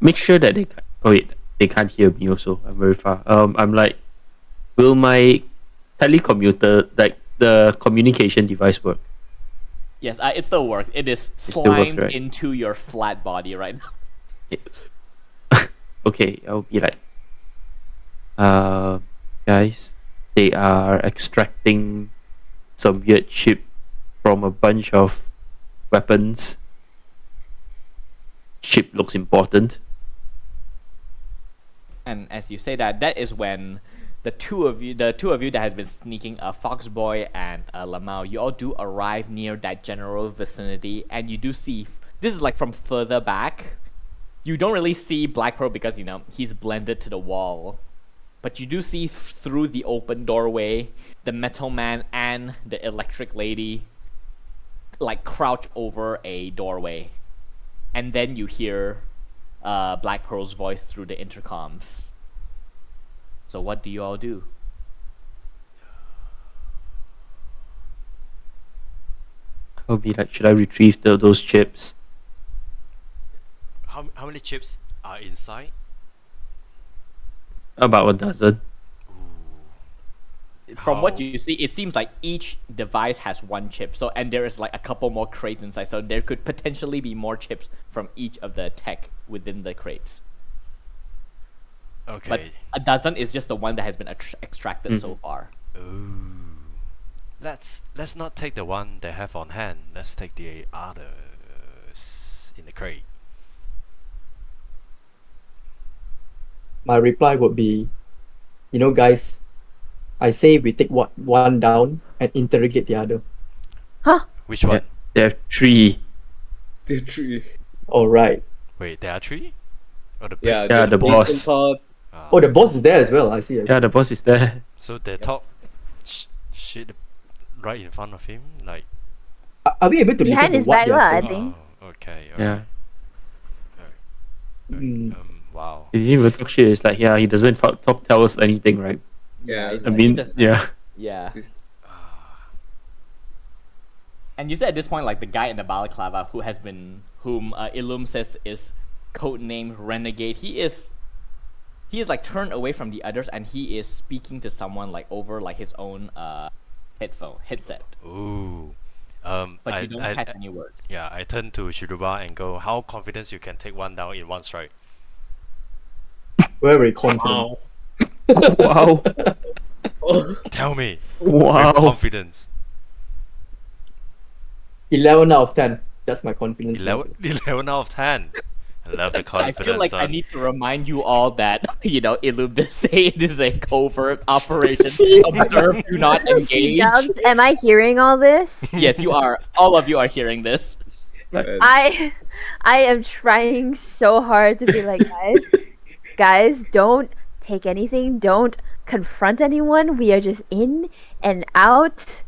make sure that they can't. Oh wait, they can't hear me. Also, I'm very far. I'm like, will my telecommuter, like the communication device, work? Yes, it still works. It is still works, slimed right? into your flat body right now. Okay, I'll be like, guys, they are extracting some weird chip from a bunch of weapons. Chip looks important. And as you say that, that is when the two of you that has been sneaking, Foxboy and lemao, you all do arrive near that general vicinity, and you do see, this is like from further back. You don't really see Black Pearl because, you know, he's blended to the wall. But you do see through the open doorway, the Metal Man and the Electric Lady like crouch over a doorway. And then you hear Black Pearl's voice through the intercoms. So what do you all do? I'll be like, should I retrieve those chips? How many chips are inside? About a dozen. From what How- you see, it seems like each device has one chip. So, and there is like a couple more crates inside. So there could potentially be more chips from each of the tech within the crates. Okay. But a dozen is just the one that has been extracted so Mhm. far. Ooh. Let's not take the one they have on hand. Let's take the others in the crate. My reply would be, you know, guys, I say we take one down and interrogate the other. Which one? There are three. The tree. All right. Wait, there are three? Or the Yeah, Yeah, the boss. decent part. Ah. Oh, the boss is there as well. I see. Yeah, the boss is there. So they talk shit right in front of him, like. Are we able to Behind listen his to what back they are lah, I saying? think. Oh, okay. Yeah. Mm. Wow. He didn't even talk shit. It's like, yeah, he doesn't tell us anything, right? Yeah, it's I like, mean, it does- yeah. Yeah. This- And you said at this point, like the guy in the balaclava whom Illum says is codenamed Renegade, he is like turned away from the others, and he is speaking to someone like over like his own headset. Ooh. But you don't catch any words. Yeah, I turn to Shiruba and go, how confident you can take one down in one strike? Very confident. Wow. Tell me. Wow. With confidence. 11 out of 10. That's my confidence. 11 out of 10. I love the I confidence. feel like I son. need to remind you all that, Illum did say it is a covert operation. Observe, do not engage. Jobs, am I hearing all this? Yes, you are. All of you are hearing this. I am trying so hard to be like, guys, don't take anything, don't confront anyone. We are just in and out,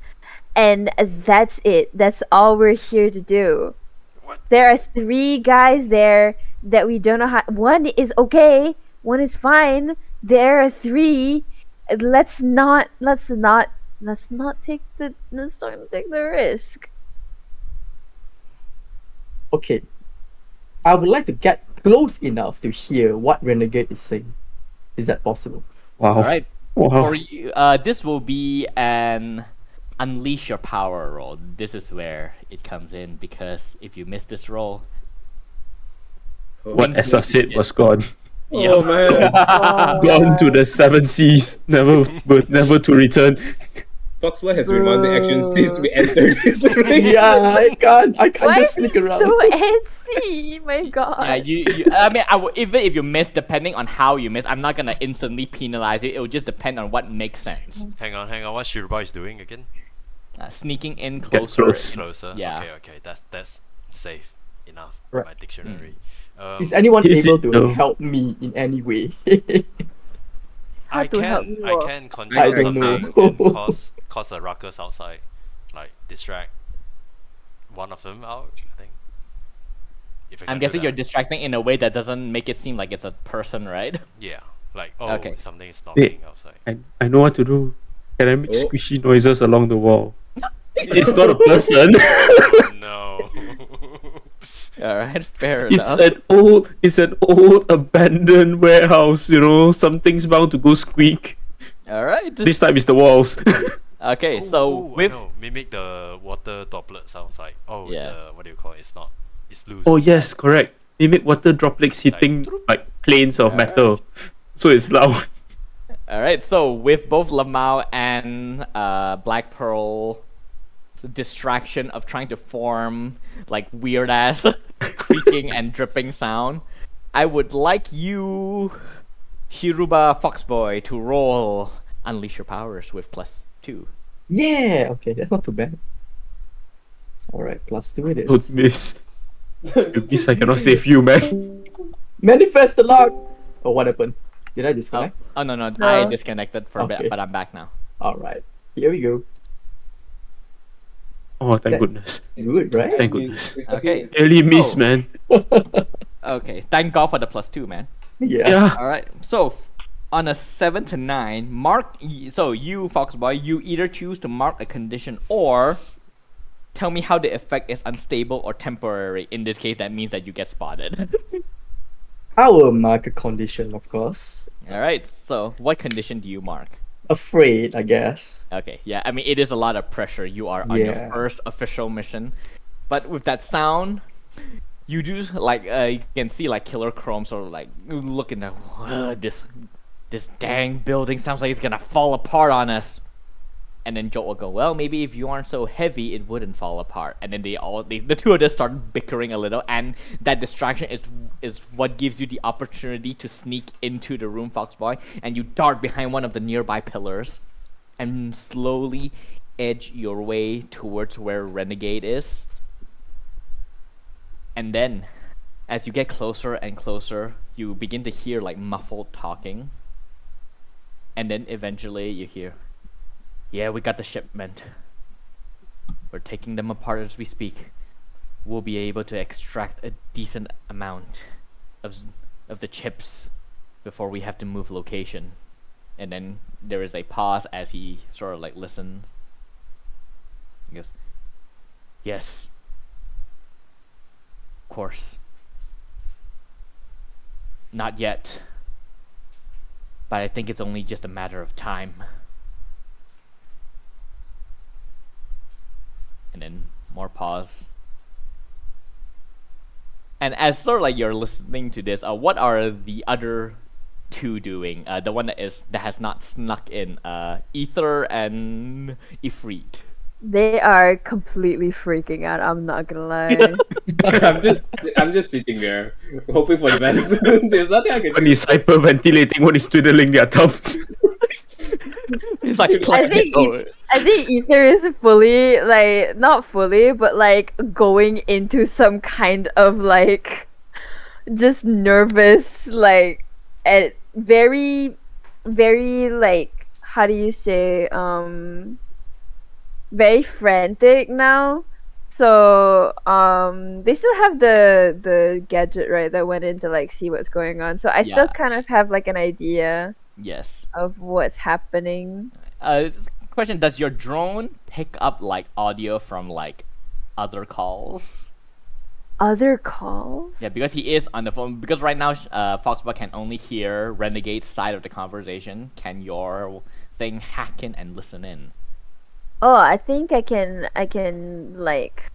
and that's it. That's all we're here to do. What? There are 3 guys there that we don't know how. One is okay, one is fine. There are 3. Let's not take the risk. Okay. I would like to get close enough to hear what Renegade is saying. Is that possible? Wow. All right. Wow. For you, this will be an unleash your power roll. This is where it comes in, because if you miss this roll, What Essa said was gone. Oh man. Gone to the 7 seas. Never to return. Foxboy has been wanting action since we entered this place. Yeah, I can't Why just is he sneak around. so antsy? My God. yeah, I mean, even if you miss, depending on how you miss, I'm not gonna instantly penalize you. It will just depend on what makes sense. Hang on. What Shiruba is doing again? Sneaking in Get closer. close. Closer. Yeah. Okay. That's safe enough Right. in my dictionary. Is anyone Is able it to though? help me in any way? How I to help can you I all? can I conjure don't know. something and cause a ruckus outside, like distract one of them out. I think. If I I'm can do guessing you're that. distracting in a way that doesn't make it seem like it's a person, right? Yeah, like Okay. something is knocking outside. I know what to do. Can I make Oh. squishy noises along the wall? It's not a person. Oh, no. All right, fair It's enough. an old abandoned warehouse, Something's bound to go squeak. All right. This time it's the walls. Okay, Oh, so I with know. Mimic the water droplet sounds like. Oh, Yeah. what do you call it? It's loose. Oh yes, correct. Mimic water droplets hitting like planes of metal. So it's loud. all right, so with both lemao and Black Pearl distraction of trying to form like weird ass creaking and dripping sound, I would like you, Hiruba Foxboy, to roll Unleash Your Powers with +2. Yeah, okay, that's not too bad. Alright, +2 it Don't is. miss. You miss, I cannot save you, man. Manifest the luck! Oh, what happened? Did I Oh, disconnect? no, I No. disconnected for a bit, Okay. but I'm back now. Alright, here we go. Oh, thank goodness. Good, right? Thank goodness. Okay. Barely miss, Oh. man. Okay, thank God for the +2, man. Yeah. Yeah. All right. So on a 7 to 9, so you, Foxboy, you either choose to mark a condition or tell me how the effect is unstable or temporary. In this case, that means that you get spotted. I will mark a condition, of course. All right. So what condition do you mark? Afraid, I guess. Okay. Yeah. I mean, it is a lot of pressure. You are on your Yeah. first official mission, but with that sound, you do like you can see like Killer Chrome sort of like looking at this dang building sounds like it's gonna fall apart on us. And then Jolt will go, well, maybe if you aren't so heavy, it wouldn't fall apart. And then the two of them start bickering a little, and that distraction is what gives you the opportunity to sneak into the room, Foxboy, and you dart behind one of the nearby pillars, and slowly edge your way towards where Renegade is. And then, as you get closer and closer, you begin to hear like muffled talking. And then eventually you hear, yeah, we got the shipment. We're taking them apart as we speak. We'll be able to extract a decent amount of the chips before we have to move location. And then there is a pause as he sort of like listens. He goes, yes. course. Not yet. But I think it's only just a matter of time. And then more pause. And as sort of like you're listening to this, what are the other two doing? The one that has not snuck in, Ether and Ifrit. They are completely freaking out. I'm not gonna lie. I'm just sitting there, hoping for the best. There's nothing I can One do. is hyperventilating, one is twiddling their thumbs. It's like I think Ether is fully like not fully, but like going into some kind of like just nervous, like and very, very like how do you say very frantic now. So they still have the gadget, right, that went in to like see what's going on. So I still Yeah. kind of have like an idea yes. of what's happening. Question: does your drone pick up like audio from like other calls? Other calls? Yeah, because he is on the phone. Because right now, Foxbot can only hear Renegade's side of the conversation. Can your thing hack in and listen in? Oh, I think I can like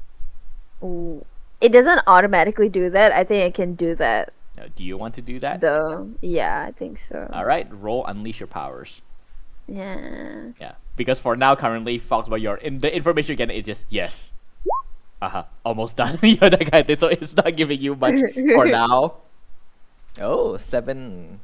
it doesn't automatically do that. I think I can do that Do you want to do that? though. Yeah, I think so. All right, roll unleash your powers. Yeah. Yeah, because for now, currently, Foxbot, the information you get is just yes. Almost done. You're that kind of thing, so it's not giving you much for now. Oh, 7.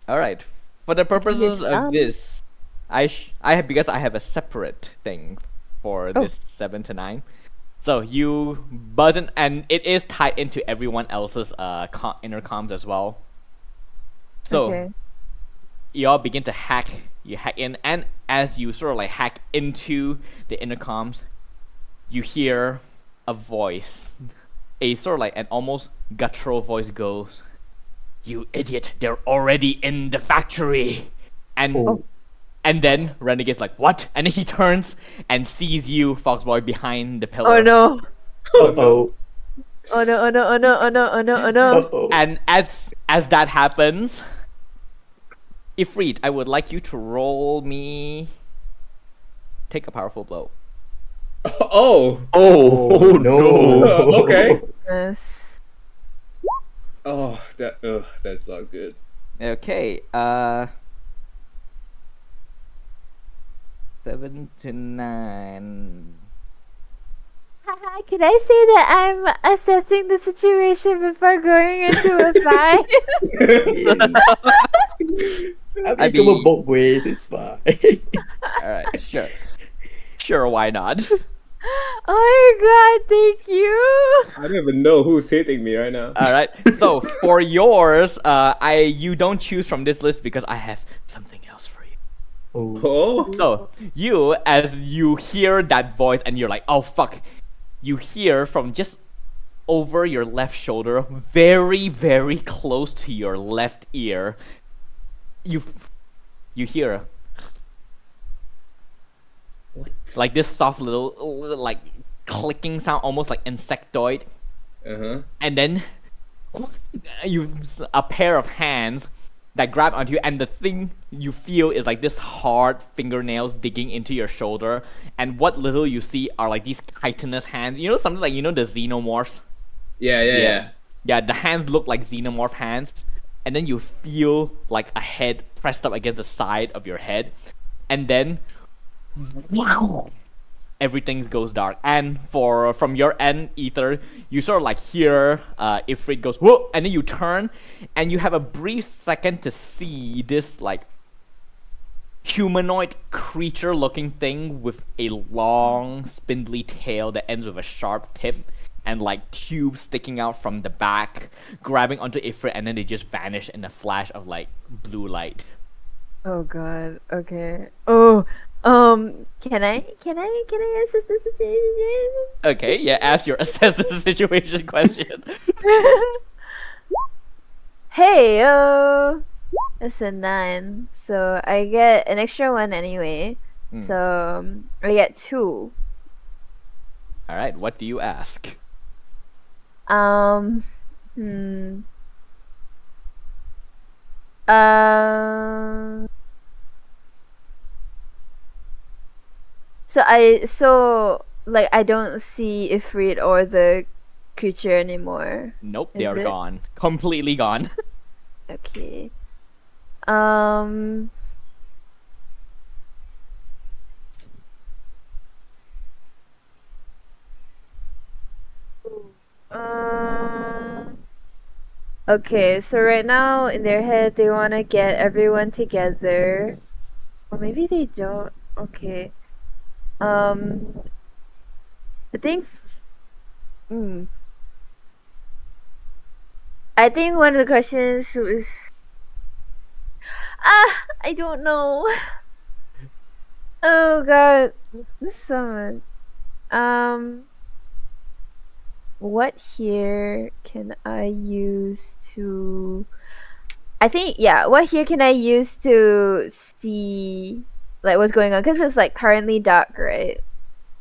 All right. For the purposes of done. this, because I have a separate thing for this 7 to 9. So you buzz in, and it is tied into everyone else's intercoms as well. So Okay. you all begin to hack. You hack in, and as you sort of like hack into the intercoms, you hear a voice, a sort of like an almost guttural voice goes, "You idiot! They're already in the factory," and Oh. and then Renegade's like, "What?" And then he turns and sees you, Foxboy, behind the pillar. Oh no. Uh-oh. Oh no, oh no, oh no, oh no, oh no, oh no. Uh-oh. And as that happens, Ifrit, I would like you to roll me. Take a powerful blow. Oh, Oh, no. Oh, okay. Yes. That's not good. Okay. 7 to 9. Haha, can I say that I'm assessing the situation before going into a fight? I mean, go both ways. It's fine. All right. Sure. Sure. Why not? Oh my god, thank you. I don't even know who's hitting me right now. All right. So for yours, you don't choose from this list because I have something else for you. Oh. Oh, So you, as you hear that voice, and you're like, "Oh fuck!" You hear from just over your left shoulder, very, very close to your left ear. You hear what? like this soft little like clicking sound, almost like insectoid, and then a pair of hands that grab onto you, and the thing you feel is like this hard fingernails digging into your shoulder, and what little you see are like these chitinous hands. You know, something like, you know, the xenomorphs? Yeah. Yeah, the hands look like xenomorph hands, and then you feel like a head pressed up against the side of your head, and then everything goes dark. And from your end, Ether, you sort of like hear Ifrit goes, "Whoa!" And then you turn, and you have a brief second to see this like humanoid creature-looking thing with a long, spindly tail that ends with a sharp tip, and like tubes sticking out from the back, grabbing onto Ifrit, and then they just vanish in a flash of like blue light. Oh god. Okay. Oh. Can I assess the situation? Okay, yeah, ask your assess the situation question. Hey, that's a 9. So I get an extra 1 anyway. So I get 2. All right, what do you ask? Um. Hmm. Um. So like I don't see Ifrit or the creature anymore. Nope, they Is are it? gone. Completely gone. Okay. Um. Um. Okay, so right now in their head they want to get everyone together. Or maybe they don't. Okay. Um, I think. Hmm. I think one of the questions was. I don't know. Oh God, this is someone. Um, what here can I use to? I think yeah. What here can I use to see like what's going on? Because it's like currently dark, right?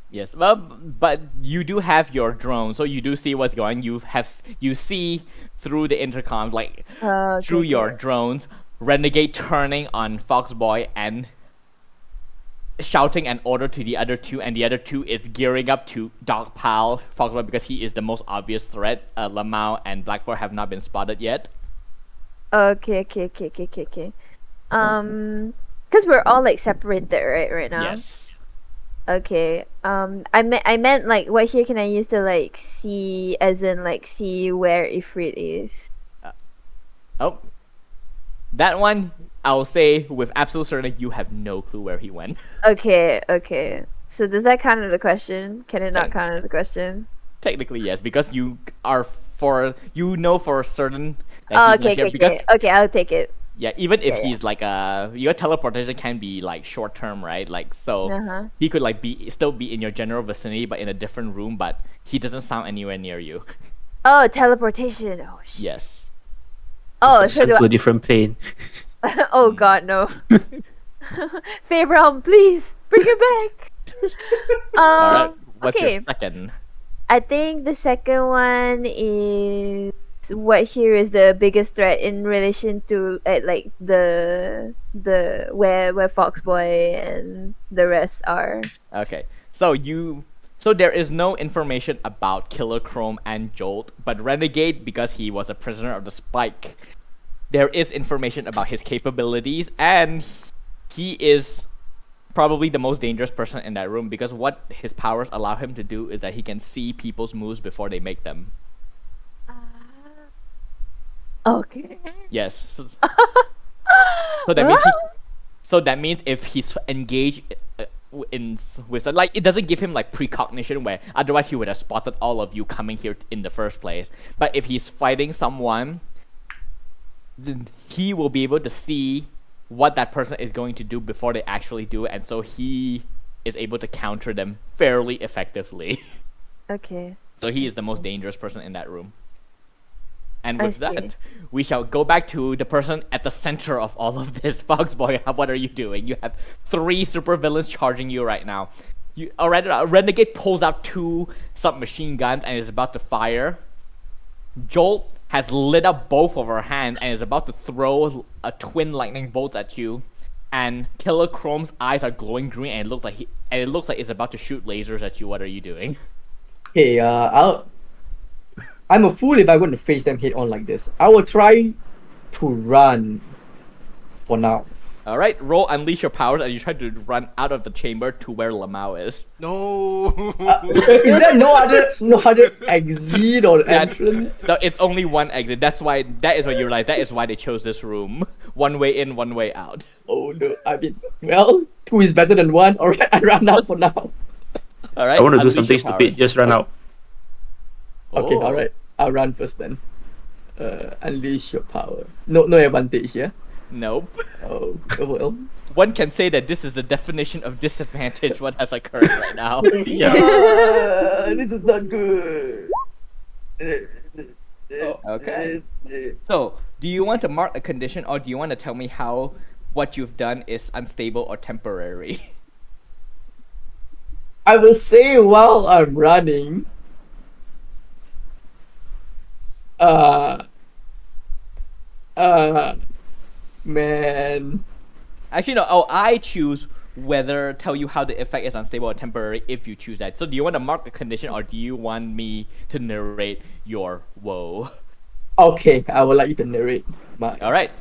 Yes, well, but you do have your drone, so you do see what's going. You see through the intercom, like Okay, through your okay. drones, Renegade turning on Foxboy and shouting an order to the other two, and the other two is gearing up to dogpile Foxboy because he is the most obvious threat. Lemao and Blackboard have not been spotted yet. Okay. Because we're all like separated, right now. Yes. Okay. I meant like what here can I use to like see, as in like see where Ifrit is. Oh, that one I'll say with absolute certainty you have no clue where he went. Okay. So does that count as a question? Can it not Thank- count as a question? Technically, yes, because you are for certain that Oh, he's okay, not here. okay, Because okay. Okay, I'll take it. yeah, even if Yeah. he's like your teleportation can be like short term, right? Like so, Uh-huh. he could like still be in your general vicinity, but in a different room. But he doesn't sound anywhere near you. Oh, teleportation. Oh shit. Yes. Oh, so Sent do to a different plane. oh God, no. Faye Brown, please bring it back. All right. What's Okay. your second? I think the second one is what here is the biggest threat in relation to like the where Foxboy and the rest are. Okay. So there is no information about Killer Chrome and Jolt, but Renegade, because he was a prisoner of the Spike, there is information about his capabilities, and he is probably the most dangerous person in that room because what his powers allow him to do is that he can see people's moves before they make them. Okay. Yes. So that means that means if he's engaged with like it doesn't give him like precognition where otherwise he would have spotted all of you coming here in the first place. But if he's fighting someone, then he will be able to see what that person is going to do before they actually do it, and so he is able to counter them fairly effectively. Okay. So he is the most dangerous person in that room. And I with see. that, we shall go back to the person at the center of all of this. Foxboy, what are you doing? You have 3 supervillains charging you right now. Renegade pulls out 2 submachine guns and is about to fire. Jolt has lit up both of her hands and is about to throw a twin lightning bolt at you. And Killer Chrome's eyes are glowing green and it looks like it's about to shoot lasers at you. What are you doing? Okay, I'm a fool if I want to face them head on like this. I will try to run for now. Alright, roll Unleash Your Powers and you try to run out of the chamber to where Lemao is. No. Is there no other exit or entrance? No, it's only one exit. That is why you realize that is why they chose this room. One way in, one way out. Oh no, I mean, well, 2 is better than 1. Alright, I run out for now. Alright. I want to do Unleash something Your stupid. Powers. Just run out. Okay, Oh. alright. I'll run first then. Unleash your power. No advantage, yeah? Nope. Oh, well. One can say that this is the definition of disadvantage what has occurred right now. Yeah. This is not good. Okay. So, do you want to mark a condition or do you want to tell me how what you've done is unstable or temporary? I will say while I'm running. Uh. Man. Actually, no. Oh, I choose whether tell you how the effect is unstable or temporary if you choose that. So, do you want to mark the condition or do you want me to narrate your woe? Okay, I would like you to narrate my. All right.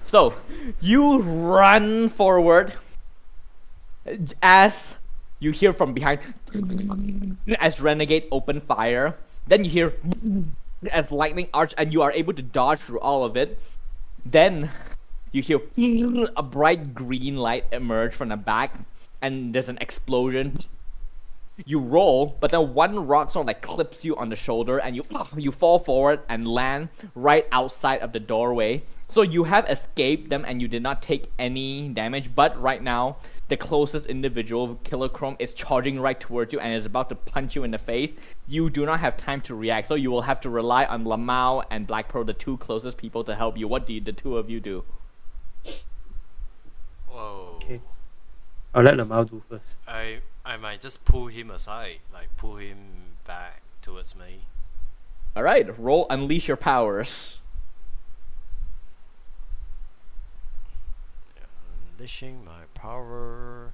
So, you run forward as you hear from behind as Renegade open fire. Then you hear as lightning arch, and you are able to dodge through all of it. Then you hear a bright green light emerge from the back, and there's an explosion. You roll, but then one rock sort of like clips you on the shoulder, and you fall forward and land right outside of the doorway. So you have escaped them, and you did not take any damage. But right now, the closest individual, Killer Chrome, is charging right towards you and is about to punch you in the face. You do not have time to react, so you will have to rely on Lemao and Black Pearl, the two closest people, to help you. What do the two of you do? Whoa. Okay. I'll let Lamau do first. I might just pull him aside, like pull him back towards me. All right, roll Unleash Your Powers. Unleashing my power.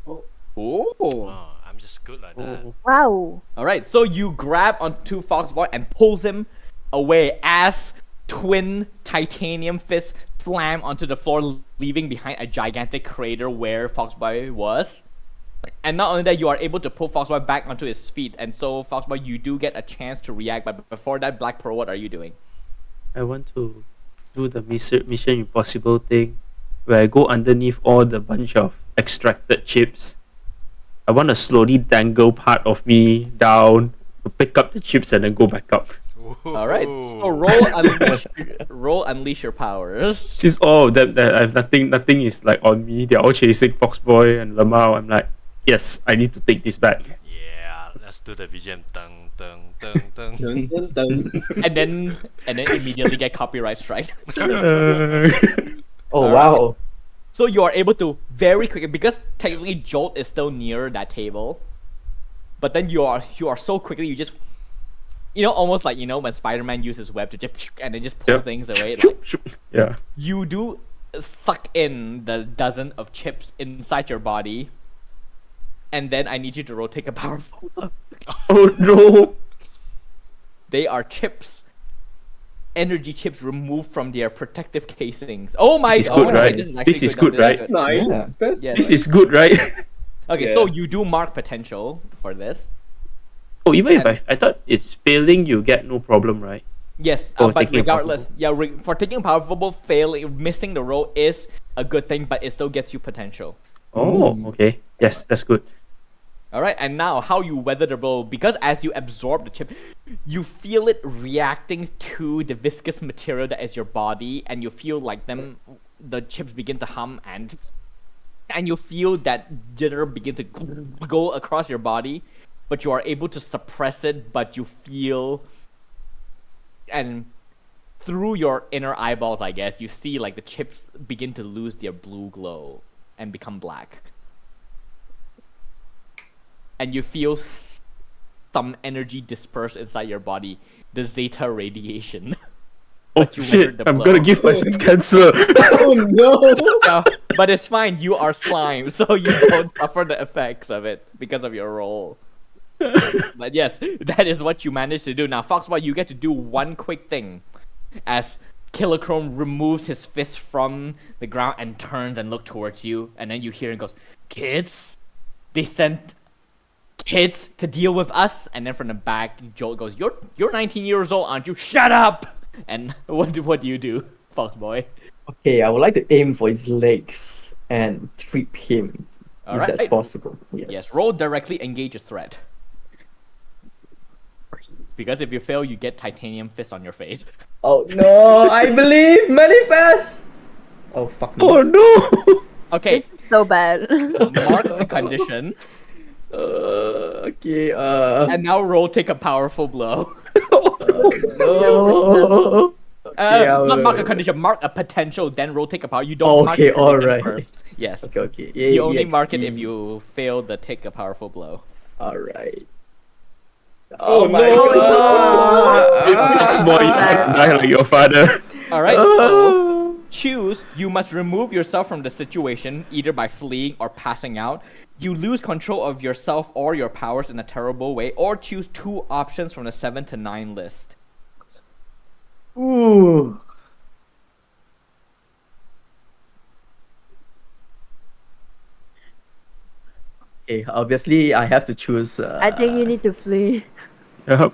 Ooh. Oh, I'm just good like that. Oh. Wow. All right, so you grab onto Foxboy and pulls him away as twin titanium fists slam onto the floor, leaving behind a gigantic crater where Foxboy was. And not only that, you are able to pull Foxboy back onto his feet, and so Foxboy, you do get a chance to react. But before that, Black Pearl, what are you doing? I want to do the Mission Impossible thing where I go underneath all the bunch of extracted chips. I want to slowly dangle part of me down to pick up the chips and then go back up. All right, so roll unleash your powers. Since all of them, that I have nothing is like on me. They're all chasing Foxboy and Lamau. I'm like, yes, I need to take this back. Yeah, let's do the BGM. Dun, dun, dun, dun. Dun, dun, dun. and then immediately get copyright strike. Oh wow. So you are able to very quickly, because technically Jolt is still near that table, but then you are so quickly, you just, almost like when Spider-Man uses web to just and then just pull Yep. things away. Like, Yeah. you do suck in the dozen of chips inside your body, and then I need you to rotate a powerful. Oh no. They are chips. Energy chips removed from their protective casings. Oh my This is god! good, right? This is, actually This is good. good, right? This is Nice. Yeah. That's Yes. This is good, right? Okay, Yeah. so you do mark potential for this. Oh, even if I thought it's failing, you get no problem, right? Yes, For but taking a regardless, for taking powerful, missing the roll is a good thing, but it still gets you potential. Oh, okay. Yes, that's good. All right, and now how you weather the blow, because as you absorb the chip, you feel it reacting to the viscous material that is your body, and you feel like the chips begin to hum, and you feel that jitter begin to go across your body, but you are able to suppress it, but you feel, and through your inner eyeballs, I guess, you see like the chips begin to lose their blue glow and become black. And you feel some energy disperse inside your body, the zeta radiation. Oh But you shit! weathered the I'm blow. gonna give myself cancer. Oh no! Yeah, but it's fine, you are slime, so you don't suffer the effects of it because of your role. But yes, that is what you managed to do. Now, Foxboy, you get to do one quick thing. As Killer Chrome removes his fist from the ground and turns and looks towards you, and then you hear him goes, "Kids? They sent kids to deal with us?" And then from the back, Joel goes, You're 19 years old, aren't you? Shut up!" And what do you do, Foxboy? Okay, I would like to aim for his legs and trip him. All if right. that's possible. Yes. Yes, roll directly engage a threat. Because if you fail, you get titanium fist on your face. Oh no! I believe manifest. Oh fuck me. Oh no! Okay, It's so bad. mark the condition, Okay. and now roll take a powerful blow. No. Not mark a condition, mark a potential, then roll take apart. You don't mark Okay, the condition alright. first. Yes. Okay. You only mark it EXP. if you fail the take a powerful blow. Alright. Oh, my no. god! Once more, you die like your father. Alright, so choose. You must remove yourself from the situation, either by fleeing or passing out. You lose control of yourself or your powers in a terrible way, or choose 2 options from the 7 to 9 list. Ooh. Okay, obviously I have to choose. I think you need to flee. Yep.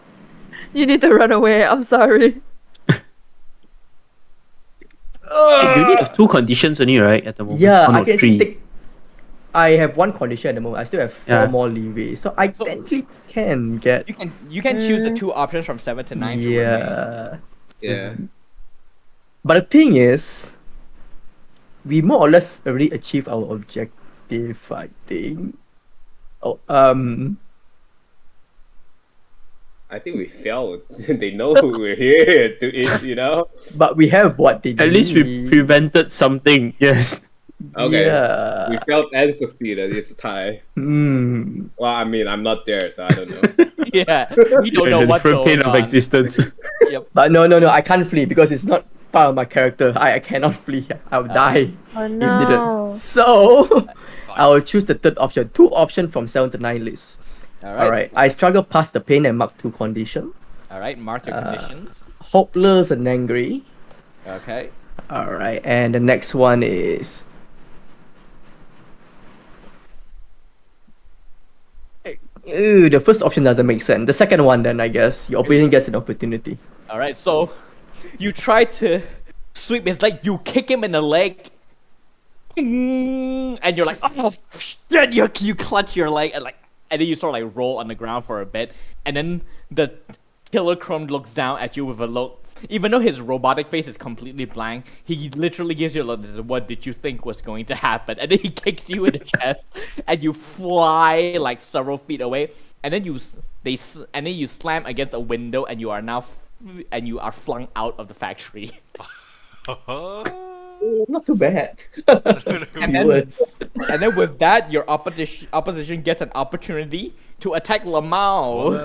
You need to run away. I'm sorry. Hey, you only have 2 conditions only, right? At the moment. Yeah, Oh, no, I can 3. take. I have 1 condition at the moment. I still have 4 Yeah. more leeway, so I So- technically can get. You can choose the 2 options from 7 to 9 to remain. Yeah. Yeah. But the thing is, we more or less already achieved our objective, I think. Oh, I think we failed. They know we're here to eat, you know? but we have what they At least we need. prevented something. Yes. Okay. Yeah. We failed and succeeded this time. Hmm. Well, I mean, I'm not there, so I don't know. Yeah, we don't And know a what's different going plane of on. existence. Yep. But no, I can't flee because it's not part of my character. I cannot flee. I'll die Oh if no. needed. So Fine. I will choose the third option. 2 options from 7 to 9 list. Alright. I struggle past the pain and mark 2 condition. Alright, mark your conditions. Hopeless and angry. Okay. Alright, and the next one is the first option doesn't make sense. The second one, then I guess your opponent gets an opportunity. Alright, so you try to sweep his leg, you kick him in the leg, and you're like, oh shit, you clutch your leg, and then you sort of like roll on the ground for a bit, and then the killer chrome looks down at you with a look. Even though his robotic face is completely blank, he literally gives you a look. This is what did you think was going to happen? And then he kicks you in the chest, and you fly like several feet away. And then you slam against a window, and you are flung out of the factory. Not too bad. And then, Words. and then with that, your opposition gets an opportunity to attack Lemao.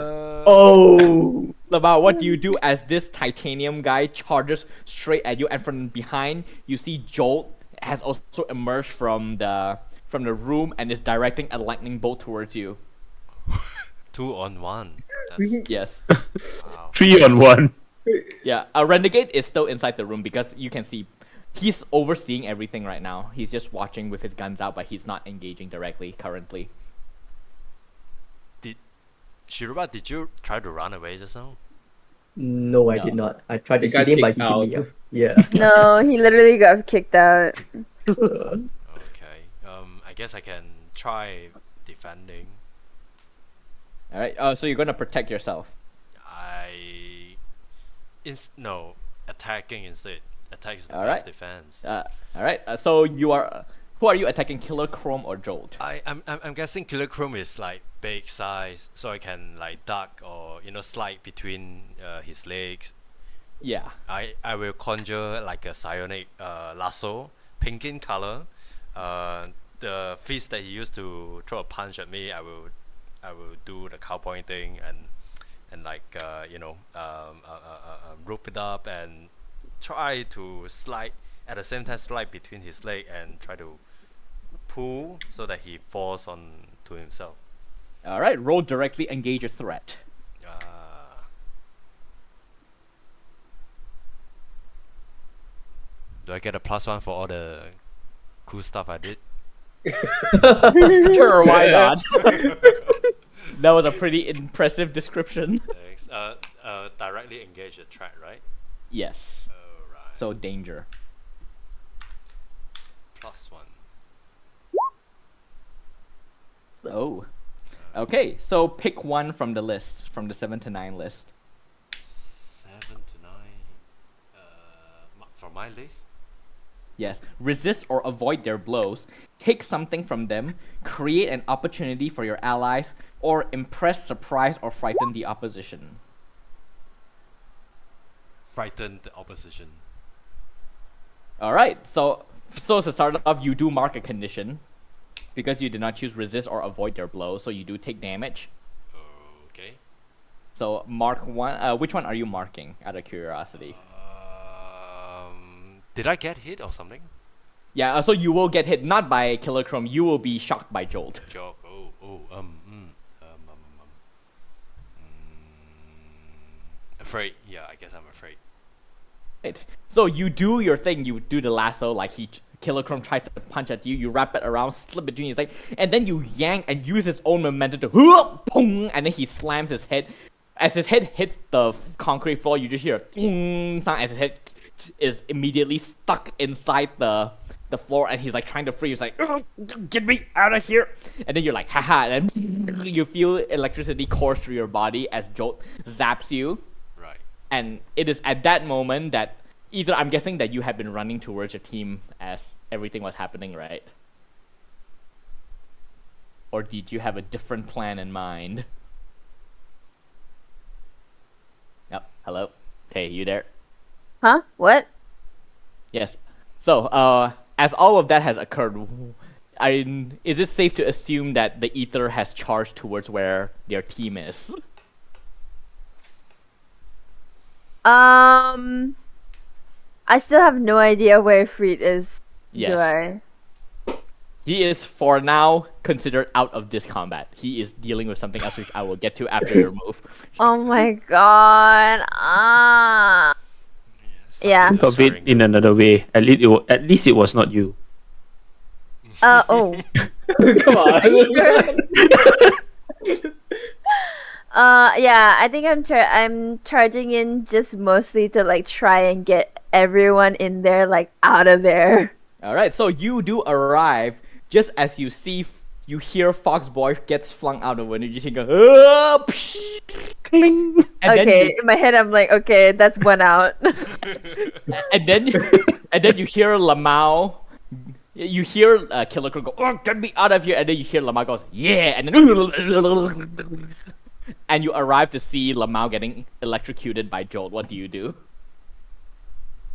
Oh. Lemao, what do you do as this titanium guy charges straight at you, and from behind you see Jolt has also emerged from the room and is directing a lightning bolt towards you. 2 on 1. That's Yes. wow. 3 on 1. Yeah, a renegade is still inside the room because you can see he's overseeing everything right now. He's just watching with his guns out, but he's not engaging directly currently. Shiruba, did you try to run away just now? No, I No. did not. I tried to He got hit him, but kicked he hit me out. up. Yeah. No, he literally got kicked out. Okay. I guess I can try defending. All right. So you're gonna protect yourself. No, attacking instead. Attack is the Alright. best defense. All right. So you are. Who are you attacking? Killer Chrome or Jolt? I'm guessing Killer Chrome is like big size, so I can like duck or slide between his legs. Yeah. I will conjure like a psionic lasso, pink in color. The fist that he used to throw a punch at me, I will do the cowboy thing and like rope it up and try to slide at the same time, slide between his leg and try to pull so that he falls on to himself. All right. Roll directly engage a threat. Do I get a +1 for all the cool stuff I did? Sure, why not? That was a pretty impressive description. Thanks. Directly engage the threat, right? Yes. Alright. So danger. +1. Oh. Okay. So pick one from the list, from the 7 to 9 list. 7 to 9. From my list. Yes. Resist or avoid their blows. Take something from them. Create an opportunity for your allies, or impress, surprise, or frighten the opposition. frighten the opposition. All right. So to start off, you do mark a condition because you did not choose resist or avoid their blow, so you do take damage. Okay. So mark one. Which one are you marking? Out of curiosity. Did I get hit or something? Yeah. So you will get hit not by Killer Chrome. You will be shocked by Jolt. Joke. Afraid. Yeah, I guess I'm afraid. Right. So you do your thing. You do the lasso like Killer Chrome tries to punch at you. You wrap it around, slip between his legs, and then you yank and use his own momentum to boom, and then he slams his head. As his head hits the concrete floor, you just hear a sound as his head is immediately stuck inside the floor, and he's like trying to free. He's like, "Get me out of here!" And then you're like, "Haha!" And then you feel electricity course through your body as Jolt zaps you. Right. And it is at that moment that either I'm guessing that you had been running towards your team as everything was happening, right? Or did you have a different plan in mind? Yep. Hello. Hey, you there? Huh? What? Yes. So, as all of that has occurred, is it safe to assume that the ether has charged towards where their team is? I still have no idea where Freed is. Yes. Do I? He is, for now, considered out of this combat. He is dealing with something else, which I will get to after your move. Oh my god. Yeah. Think of it in another way. At least it was not you. Oh. Come on. Yeah, I think I'm charging in just mostly to like try and get everyone in there like out of there. All right, so you do arrive just as you hear Foxboy gets flung out of the window. You just go, cling. And Okay, in my head I'm like, okay, that's one out. and then you hear lemao. You hear Killer Crow go, "Oh, get me out of here!" And then you hear lemao goes, "Yeah!" And then and you arrive to see lemao getting electrocuted by Jolt. What do you do?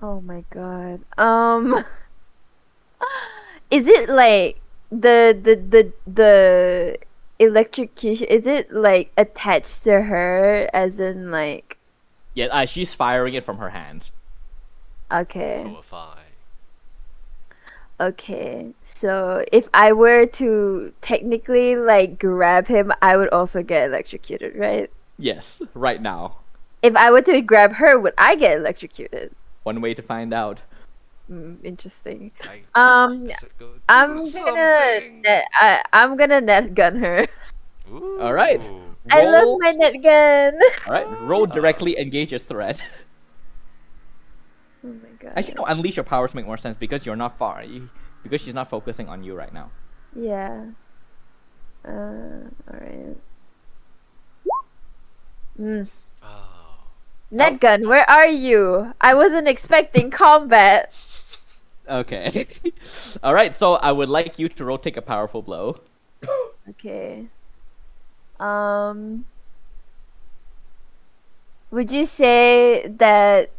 Oh my god. Is it like the electrocution? Is it like attached to her, as in like? Yeah, she's firing it from her hands. Okay. From afar. Okay. So if I were to technically like grab him, I would also get electrocuted, right? Yes, right now. If I were to grab her, would I get electrocuted? One way to find out. Interesting. I'm I'm gonna net gun her. All right. I love my net gun. All right, roll directly engage as threat. Oh my god. Actually, no, unleash your powers make more sense because you're not far. Because she's not focusing on you right now. Yeah. Alright. Net gun, where are you? I wasn't expecting combat. Okay. All right, so I would like you to roll take a powerful blow. Okay. Would you say that?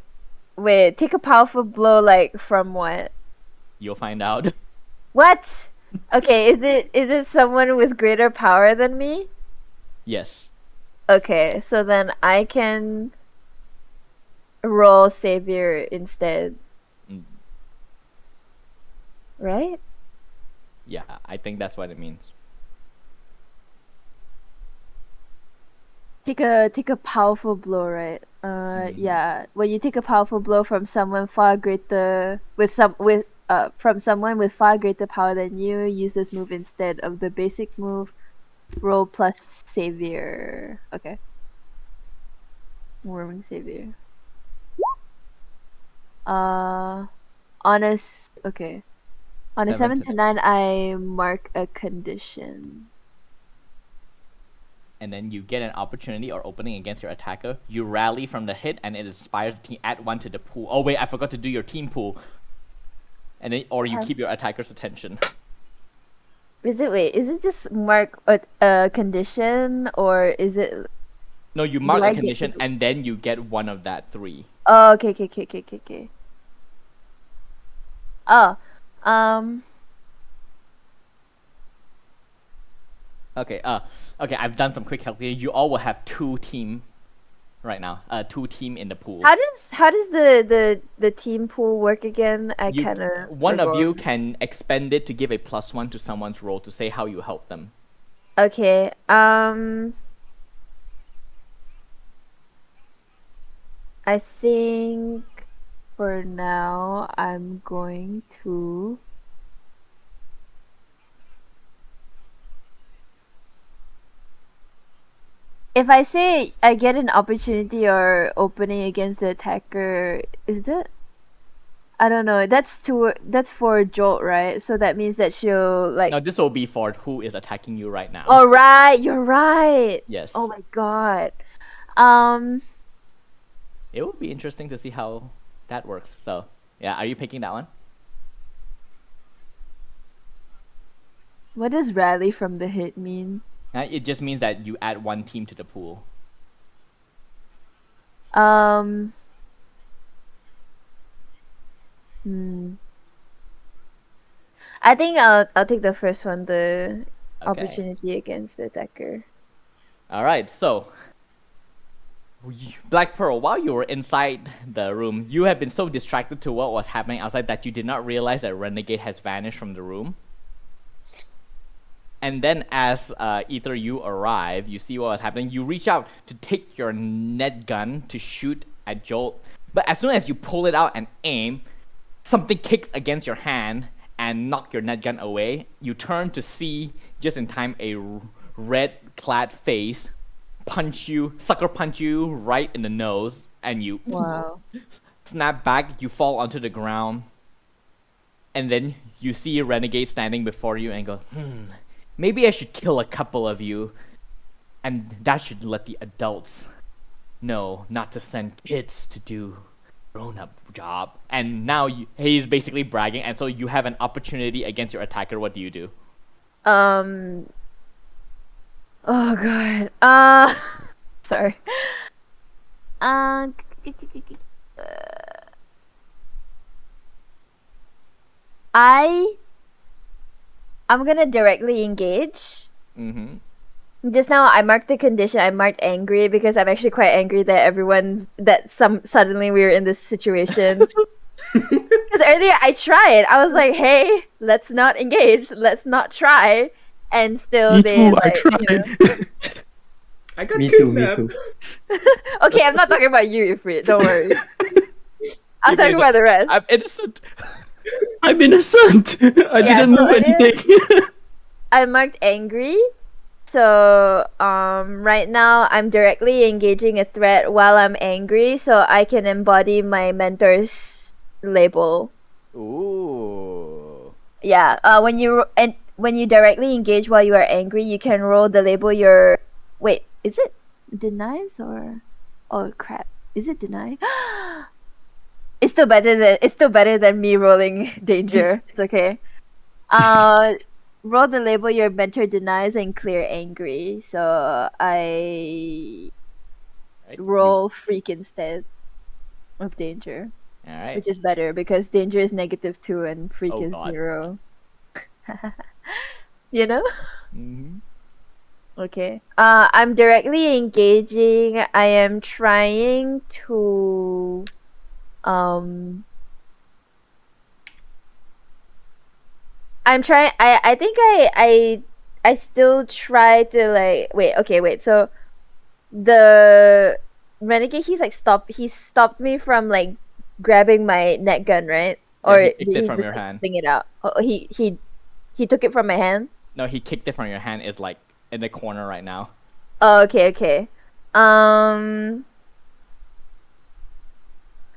Wait, take a powerful blow, like from what? You'll find out. What? Okay, is it someone with greater power than me? Yes. Okay, so then I can roll savior instead. Mm. Right? Yeah, I think that's what it means. Take a powerful blow, right? Yeah. When you take a powerful blow from someone far greater from someone with far greater power than you, use this move instead of the basic move. Roll plus savior. Okay. Warming savior. Okay. On a 7 to 9, I mark a condition. And then you get an opportunity or opening against your attacker. You rally from the hit, and it inspires the team. Add 1 to the pool. Oh wait, I forgot to do your team pool. And then, or you keep your attacker's attention. Is it just mark a condition, or is it No, you mark I a get to condition do- and then you get one of that 3. Oh, okay. Oh, um, Okay, okay, I've done some quick calculation. You all will have 2 team right now. 2 team in the pool. how does the team pool work again? I You, kind of one of you can expend it to give a +1 to someone's roll to say how you help them. Okay. I think for now I'm going to. If I say I get an opportunity or opening against the attacker, is that? I don't know. That's for Jolt, right? So that means that she'll like. Now this will be for who is attacking you right now. All right, you're right. Yes. Oh my god. Um, It will be interesting to see how that works. So, yeah, are you picking that one? what does rally from the hit mean? It just means that you add 1 team to the pool. Um. Hmm. I think I'll take the first one, the Okay. opportunity against the attacker. All right, so Black Pearl, while you were inside the room, you have been so distracted to what was happening outside that you did not realize that Renegade has vanished from the room. And then as either you arrive, you see what was happening, you reach out to take your net gun to shoot at Jolt. But as soon as you pull it out and aim, something kicks against your hand and knock your net gun away. You turn to see, just in time, a red-clad face sucker punch you right in the nose, and you Wow. snap back, you fall onto the ground, and then you see a Renegade standing before you and go, maybe I should kill a couple of you, and that should let the adults know not to send kids to do grown-up job. And now he's basically bragging, and so you have an opportunity against your attacker. What do you do? Oh god. Sorry. Uh, I I'm gonna directly engage. Mm-hmm. Just now, I marked the condition. I marked angry because I'm actually quite angry that suddenly we were in this situation. Because earlier I tried. I was like, "Hey, let's not engage. Let's not try." And still Me they too, I like, tried. I got Me too, me kidnapped. too. Okay, I'm not talking about you, Ifrit. Don't worry. I'm talking about the rest. I'm innocent. I'm innocent. I Yeah, didn't so do it is- anything. I marked angry. So right now I'm directly engaging a threat while I'm angry, so I can embody my mentor's label. Ooh. Yeah. When you directly engage while you are angry, you can roll the label your. Wait, is it denies or? Oh crap! Is it deny? It's still better than me rolling danger. It's okay. Roll the label your mentor denies and clear angry. So I Right? roll freak instead of danger, All right. which is better because danger is -2 and freak Oh, is God. 0. You know? Mm-hmm. Okay. I'm directly engaging. I am trying to I'm trying I think I still try to like wait. So the renegade he stopped me from like grabbing my net gun, right? Yeah, Or he kicked did it he from just your like hand. sling it out? Oh, he took it from my hand? No, he kicked it from your hand. Is like in the corner right now. Oh, okay.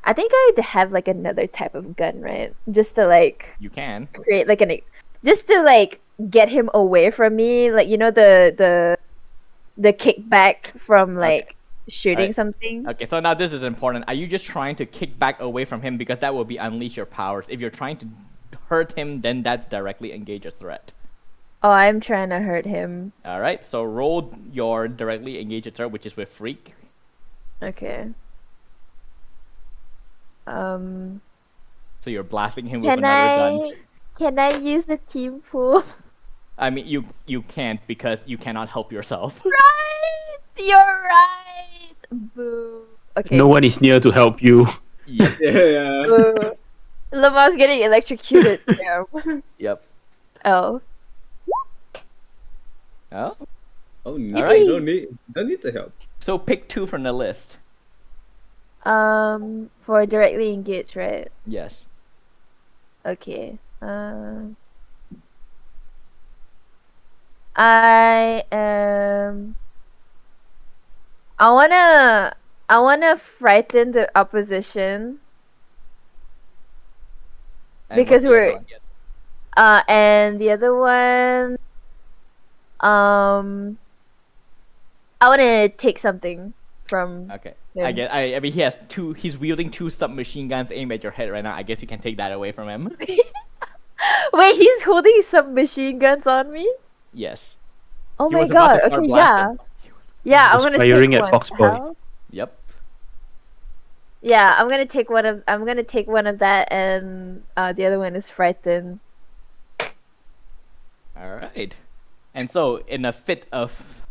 I think I'd have like another type of gun, right? Just to like You can. create like just to like get him away from me, like you know the kickback from like shooting Alright. something. Okay, so now this is important. Are you just trying to kick back away from him because that will be unleash your powers? If you're trying to hurt him, then that's directly engage a threat. Oh, I'm trying to hurt him. All right. So roll your directly engaged attack, which is with freak. Okay. So you're blasting him with Can another gun. I use the team pool? I mean, you can't because you cannot help yourself. Right! You're right! Boo. Okay. No one is near to help you. Yep. Yeah. Boo. Lamao's getting electrocuted. Damn. Yep. Oh. Oh. Oh no! Alright. Don't need to help. So pick 2 from the list. For directly engaged, right? Yes. Okay. I am. I wanna frighten the opposition. And Because what's the other we're- one? Yes. And the other one, I wanna take something from Okay. him. I mean, he has 2. He's wielding 2 submachine guns aimed at your head right now. I guess you can take that away from him. Wait, he's holding submachine guns on me? Yes. Oh He my was about to god. start Okay, blasting. yeah. I'm was gonna firing take at one. Foxboy. How? Yep. Yeah, I'm gonna take one of that, and the other one is frightened. All right. And so, in a fit of,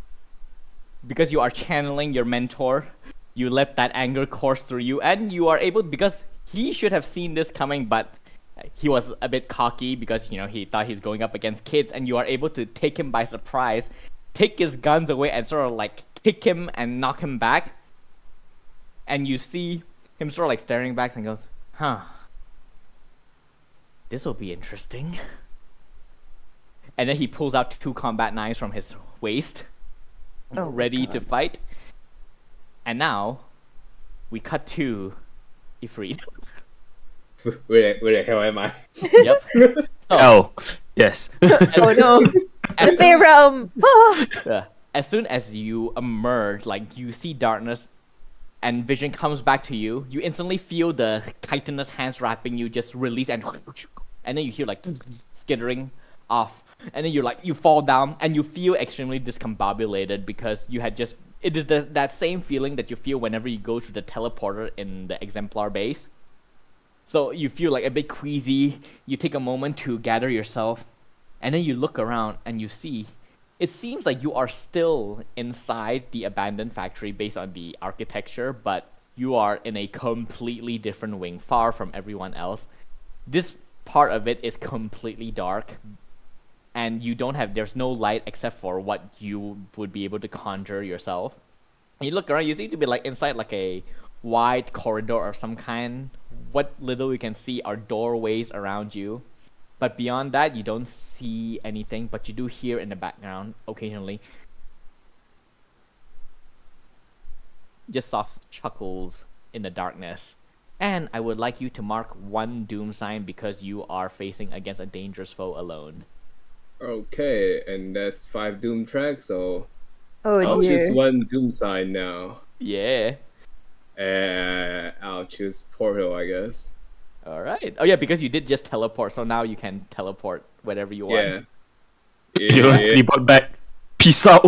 because you are channeling your mentor, you let that anger course through you, and you are able, because he should have seen this coming, but he was a bit cocky because he thought he's going up against kids, and you are able to take him by surprise, take his guns away, and sort of like kick him and knock him back. And you see him sort of like staring back and goes, "Huh. This will be interesting." And then he pulls out 2 combat knives from his waist, ready to fight. And now, we cut to Ifrit. Where the hell am I? Yep. So, Oh, yes. Oh no, the as Fey soon, realm. as soon as you emerge, like you see darkness, and vision comes back to you, you instantly feel the chitinous hands wrapping you just release, and then you hear like skittering off. And then you fall down and you feel extremely discombobulated because you had just, it is that same feeling that you feel whenever you go to the teleporter in the exemplar base. So you feel like a bit queasy, you take a moment to gather yourself, and then you look around and you see, it seems like you are still inside the abandoned factory based on the architecture, but you are in a completely different wing, far from everyone else. This part of it is completely dark, and there's no light except for what you would be able to conjure yourself. And you look around, you seem to be like inside like a wide corridor of some kind. What little you can see are doorways around you. But beyond that, you don't see anything, but you do hear in the background occasionally just soft chuckles in the darkness. And I would like you to mark 1 doom sign because you are facing against a dangerous foe alone. Okay, and that's 5 doom tracks, so Oh I'll dear. choose 1 doom sign now. Yeah. I'll choose portal, I guess. Alright. Oh yeah, because you did just teleport, so now you can teleport wherever you want. Yeah. You don't have to teleport back. Peace out.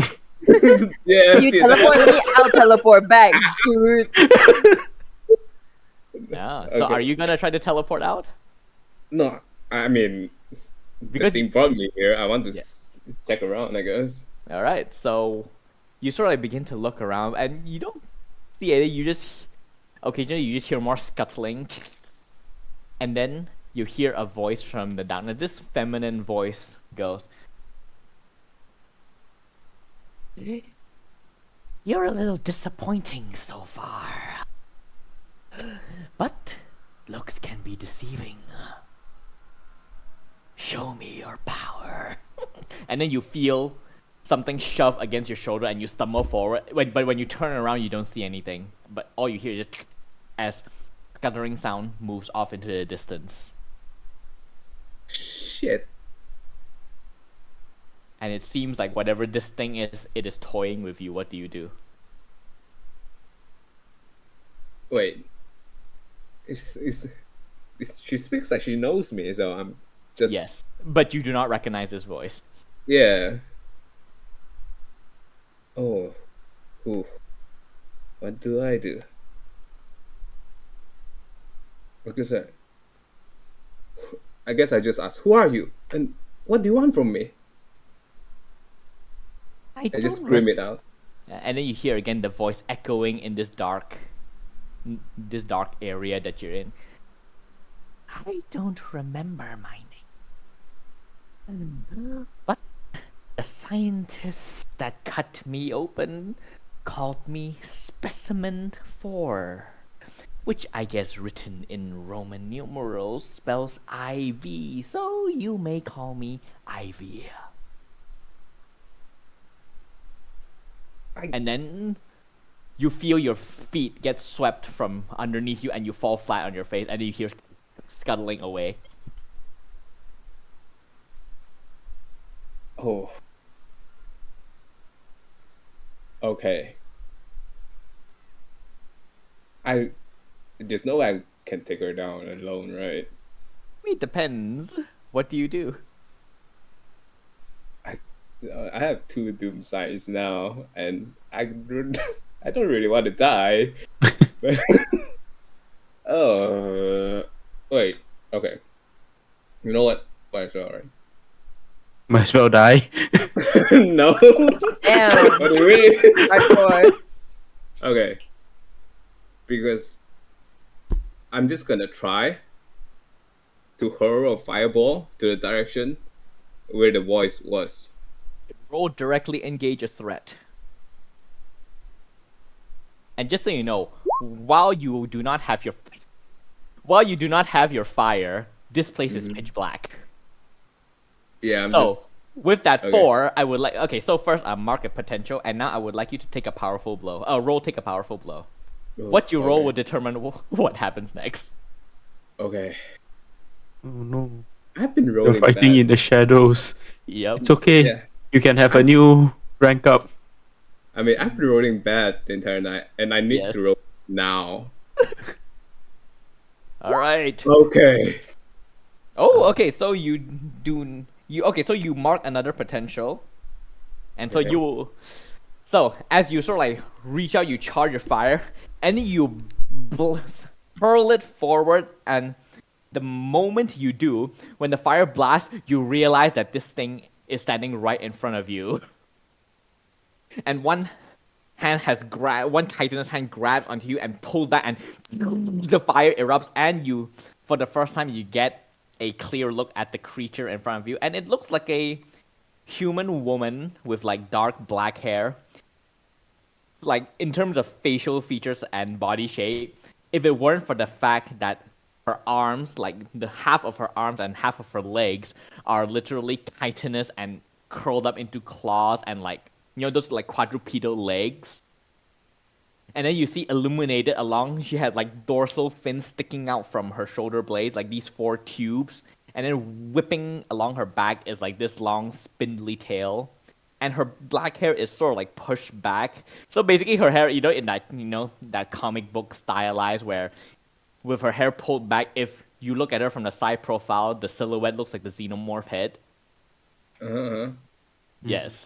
Yeah. You dude, teleport me, I'll teleport back, dude. Yeah. So Okay. are you gonna try to teleport out? No, I mean, Because the thing brought me here. I want to Yeah. check around, I guess. Alright, so you sort of begin to look around and you don't see anything, you just occasionally you just hear more scuttling. And then you hear a voice from the darkness. This feminine voice goes, "You're a little disappointing so far. But looks can be deceiving. Show me your power." And then you feel something shove against your shoulder and you stumble forward. But when you turn around, you don't see anything. But all you hear is just as scuttering sound moves off into the distance. Shit. And it seems like whatever this thing is, it is toying with you. What do you do? Wait. She speaks like she knows me, so I'm just. Yes. But you do not recognize this voice. Yeah. Oh. Ooh. What do I do? Because I guess I just ask, "Who are you? And what do you want from me?" I I just don't scream it out. And then you hear again the voice echoing in this dark area that you're in. I don't remember my name. But the scientists that cut me open called me Specimen 4, which I guess written in Roman numerals spells IV, so you may call me Ivy. And then you feel your feet get swept from underneath you and you fall flat on your face and then you hear scuttling away. Oh. Okay. I there's no way I can take her down alone, right? It depends. What do you do? I have two doom sides now, and I don't really want to die. But wait, okay. You know what? Might as well, right? Might as well die. No. Damn. What do you mean? Hardcore. Okay. Because I'm just gonna try to hurl a fireball to the direction where the voice was. Roll directly engage a threat. And just so you know, while you do not have your fire, this place is pitch black. Yeah, I'm So just with that okay. 4, I would like so first mark a potential, and now I would like you to take a powerful blow. Roll take a powerful blow. What you roll okay. will determine what happens next. Okay. Oh no. I've been You're rolling fighting bad. in the shadows. Yep. It's okay. Yeah. You can have a new rank up. I mean, I've been rolling bad the entire night, and I need Yes. to roll now. All right. Okay. Oh, okay. So so you mark another potential, and so Okay. so as you sort of like reach out, you charge your fire, and then you hurl it forward, and the moment you do, when the fire blasts, you realize that this thing is standing right in front of you, and one chitinous hand grabs onto you and pulls back, and the fire erupts, and you, for the first time, you get a clear look at the creature in front of you, and it looks like a human woman with like dark black hair. Like in terms of facial features and body shape, if it weren't for the fact that her arms, like the half of her arms and half of her legs, are literally chitinous and curled up into claws and like those like quadrupedal legs. And then you see illuminated along, she had like dorsal fins sticking out from her shoulder blades, like these 4 tubes. And then whipping along her back is like this long spindly tail. And her black hair is sort of like pushed back. So basically her hair, in that comic book stylized where with her hair pulled back, if you look at her from the side profile, the silhouette looks like the xenomorph head. Uh-huh. Yes.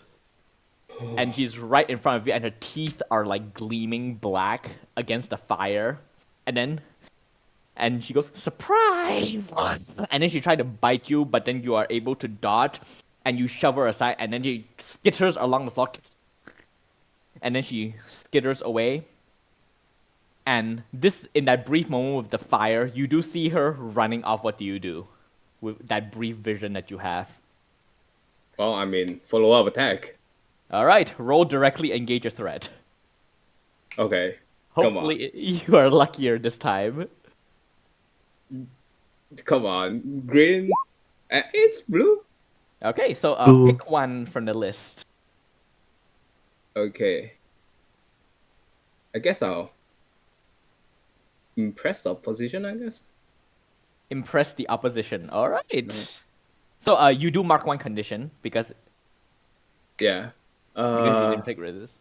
And she's right in front of you, and her teeth are like gleaming black against the fire. And she goes, "Surprise!" And then she tried to bite you, but then you are able to dodge, and you shove her aside, and then she skitters along the floor. And then she skitters away. And in that brief moment with the fire, you do see her running off. What do you do with that brief vision that you have? Well, I mean, follow-up attack. All right, roll directly engage a threat. Okay. Come on. Hopefully you are luckier this time. Come on. Green. It's blue. Okay, so Ooh. pick one from the list. Okay. I guess I'll impress the opposition, I guess. Impress the opposition. All right. So you do mark one condition because Yeah. you didn't take resist.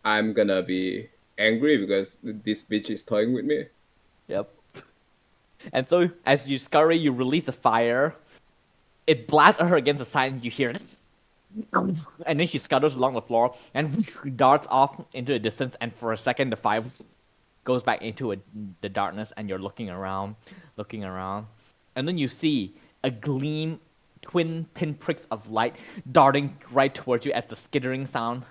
I'm gonna be angry because this bitch is toying with me. Yep. And so as you scurry, you release the fire. It blasts her against the side, and you hear and then she scuttles along the floor and darts off into the distance. And for a second, the fire goes back into the darkness, and you're looking around, and then you see a gleam, twin pinpricks of light darting right towards you as the skittering sound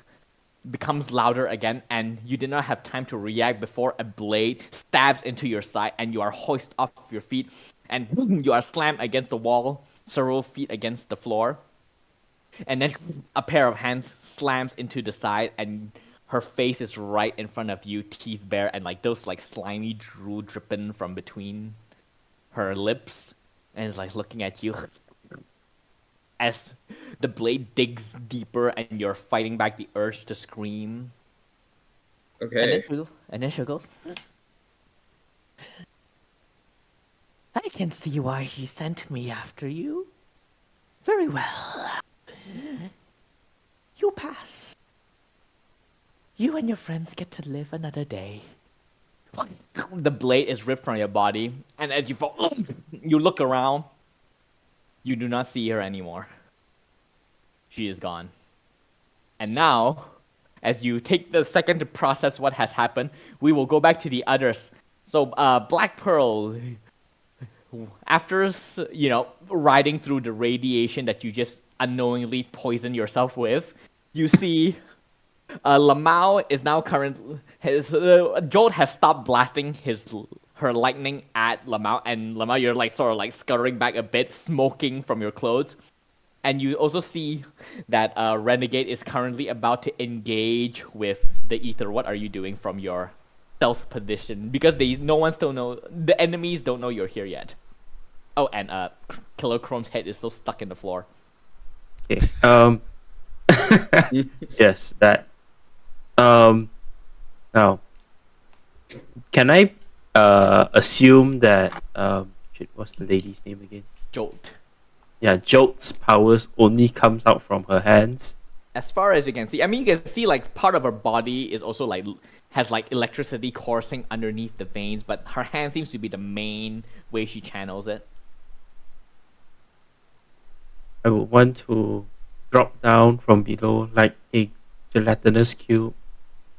becomes louder again, and you did not have time to react before a blade stabs into your side, and you are hoisted off your feet, and you are slammed against the wall, several feet against the floor, and then a pair of hands slams into the side, and her face is right in front of you, teeth bare, and like those like slimy drool dripping from between her lips, and is like looking at you as the blade digs deeper, and you're fighting back the urge to scream. Okay. And then she goes, I can see why he sent me after you. Very well. You pass. You and your friends get to live another day. The blade is ripped from your body, and as you fall, you look around. You do not see her anymore. She is gone. And now, as you take the second to process what has happened, we will go back to the others. So, Black Pearl, after, riding through the radiation that you just unknowingly poisoned yourself with, you see lemao is now Jolt has stopped blasting her lightning at lemao, and lemao, you're like sort of like scuttering back a bit, smoking from your clothes. And you also see that Renegade is currently about to engage with the Ether. What are you doing from your stealth position? Because no one still know, the enemies don't know you're here yet. Oh, and Killer Chrome's head is still stuck in the floor. Okay. Yes, that. Now, can I assume that what's the lady's name again? Jolt. Yeah, Jolt's powers only comes out from her hands. As far as you can see, I mean, you can see like part of her body is also like has like electricity coursing underneath the veins, but her hand seems to be the main way she channels it. I would want to drop down from below like a gelatinous cube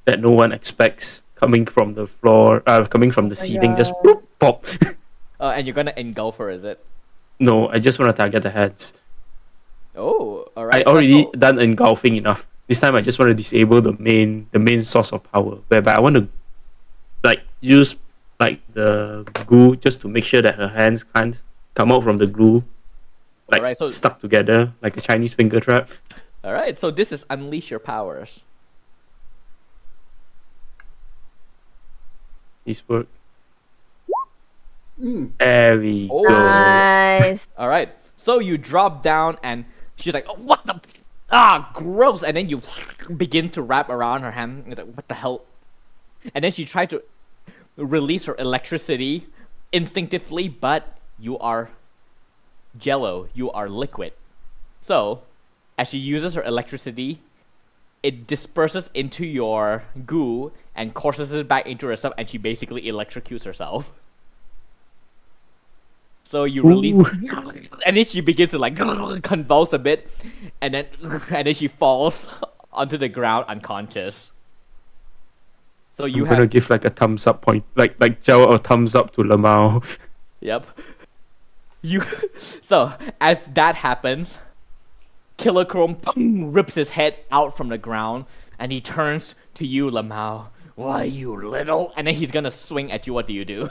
that no one expects coming from the floor, coming from the ceiling, just boop, pop. And you're gonna engulf her, is it? No, I just want to target the hands. Oh, alright. I already done engulfing enough. This time I just want to disable the main source of power, whereby I want to like use like the glue just to make sure that her hands can't come out from the glue, like Alright, so stuck together like a Chinese finger trap. alright, so this is unleash your powers. This work. There we Oh. go. Nice. Alright, so you drop down and she's like, oh, what the? Gross! And then you begin to wrap around her hand. It's like, what the hell? And then she tried to release her electricity instinctively, but you are jello. You are liquid. So, as she uses her electricity, it disperses into your goo and courses it back into herself, and she basically electrocutes herself. So you release, and then she begins to like convulse a bit, and then she falls onto the ground unconscious. So you I'm gonna give like a thumbs up point, like Joe a thumbs up to lemao. Yep. So as that happens, Killer Chrome rips his head out from the ground, and he turns to you, lemao. Why, you little? And then he's gonna swing at you. What do you do?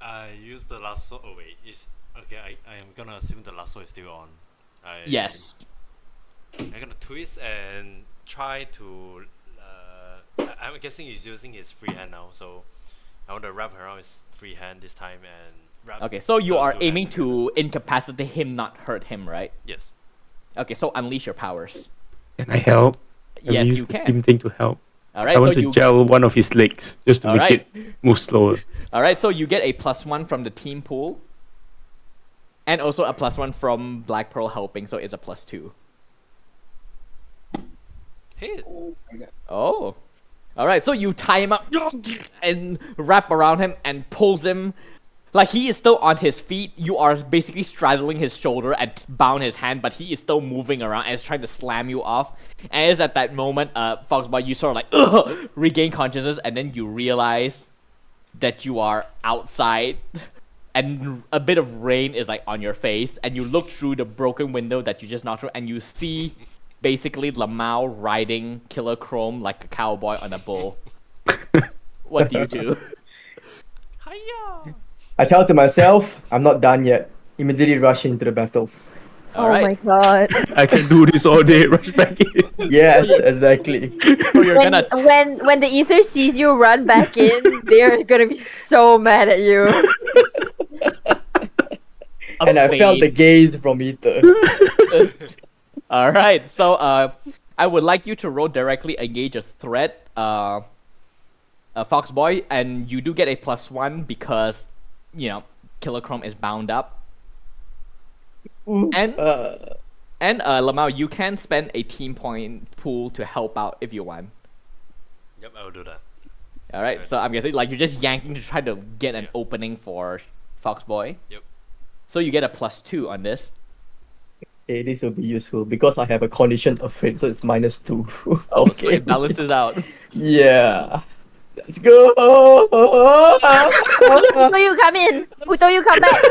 I use the lasso. Oh wait, it's okay. I am gonna assume the lasso is still on. Yes. I'm gonna twist and try to. I'm guessing he's using his free hand now, so I want to wrap around his free hand this time and wrap. Okay, so you those are two aiming hands together. to incapacitate him, not hurt him, right? Yes. Okay, so unleash your powers. Can I help? Can Yes, we use you the can. team thing to help. All right, I want so to you. gel one of his legs just to make Alright. it move slower. All right, so you get a +1 from the team pool, and also a +1 from Black Pearl helping, so it's a +2. Hit. Oh. All right, so you tie him up and wrap around him and pulls him Like he is still on his feet. You are basically straddling his shoulder and bound his hand, but he is still moving around and is trying to slam you off. And it's at that moment, Foxboy, you sort of like regain consciousness, and then you realize that you are outside, and a bit of rain is like on your face, and you look through the broken window that you just knocked through, and you see basically Lemao riding Killer Chrome like a cowboy on a bull. What do you do? Hiya! I tell to myself, I'm not done yet. Immediately rush into the battle. Oh my god. I can do this all day. Rush back in. Yes, exactly. So you're gonna When the ether sees you run back in, they're gonna be so mad at you. And I felt the gaze from Ether. All right, so I would like you to roll directly engage a threat, Foxboy, and you do get a +1 because Killer Chrome is bound up. And Lemao, you can spend a team point pool to help out if you want. Yep, I will do that. All right, Sure. so I'm guessing like you're just yanking to try to get an opening for Foxboy. Yep. So you get a +2 on this. Okay, this will be useful because I have a condition afraid, so it's -2. So Okay. it balances out. Yeah. Let's go. Who told you come in? Who told you come back?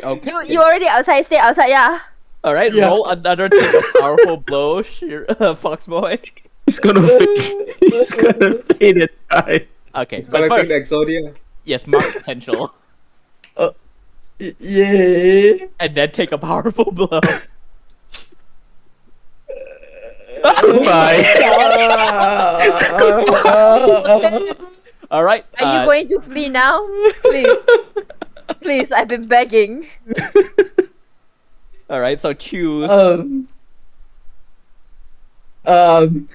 Huh? You already outside. Stay outside, yeah. All right, Yeah. roll another take a powerful blow, Foxboy. He's gonna fade. He's gonna fade and die. Okay, It's gonna but take the first, Exodia. yes, mark potential, Yeah. and then take a powerful blow. Goodbye. All right. Are you going to flee now? Please. Please, I've been begging. All right. So choose. Um. Mm.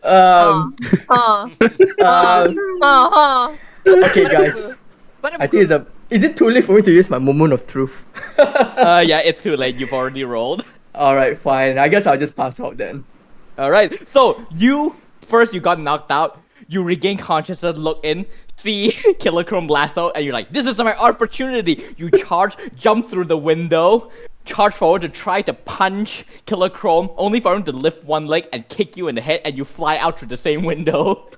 Um. Okay, guys. I think it's a. Is it too late for me to use my moment of truth? Yeah, it's too late. You've already rolled. All right, fine. I guess I'll just pass out then. All right. So you got knocked out. You regain consciousness, look in, see Killer Chrome lasso, and you're like, "This is my opportunity." You charge, jump through the window, charge forward to try to punch Killer Chrome, only for him to lift one leg and kick you in the head, and you fly out through the same window.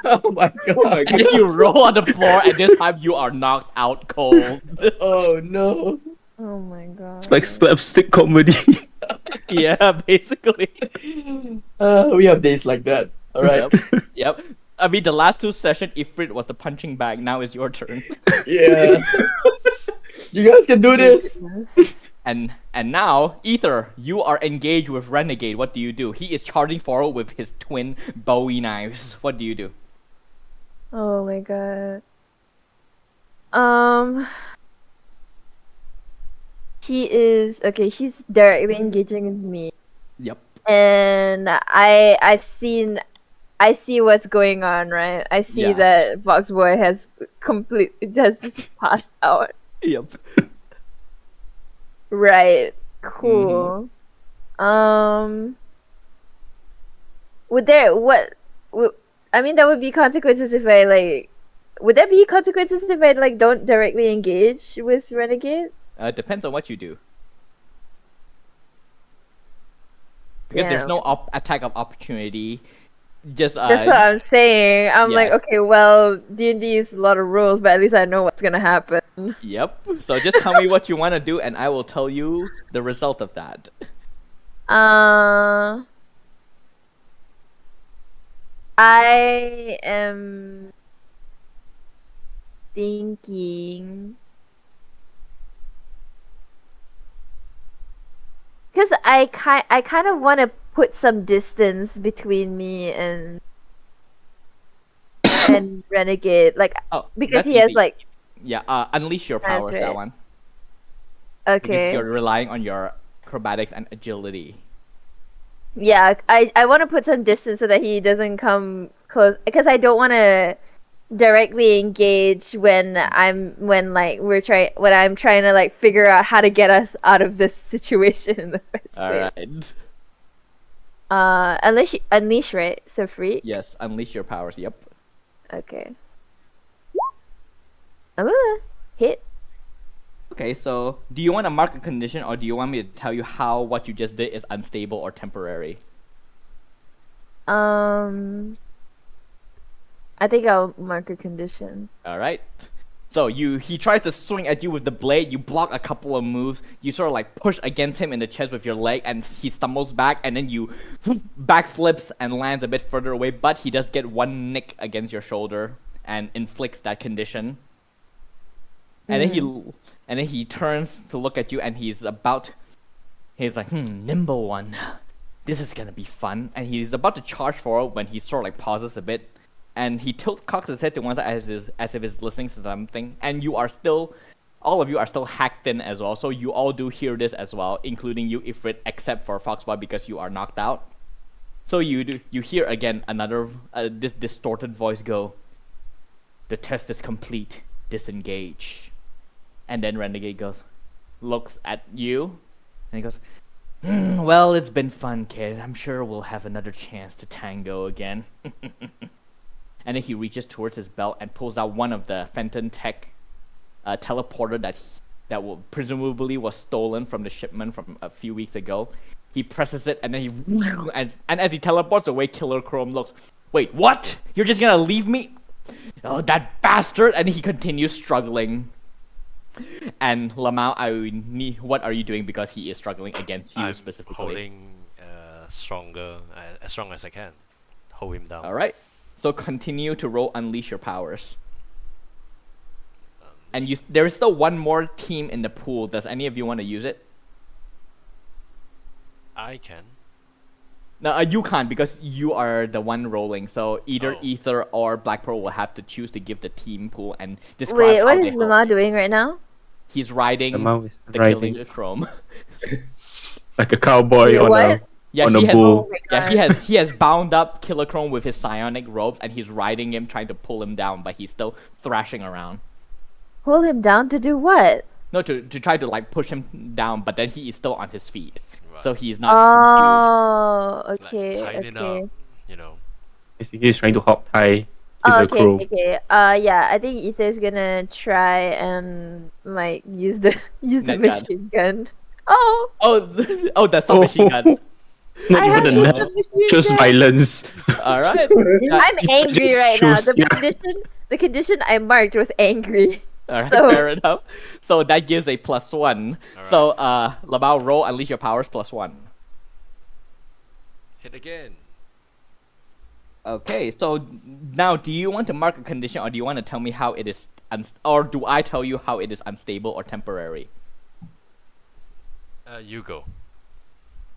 Oh my god. And then you roll on the floor, and this time you are knocked out cold. Oh no. Oh my god. It's like slapstick comedy. Yeah, basically. We have days like that. All right. Yep. I mean, the last two sessions, Ifrit was the punching bag. Now it's your turn. Yeah. You guys can do this. And now, Ether, you are engaged with Renegade. What do you do? He is charging forward with his twin Bowie knives. What do you do? Oh my god. She's directly engaging with me. Yep. And I see what's going on, right? I see Yeah. that Foxboy has just passed out. Yep. Right. Cool. Would there I mean, that would be consequences if I like. Would there be consequences if I like don't directly engage with Renegade? Depends on what you do. Because there's no attack of opportunity. Just That's what I'm saying. I'm yeah. like, okay, well, D&D is a lot of rules, but at least I know what's gonna happen. Yep. So just tell me what you want to do, and I will tell you the result of that. I am thinking, because I kind of want to put some distance between me and Renegade, like because that's he has easy. like Yeah. Unleash your That's powers. right. That one. Because okay. you're relying on your acrobatics and agility. Yeah, I want to put some distance so that he doesn't come close, because I don't want to directly engage when I'm trying to like figure out how to get us out of this situation in the first All place. right. Unleash, right? So free. Yes, unleash your powers. Yep. Okay. I'm gonna hit. Okay, so do you want to mark a condition, or do you want me to tell you how what you just did is unstable or temporary? I think I'll mark a condition. All right. So he tries to swing at you with the blade. You block a couple of moves. You sort of like push against him in the chest with your leg, and he stumbles back, and then you backflips and lands a bit further away. But he does get one nick against your shoulder and inflicts that condition. And then he turns to look at you, and he's like, nimble one. This is gonna be fun. And he's about to charge forward when he sort of like pauses a bit. And he cocks his head to one side as if he's listening to something. And all of you are still hacked in as well. So you all do hear this as well, including you, Ifrit, except for Foxboy because you are knocked out. So you hear again another this distorted voice go, "The test is complete. Disengage." And then Renegade looks at you, and he goes, "Well, it's been fun, kid. I'm sure we'll have another chance to tango again." And then he reaches towards his belt and pulls out one of the Fenton Tech teleporter that presumably was stolen from the shipment from a few weeks ago. He presses it, and then as he teleports away, Killer Chrome looks, "Wait, what? You're just gonna leave me? Oh, that bastard!" And he continues struggling. And Lemao, what are you doing because he is struggling against you I'm specifically? holding stronger, as strong as I can. Hold him down. All right. So continue to roll unleash your powers. And there is still one more team in the pool. Does any of you want to use it? I can. No, you can't because you are the one rolling. So either Oh. Ether or Black Pearl will have to choose to give the team pool and describe Wait, how what they is roll. Lemao doing right now? He's riding Lemao is the riding Killer Chrome. like a cowboy Wait, on what? Yeah, on a he has, bull. my yeah, God. he has bound up Killer Chrome with his psionic ropes, and he's riding him, trying to pull him down, but he's still thrashing around. Hold him down to do what? No, to try to like push him down, but then he is still on his feet, Right. so he is not subdued. Oh, Like, okay, tighten okay. up, you know. Basically, he's trying to hog tie Oh, the crow. okay. Yeah, I think Ether's gonna try and like use the Net gun. machine gun. Oh, Oh, the submachine gun. Not I have even the a submachine choose gun. violence. All right. I'm angry just right now. choose- The yeah. condition I marked was angry. All right, So- fair enough. So that gives a +1. All So, Lemao, roll unleash your powers +1. Hit again. Okay, so now do you want to mark a condition, or do you want to tell me how it is, or do I tell you how it is unstable or temporary? You go.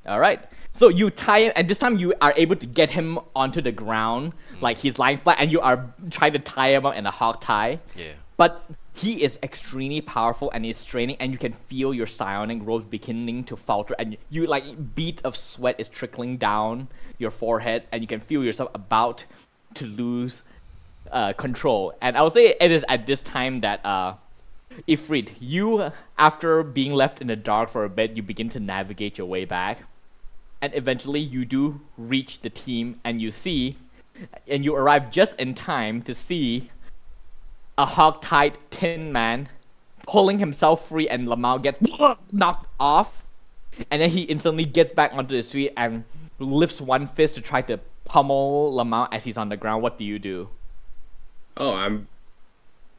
All right. So you tie him, and this time you are able to get him onto the ground, like he's lying flat, and you are trying to tie him up in a hog tie. Yeah. But he is extremely powerful and is straining, and you can feel your psionic ropes beginning to falter, and you like beads of sweat is trickling down your forehead, and you can feel yourself about to lose control. And I would say it is at this time that Ifrit, you, after being left in the dark for a bit, you begin to navigate your way back. And eventually you do reach the team, and you arrive just in time to see a hog-tied Tin Man pulling himself free, and Lemao gets knocked off. And then he instantly gets back onto his feet and lifts one fist to try to pummel Lemao as he's on the ground. What do you do? Oh,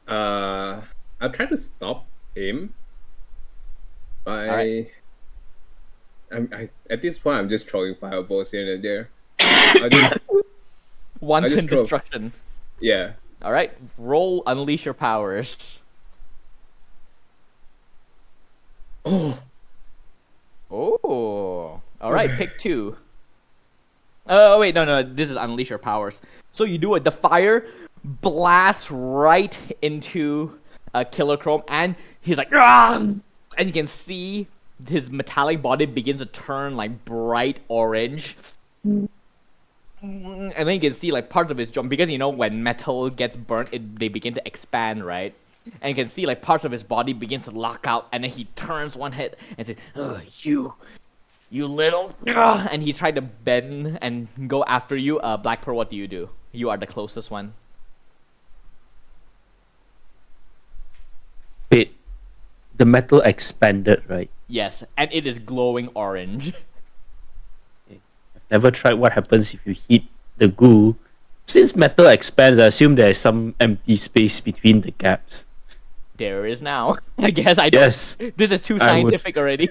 I'll try to stop him. Alright. At this point, I'm just throwing fireballs here and there. I just, Wanton throw- destruction. yeah. All right, roll unleash your powers. Oh, Oh, all right, pick 2. Oh wait, no, this is unleash your powers. So you do it. The fire blasts right into Killer Chrome, and he's like, "Ah!" And you can see his metallic body begins to turn like bright orange. And then you can see like parts of his jaw, because you know when metal gets burnt, they begin to expand, right? And you can see like parts of his body begins to lock out, and then he turns one head and says, "Oh, you You little, and he tried to bend and go after you. Black Pearl, what do? You are the closest one. Wait, the metal expanded, right? Yes, and it is glowing orange. I've never tried what happens if you hit the goo. Since metal expands, I assume there is some empty space between the gaps. There is now. I guess I don't. Yes, This is too I would- scientific already.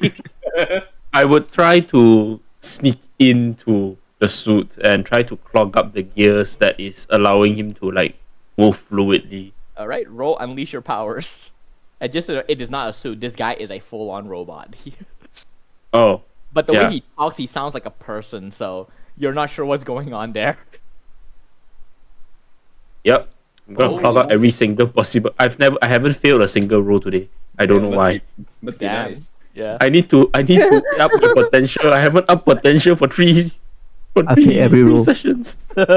I would try to sneak into the suit and try to clog up the gears that is allowing him to like move fluidly. All right, roll unleash your powers. And just so it is not a suit. This guy is a full-on robot. Oh, But the Yeah. way he talks, he sounds like a person. So you're not sure what's going on there. yep. I'm gonna Oh, clog up yeah. every single possible. I haven't failed a single roll today. I don't know why. Must be Damn. nice. Yeah. I need to up my potential. I haven't upped potential for three I fail every roll. sessions. And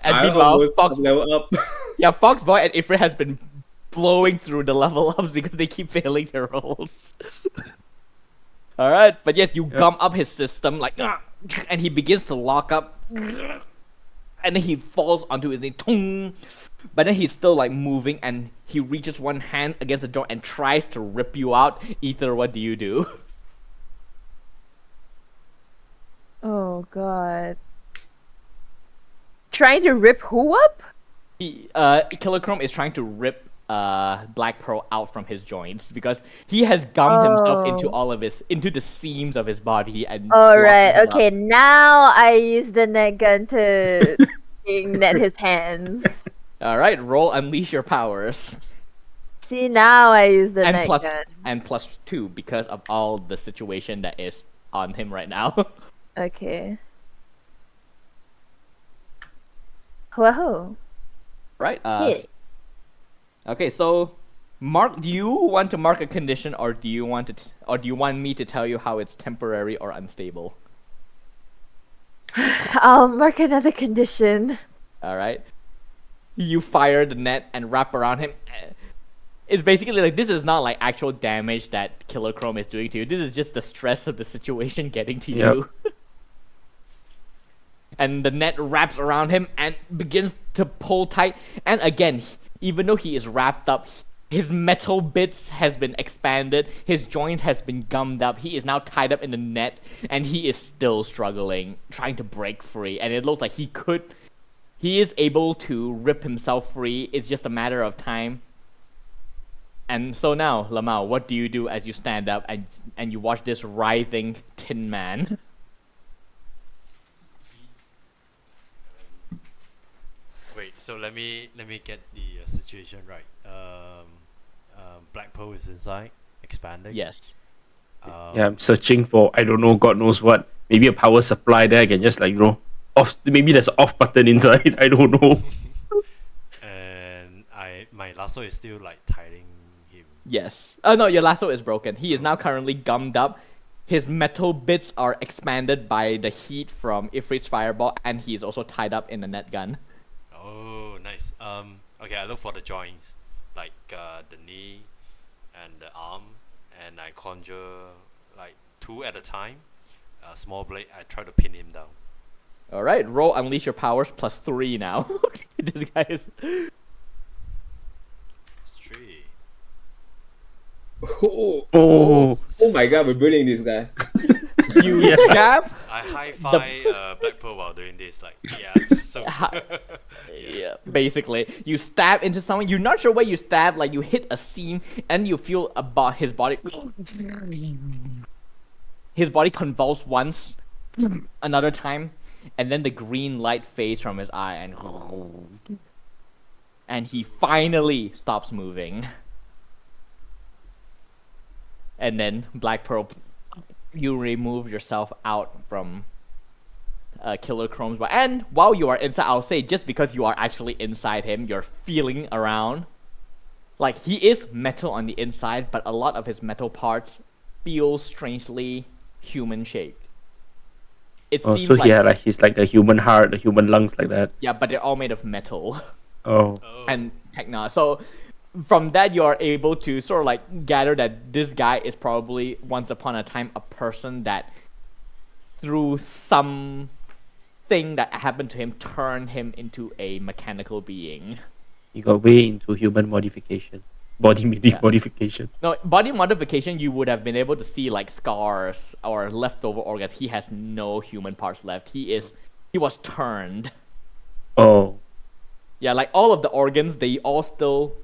I meanwhile, almost Fox, level up. yeah, Foxboy and Ifrit has been blowing through the level ups because they keep failing their rolls. All right, but yes, you gum up his system like, and he begins to lock up, and then he falls onto his knee. But then he's still like moving, and he reaches one hand against the door and tries to rip you out. Ether, what do you do? Oh god. Trying to rip who up? Killer Chrome is trying to rip Black Pearl out from his joints because he has gummed himself into the seams of his body and. All locked right. him up. Okay. Now I use the net gun to net his hands. All right, roll unleash your powers. See, now I use the and net plus gun. and +2 because of all the situation that is on him right now. Okay. Wahoo. right? Yeah. Okay, so mark. Do you want to mark a condition, or do you want me to tell you how it's temporary or unstable? I'll mark another condition. All right. You fire the net and wrap around him. It's basically like this is not like actual damage that Killer Chrome is doing to you. This is just the stress of the situation getting to Yep. you. And the net wraps around him and begins to pull tight. And again, even though he is wrapped up, his metal bits has been expanded. His joint has been gummed up. He is now tied up in the net, and he is still struggling, trying to break free. And it looks like he is able to rip himself free. It's just a matter of time. And so now, Lemao, what do you do as you stand up and you watch this writhing tin man? Wait, so let me get the situation right. Black Pearl is inside, expanding. Yes. Yeah, I'm searching for I don't know, God knows what. Maybe a power supply there. I can just off. Maybe there's an off button inside. I don't know. And my lasso is still like tying him. Yes. Oh no, your lasso is broken. He is now currently gummed up. His metal bits are expanded by the heat from Ifrit's fireball, and he is also tied up in the net gun. Oh, nice. Okay, I look for the joints, like the knee and the arm, and I conjure like 2 at a time. A small blade. I try to pin him down. All right, roll unleash your powers +3 now. This guy is. It's 3. Oh, Oh, oh my god, we're bullying this guy. You stab. I high five Black Pearl while doing this. Like, yeah, it's so. Yeah, basically, you stab into someone. You're not sure where you stab. Like you hit a seam, and you feel about his body. His body convulse once, another time, and then the green light fades from his eye, and he finally stops moving. And then Black Pearl, you remove yourself out from Killer Chrome's body. And while you are inside, I'll say just because you are actually inside him, you're feeling around. Like he is metal on the inside, but a lot of his metal parts feel strangely human shaped. It oh, seems so like he's like a human heart, a human lungs, like that. yeah, but they're all made of metal. Oh, Oh. And techno. So from that, you are able to sort of like gather that this guy is probably once upon a time a person that through some thing that happened to him, turned him into a mechanical being. He got way into human modification, body Yeah. modification. No, body modification, you would have been able to see like scars or leftover organs. He has no human parts left. He was turned. Oh, Yeah, like all of the organs, they all still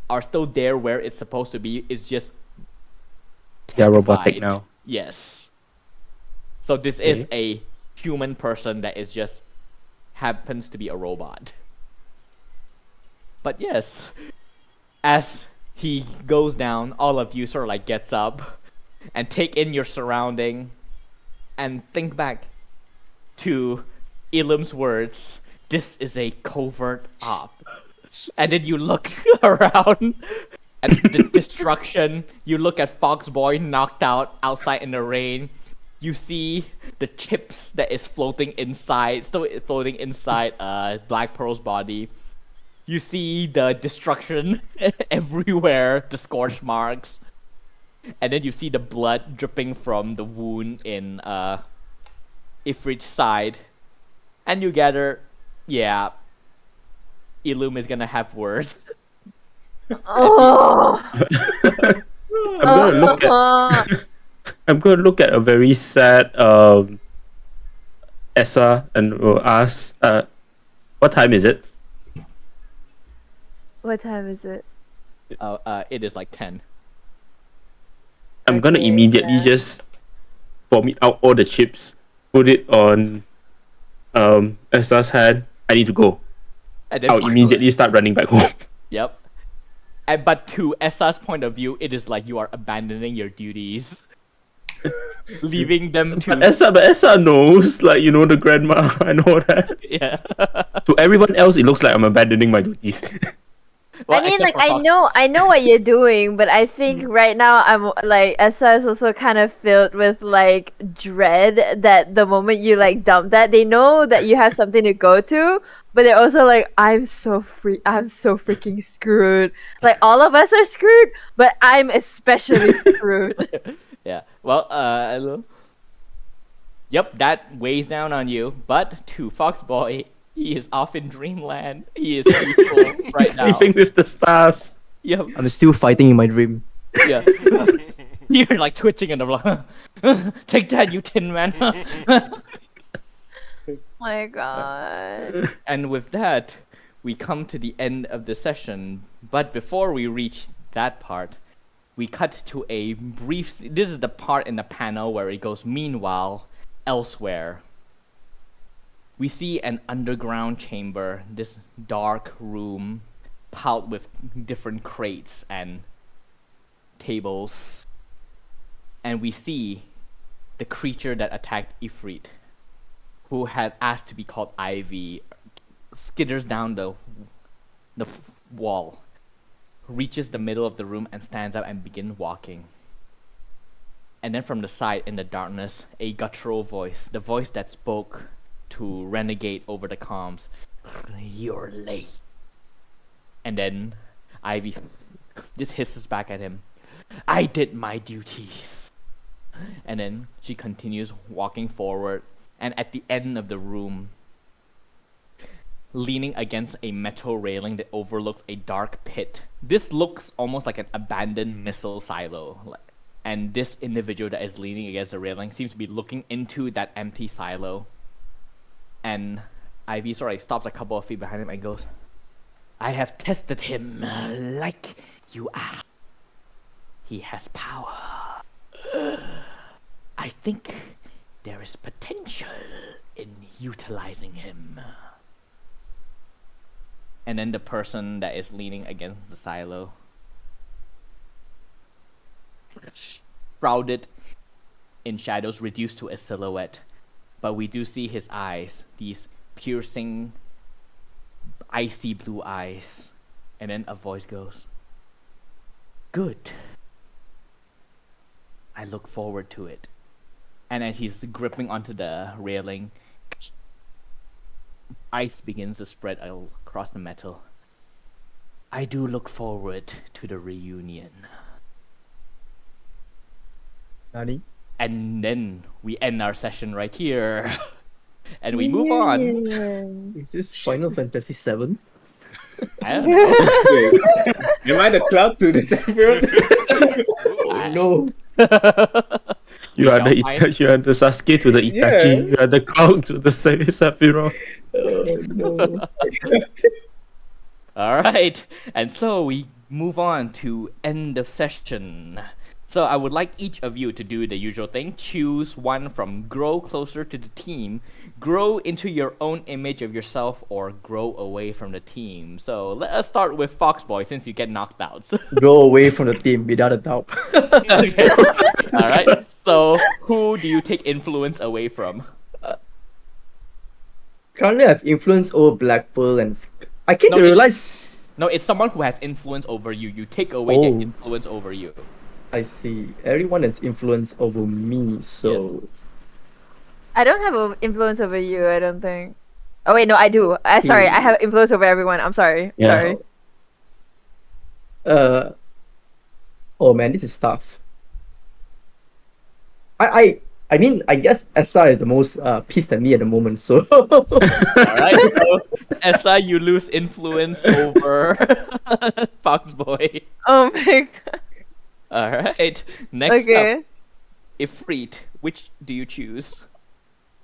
are still there where it's supposed to be. It's just they are robotic technified. now. Yes. So this is Okay. a human person that is just happens to be a robot. But yes, as he goes down, all of you sort of like gets up and take in your surrounding and think back to Elam's words. This is a covert op. And then you look around at the destruction. You look at Foxboy knocked out outside in the rain. You see the chips that is floating inside, still floating inside Black Pearl's body. You see the destruction everywhere, the scorch marks. And then you see the blood dripping from the wound in Ifrit's side. And you gather, yeah, Ilum is gonna have words. Oh. I'm gonna look at. I'm gonna look at a very sad Essa and will ask, what time is it? What time is it? It is like 10. I'm gonna Okay, immediately yeah. just vomit out all the chips, put it on Essa's hand. I need to go. And then I'll immediately start running back home. Yep. But to Essa's point of view, it is like you are abandoning your duties. Leaving them to... But Essa knows, like, you know, the grandma and all that. Yeah. To everyone else, it looks like I'm abandoning my duties. Well, I mean, except like, for I know what you're doing, but I think right now I'm like Essa is also kind of filled with like dread that the moment you like dump that, they know that you have something to go to, but they're also like, I'm so freaking screwed. Like all of us are screwed, but I'm especially screwed. Yeah. Well, yep, that weighs down on you. But to Foxboy, he is off in dreamland. He is peaceful right now. Sleeping with the stars. Yep. I'm still fighting in my dream. Yeah. You're like twitching and I'm like, take that, you tin man. My God. And with that, we come to the end of the session. But before we reach that part, we cut to a brief... This is the part in the panel where it goes, meanwhile, elsewhere. We see an underground chamber, this dark room, piled with different crates and tables. And we see the creature that attacked Ifrit, who had asked to be called Ivy, skitters down the wall, reaches the middle of the room and stands up and begins walking. And then from the side in the darkness, a guttural voice, the voice that spoke to Renegade over the comms. You're late. And then Ivy just hisses back at him. I did my duties. And then she continues walking forward, and at the end of the room, leaning against a metal railing that overlooks a dark pit. This looks almost like an abandoned missile silo. And this individual that is leaning against the railing seems to be looking into that empty silo. And Ivy sort of stops a couple of feet behind him and goes, I have tested him like you asked. He has power. I think there is potential in utilizing him. And then the person that is leaning against the silo, shrouded in shadows, reduced to a silhouette. But we do see his eyes, these piercing, icy blue eyes. And then a voice goes, good. I look forward to it. And as he's gripping onto the railing, ice begins to spread across the metal. I do look forward to the reunion. Nani? And then we end our session right here. And we move on. Reunion. Is this Final Fantasy VII? I don't know. Wait, am I the cloud to the Sephiroth? No. You are the Shall you are the Sasuke to the Itachi. Yeah. You are the Cloud to the Sephiroth. Oh no. All right, and so we move on to end of session. So I would like each of you to do the usual thing. Choose one from grow closer to the team, grow into your own image of yourself, or grow away from the team. So let us start with Foxboy since you get knocked out. Go away from the team without a doubt. Okay. All right. So who do you take influence away from? Currently, I have influence over Black Pearl, and I came No, to it- realize. No, it's someone who has influence over you. You take away their Oh. influence over you. I see. Everyone has influence over me, so I don't have an influence over you, I don't think. Oh wait, no, I do. Sorry, I have influence over everyone. I'm sorry. Yeah. Sorry. Oh man, this is tough. I mean, I guess Essa is the most pissed at me at the moment. So All right. So, Essa, you lose influence over Foxboy. Oh my god. All right. Next Okay. up, Ifrit. Which do you choose?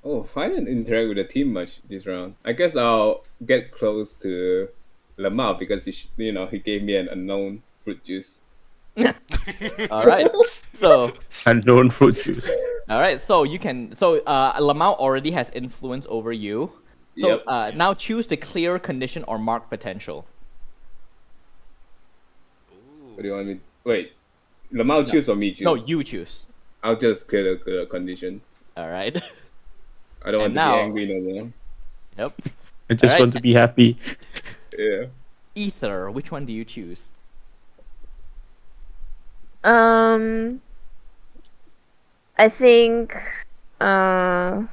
Oh, I didn't interact with the team much this round. I guess I'll get close to lemao because he gave me an unknown fruit juice. All right. So, Unknown fruit juice. all right. So you can. So, Lamau already has influence over you. So, Yep. now choose the clear condition or mark potential. What do you want me? Wait, lemao choose or me choose? No, you choose. I'll just clear the condition. All right. I don't want And to now- be angry no more. Yep. I just Alright. want to be happy. Yeah. Ether. Which one do you choose? I think uh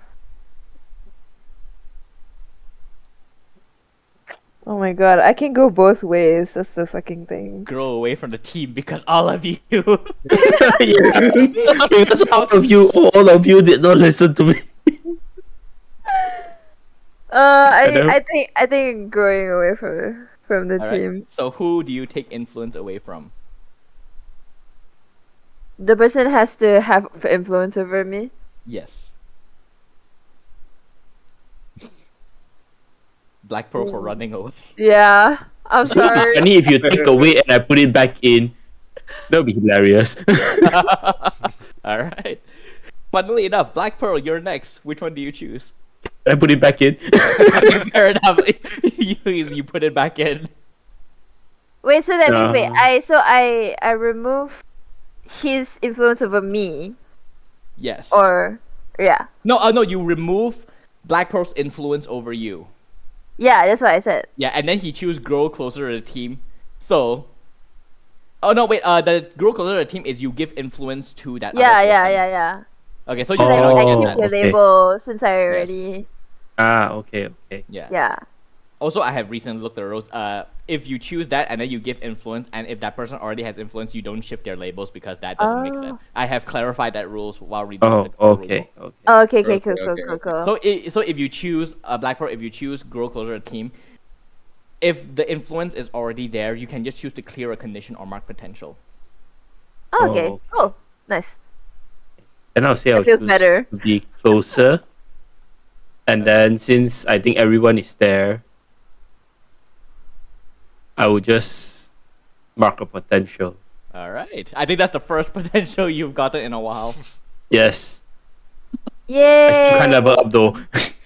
Oh my god, I can go both ways. That's the fucking thing. Grow away from the team because all of you. Yeah. Because all of you did not listen to me. Hello? I think growing away from the All right. team. So who do you take influence away from? The person has to have influence over me. Yes. Black Pearl for running away. Yeah. I'm sorry. Funny if you take away and I put it back in. That would be hilarious. All right. Funnily enough, Black Pearl, you're next. Which one do you choose? I put it back in. Okay, fair enough. You put it back in. Wait, so that means Uh. I remove his influence over me, Yes. or yeah, No, you remove Black Pearl's influence over you. yeah, that's what I said. Yeah, and then he choose grow closer to the team. So, oh no, wait. The grow closer to the team is you give influence to that. Yeah, other yeah, person. yeah, yeah. Okay, so you So that cannot means I do keep that. the okay. label since I already. Okay. Yeah. Yeah. Also, I have recently looked at the rules. If you choose that and then you give influence, and if that person already has influence, you don't shift their labels because that doesn't make sense. I have clarified that rules while reading Oh, the rule okay. book. Okay. Oh, okay, cool, Okay. cool. So if you choose Black Pearl, if you choose grow closer to the team, if the influence is already there, you can just choose to clear a condition or mark potential. Oh, okay, Oh. cool, nice. Then I'll say I'll feels choose better. to be closer. And then since I think everyone is there, I will just mark a potential. All right. I think that's the first potential you've gotten in a while. Yes. Yay! I still can't level up though.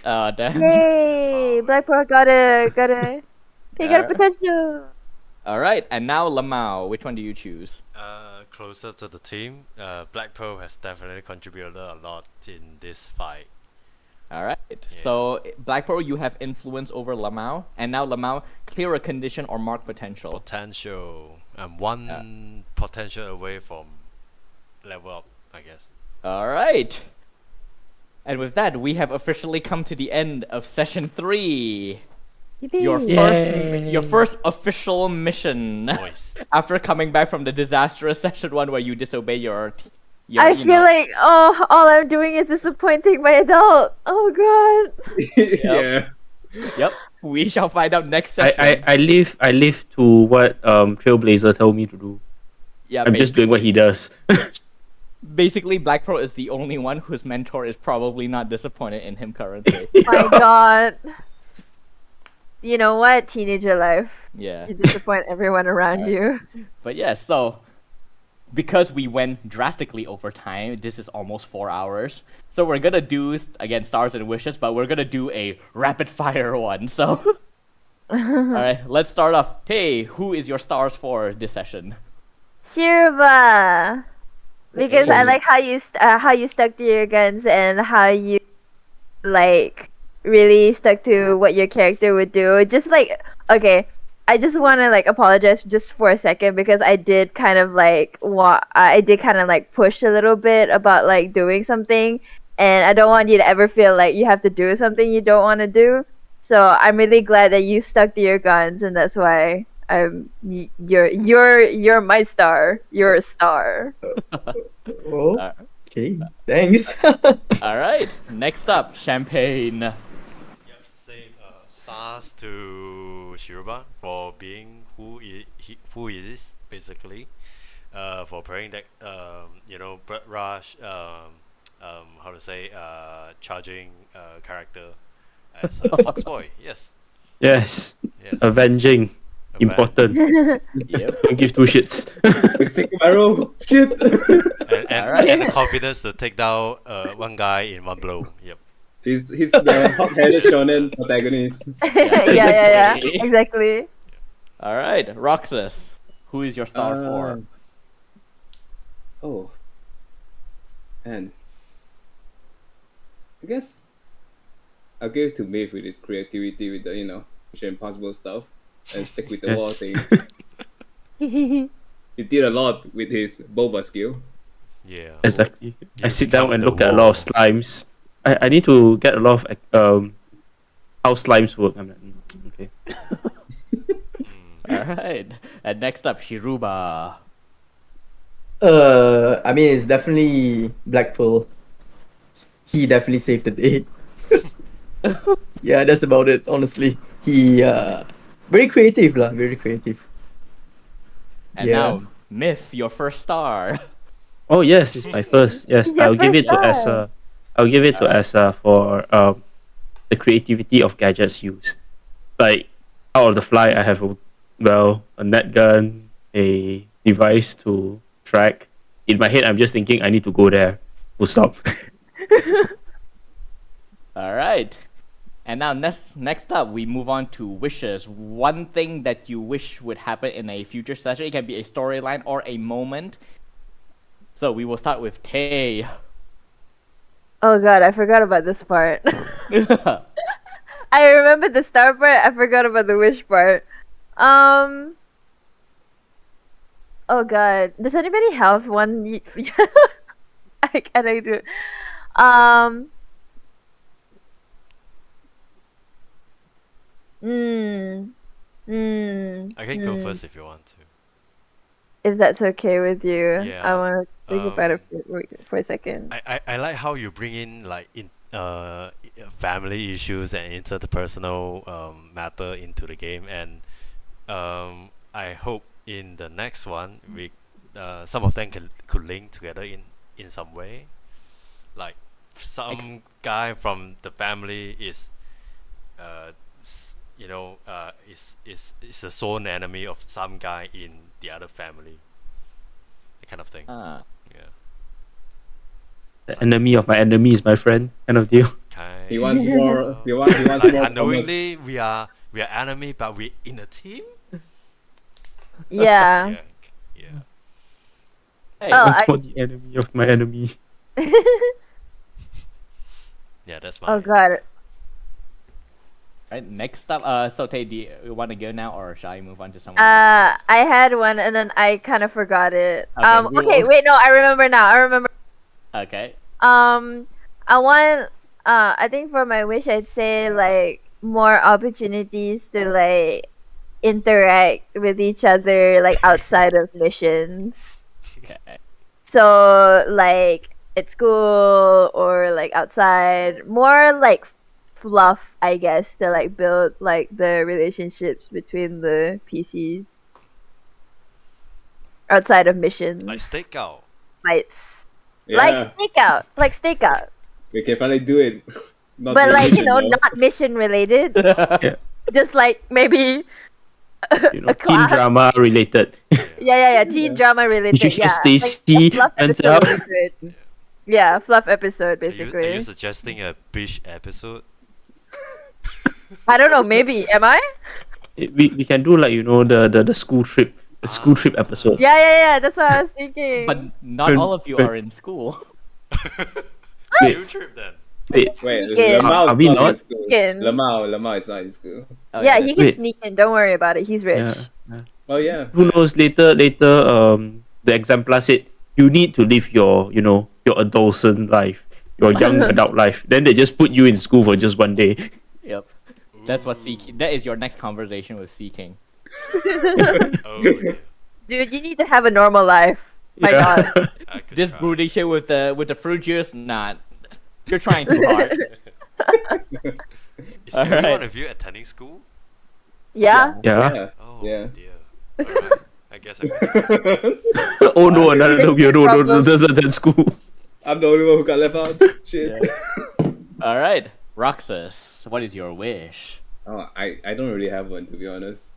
Damn. Yay! Black Pearl got a. He got a Alright. potential. All right. And now Lamau, which one do you choose? Closer to the team, Black Pearl has definitely contributed a lot in this fight. All right. So Black Pearl, you have influence over Lamau, and now Lamau, clear a condition or mark potential. Potential. I'm one potential away from level up, I guess. All right. And with that, we have officially come to the end of session 3. Yippee! Your first official mission Nice. after coming back from the disastrous session 1 where you disobey I feel like all I'm doing is disappointing my adult. Oh god. Yeah. Yep. We shall find out next I, session. I live to what Trailblazer told me to do. Yeah, I'm just doing what he does. Basically, Black Pro is the only one whose mentor is probably not disappointed in him currently. My god. You know what? Teenager life. Yeah. You disappoint everyone around you. But yeah, so because we went drastically over time, this is almost 4 hours. So we're gonna do again stars and wishes, but we're gonna do a rapid fire one. So alright, let's start off. Hey, who is your stars for this session? Shirba. Because I Okay. like how you stuck to your guns and how you like really stuck to what your character would do. Just like okay, I just want to like apologize just for a second because I did kind of like push a little bit about like doing something, and I don't want you to ever feel like you have to do something you don't want to do. So I'm really glad that you stuck to your guns, and that's why you're my star. You're a star. Oh, okay. Thanks. Alright, next up, Champagne. Yep, same stars to Shiruba for being who is this basically. For playing that Bird Rush how to say charging character as a Foxboy. Yes. Yes. Yes. Avenging. Important. Yep. Don't give two shits. Stick arrow. Shit. And the confidence to take down one guy in one blow. Yep. He's the hot-headed shonen protagonist. Yeah. exactly. Exactly. Alright, Roxas. Who is your star for? Oh. And I guess I'll give it to Maeve with his creativity with the Mission Impossible stuff and stick with the wall thing. He did a lot with his boba skill. Yeah. Exactly. I You sit down become and the look at a lot of wall. slimes. I need to get a lot of how slimes work. I'm like, okay. Alright. And next up, Shiruba. I mean, it's definitely Blackpool. He definitely saved the day. Yeah, that's about it. Honestly, he very creative lah. Very creative. And Yeah. now, Myth, your first star. Oh yes, it's my first. Yes, It's your I'll give first it to time. Essa. I'll give it to Essa for the creativity of gadgets used. Like out of the fly, I have a net gun, a device to track. In my head, I'm just thinking I need to go there. Full stop. Alright. And now next up, we move on to wishes. One thing that you wish would happen in a future session. It can be a storyline or a moment. So we will start with Tay. Oh god, I forgot about this part. I remember the star part. I forgot about the wish part. Oh god, does anybody have one? I cannot do. I can go first if you want to. If that's okay with you, Yeah, I want to think about it um, for a second. I like how you bring in like family issues and interpersonal matter into the game, and I hope in the next one we some of them could link together in some way, like some guy from the family is is a sworn enemy of some guy in the other family, that kind of thing. Ah. Yeah. The enemy of my enemy is my friend, kind of deal. He wants more. He wants Like more. Commerce. unknowingly, we are enemy, but we in a team. Yeah. Yeah, yeah. Hey, Oh, Once I- more the enemy of my enemy. Yeah, that's my. Oh god. right, next up, so Tay, do you want to go now, or shall I move on to someone else? I had one and then I kind of forgot it. Okay, we Okay, will- wait, no, I remember now. I remember. Okay. I want. I think for my wish, I'd say like more opportunities to like interact with each other, like outside of missions. Okay. So like at school or like outside, more like fluff, I guess, to like build like the relationships between the PCs outside of missions. Like stakeout. Fights. Yeah, Like stakeout. we can finally do it. Not But doing like, mission, though. not mission related. Yeah. Just like maybe You know, a teen class. drama related. Yeah. Teen drama related. Did you Yeah. hear Stacy Like, fluff went episode out? would be good. Yeah, fluff episode Are basically. you suggesting a bitch episode? I don't know, maybe. Am I? We can do like, you know, the school trip. The school trip episode. Yeah. That's what I was thinking. But not all of you are in school. Wait. Field trip then. Wait, Wait, Sneak in. Lemao Are is we not in not? school. In. Lemao is not in school. Oh, Yeah, he can Wait. sneak in. Don't worry about it. He's rich. yeah. Oh yeah. Who knows, later, the exemplar said, you need to live your, you know, your adolescent life, your young adult life. Then they just put you in school for just one day. Yep. That's what Seeking. That is your next conversation with Seeking. Oh, dear. Dude, you need to have a normal life. My God. I could This try. broody shit with the fruit juice, nah. You're trying too hard. Is Alright. every one of you attending school? Yeah. Yeah. Yeah. Oh Yeah. dear. Alright. I guess I could try. Oh no, another Safety weirdo problem. doesn't attend school. I'm the only one who got left out. Shit. All right, Roxas, what is your wish? Oh, I don't really have one, to be honest.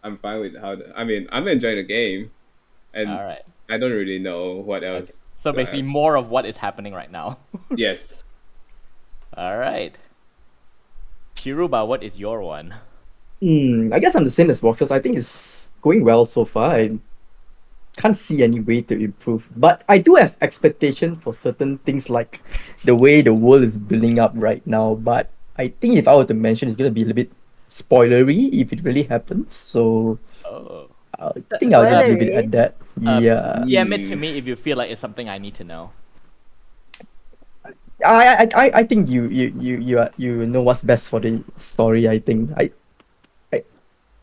I'm fine with I mean, I'm enjoying the game, and All right. I don't really know what else. So to basically, ask. more of what is happening right now. Yes. All right. Shiruba, what is your one? I guess I'm the same as Roxas. I think it's going well so far. I can't see any way to improve. But I do have expectation for certain things like the way the world is building up right now. But I think if I were to mention, it's going to be a little bit spoilery if it really happens. So Oh. I think I'll just leave it Spoilery? at that. Yeah. DM it to me if you feel like it's something I need to know. I think you know what's best for the story. I think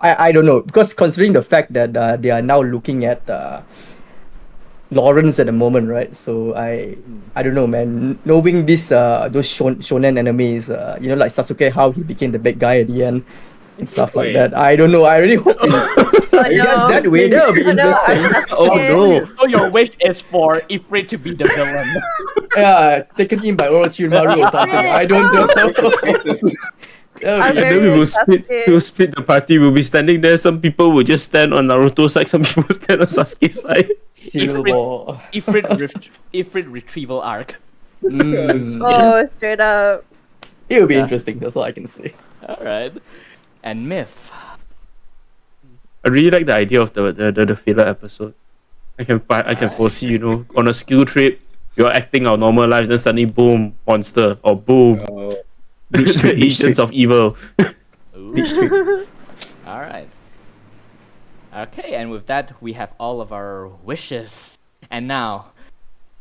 I don't know, because considering the fact that they are now looking at Lawrence at the moment, right? So I don't know, man. Knowing this those shonen animes, like Sasuke, how he became the bad guy at the end and stuff like Wait. that. I don't know. I really hope it Oh, gets no. that way. That would be Oh, no, interesting. Oh no. So your wish is for Ifrit to be the villain. Yeah, taken in by Orochimaru or something. I don't know. That would I'm be And then very we will split. Sasuke. We will split the party. We'll be standing there. Some people will just stand on Naruto's side. Some people stand on Sasuke's side. Civil Ifrit- War. Ifrit retrieval arc. Oh, straight up. It will be Yeah. interesting. That's all I can say. All right. And Myth. I really like the idea of the filler episode. I can foresee, on a skill trip, you're acting our normal lives, then suddenly boom, monster, or boom, Oh, the agents of evil. Ooh. All right. Okay, and with that, we have all of our wishes. And now,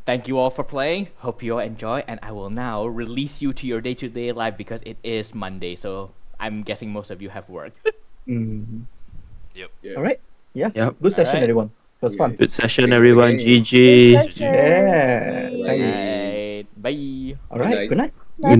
thank you all for playing. Hope you all enjoy, and I will now release you to your day-to-day life because it is Monday, so I'm guessing most of you have work. Mm. Yep. yes. All right. Yeah. Yep. Good session, Alright. everyone. It was fun. Good session, everyone. Okay. GG. Good session. Yeah. Bye. Nice. Alright, bye. All right. night. Good night. Bye-bye.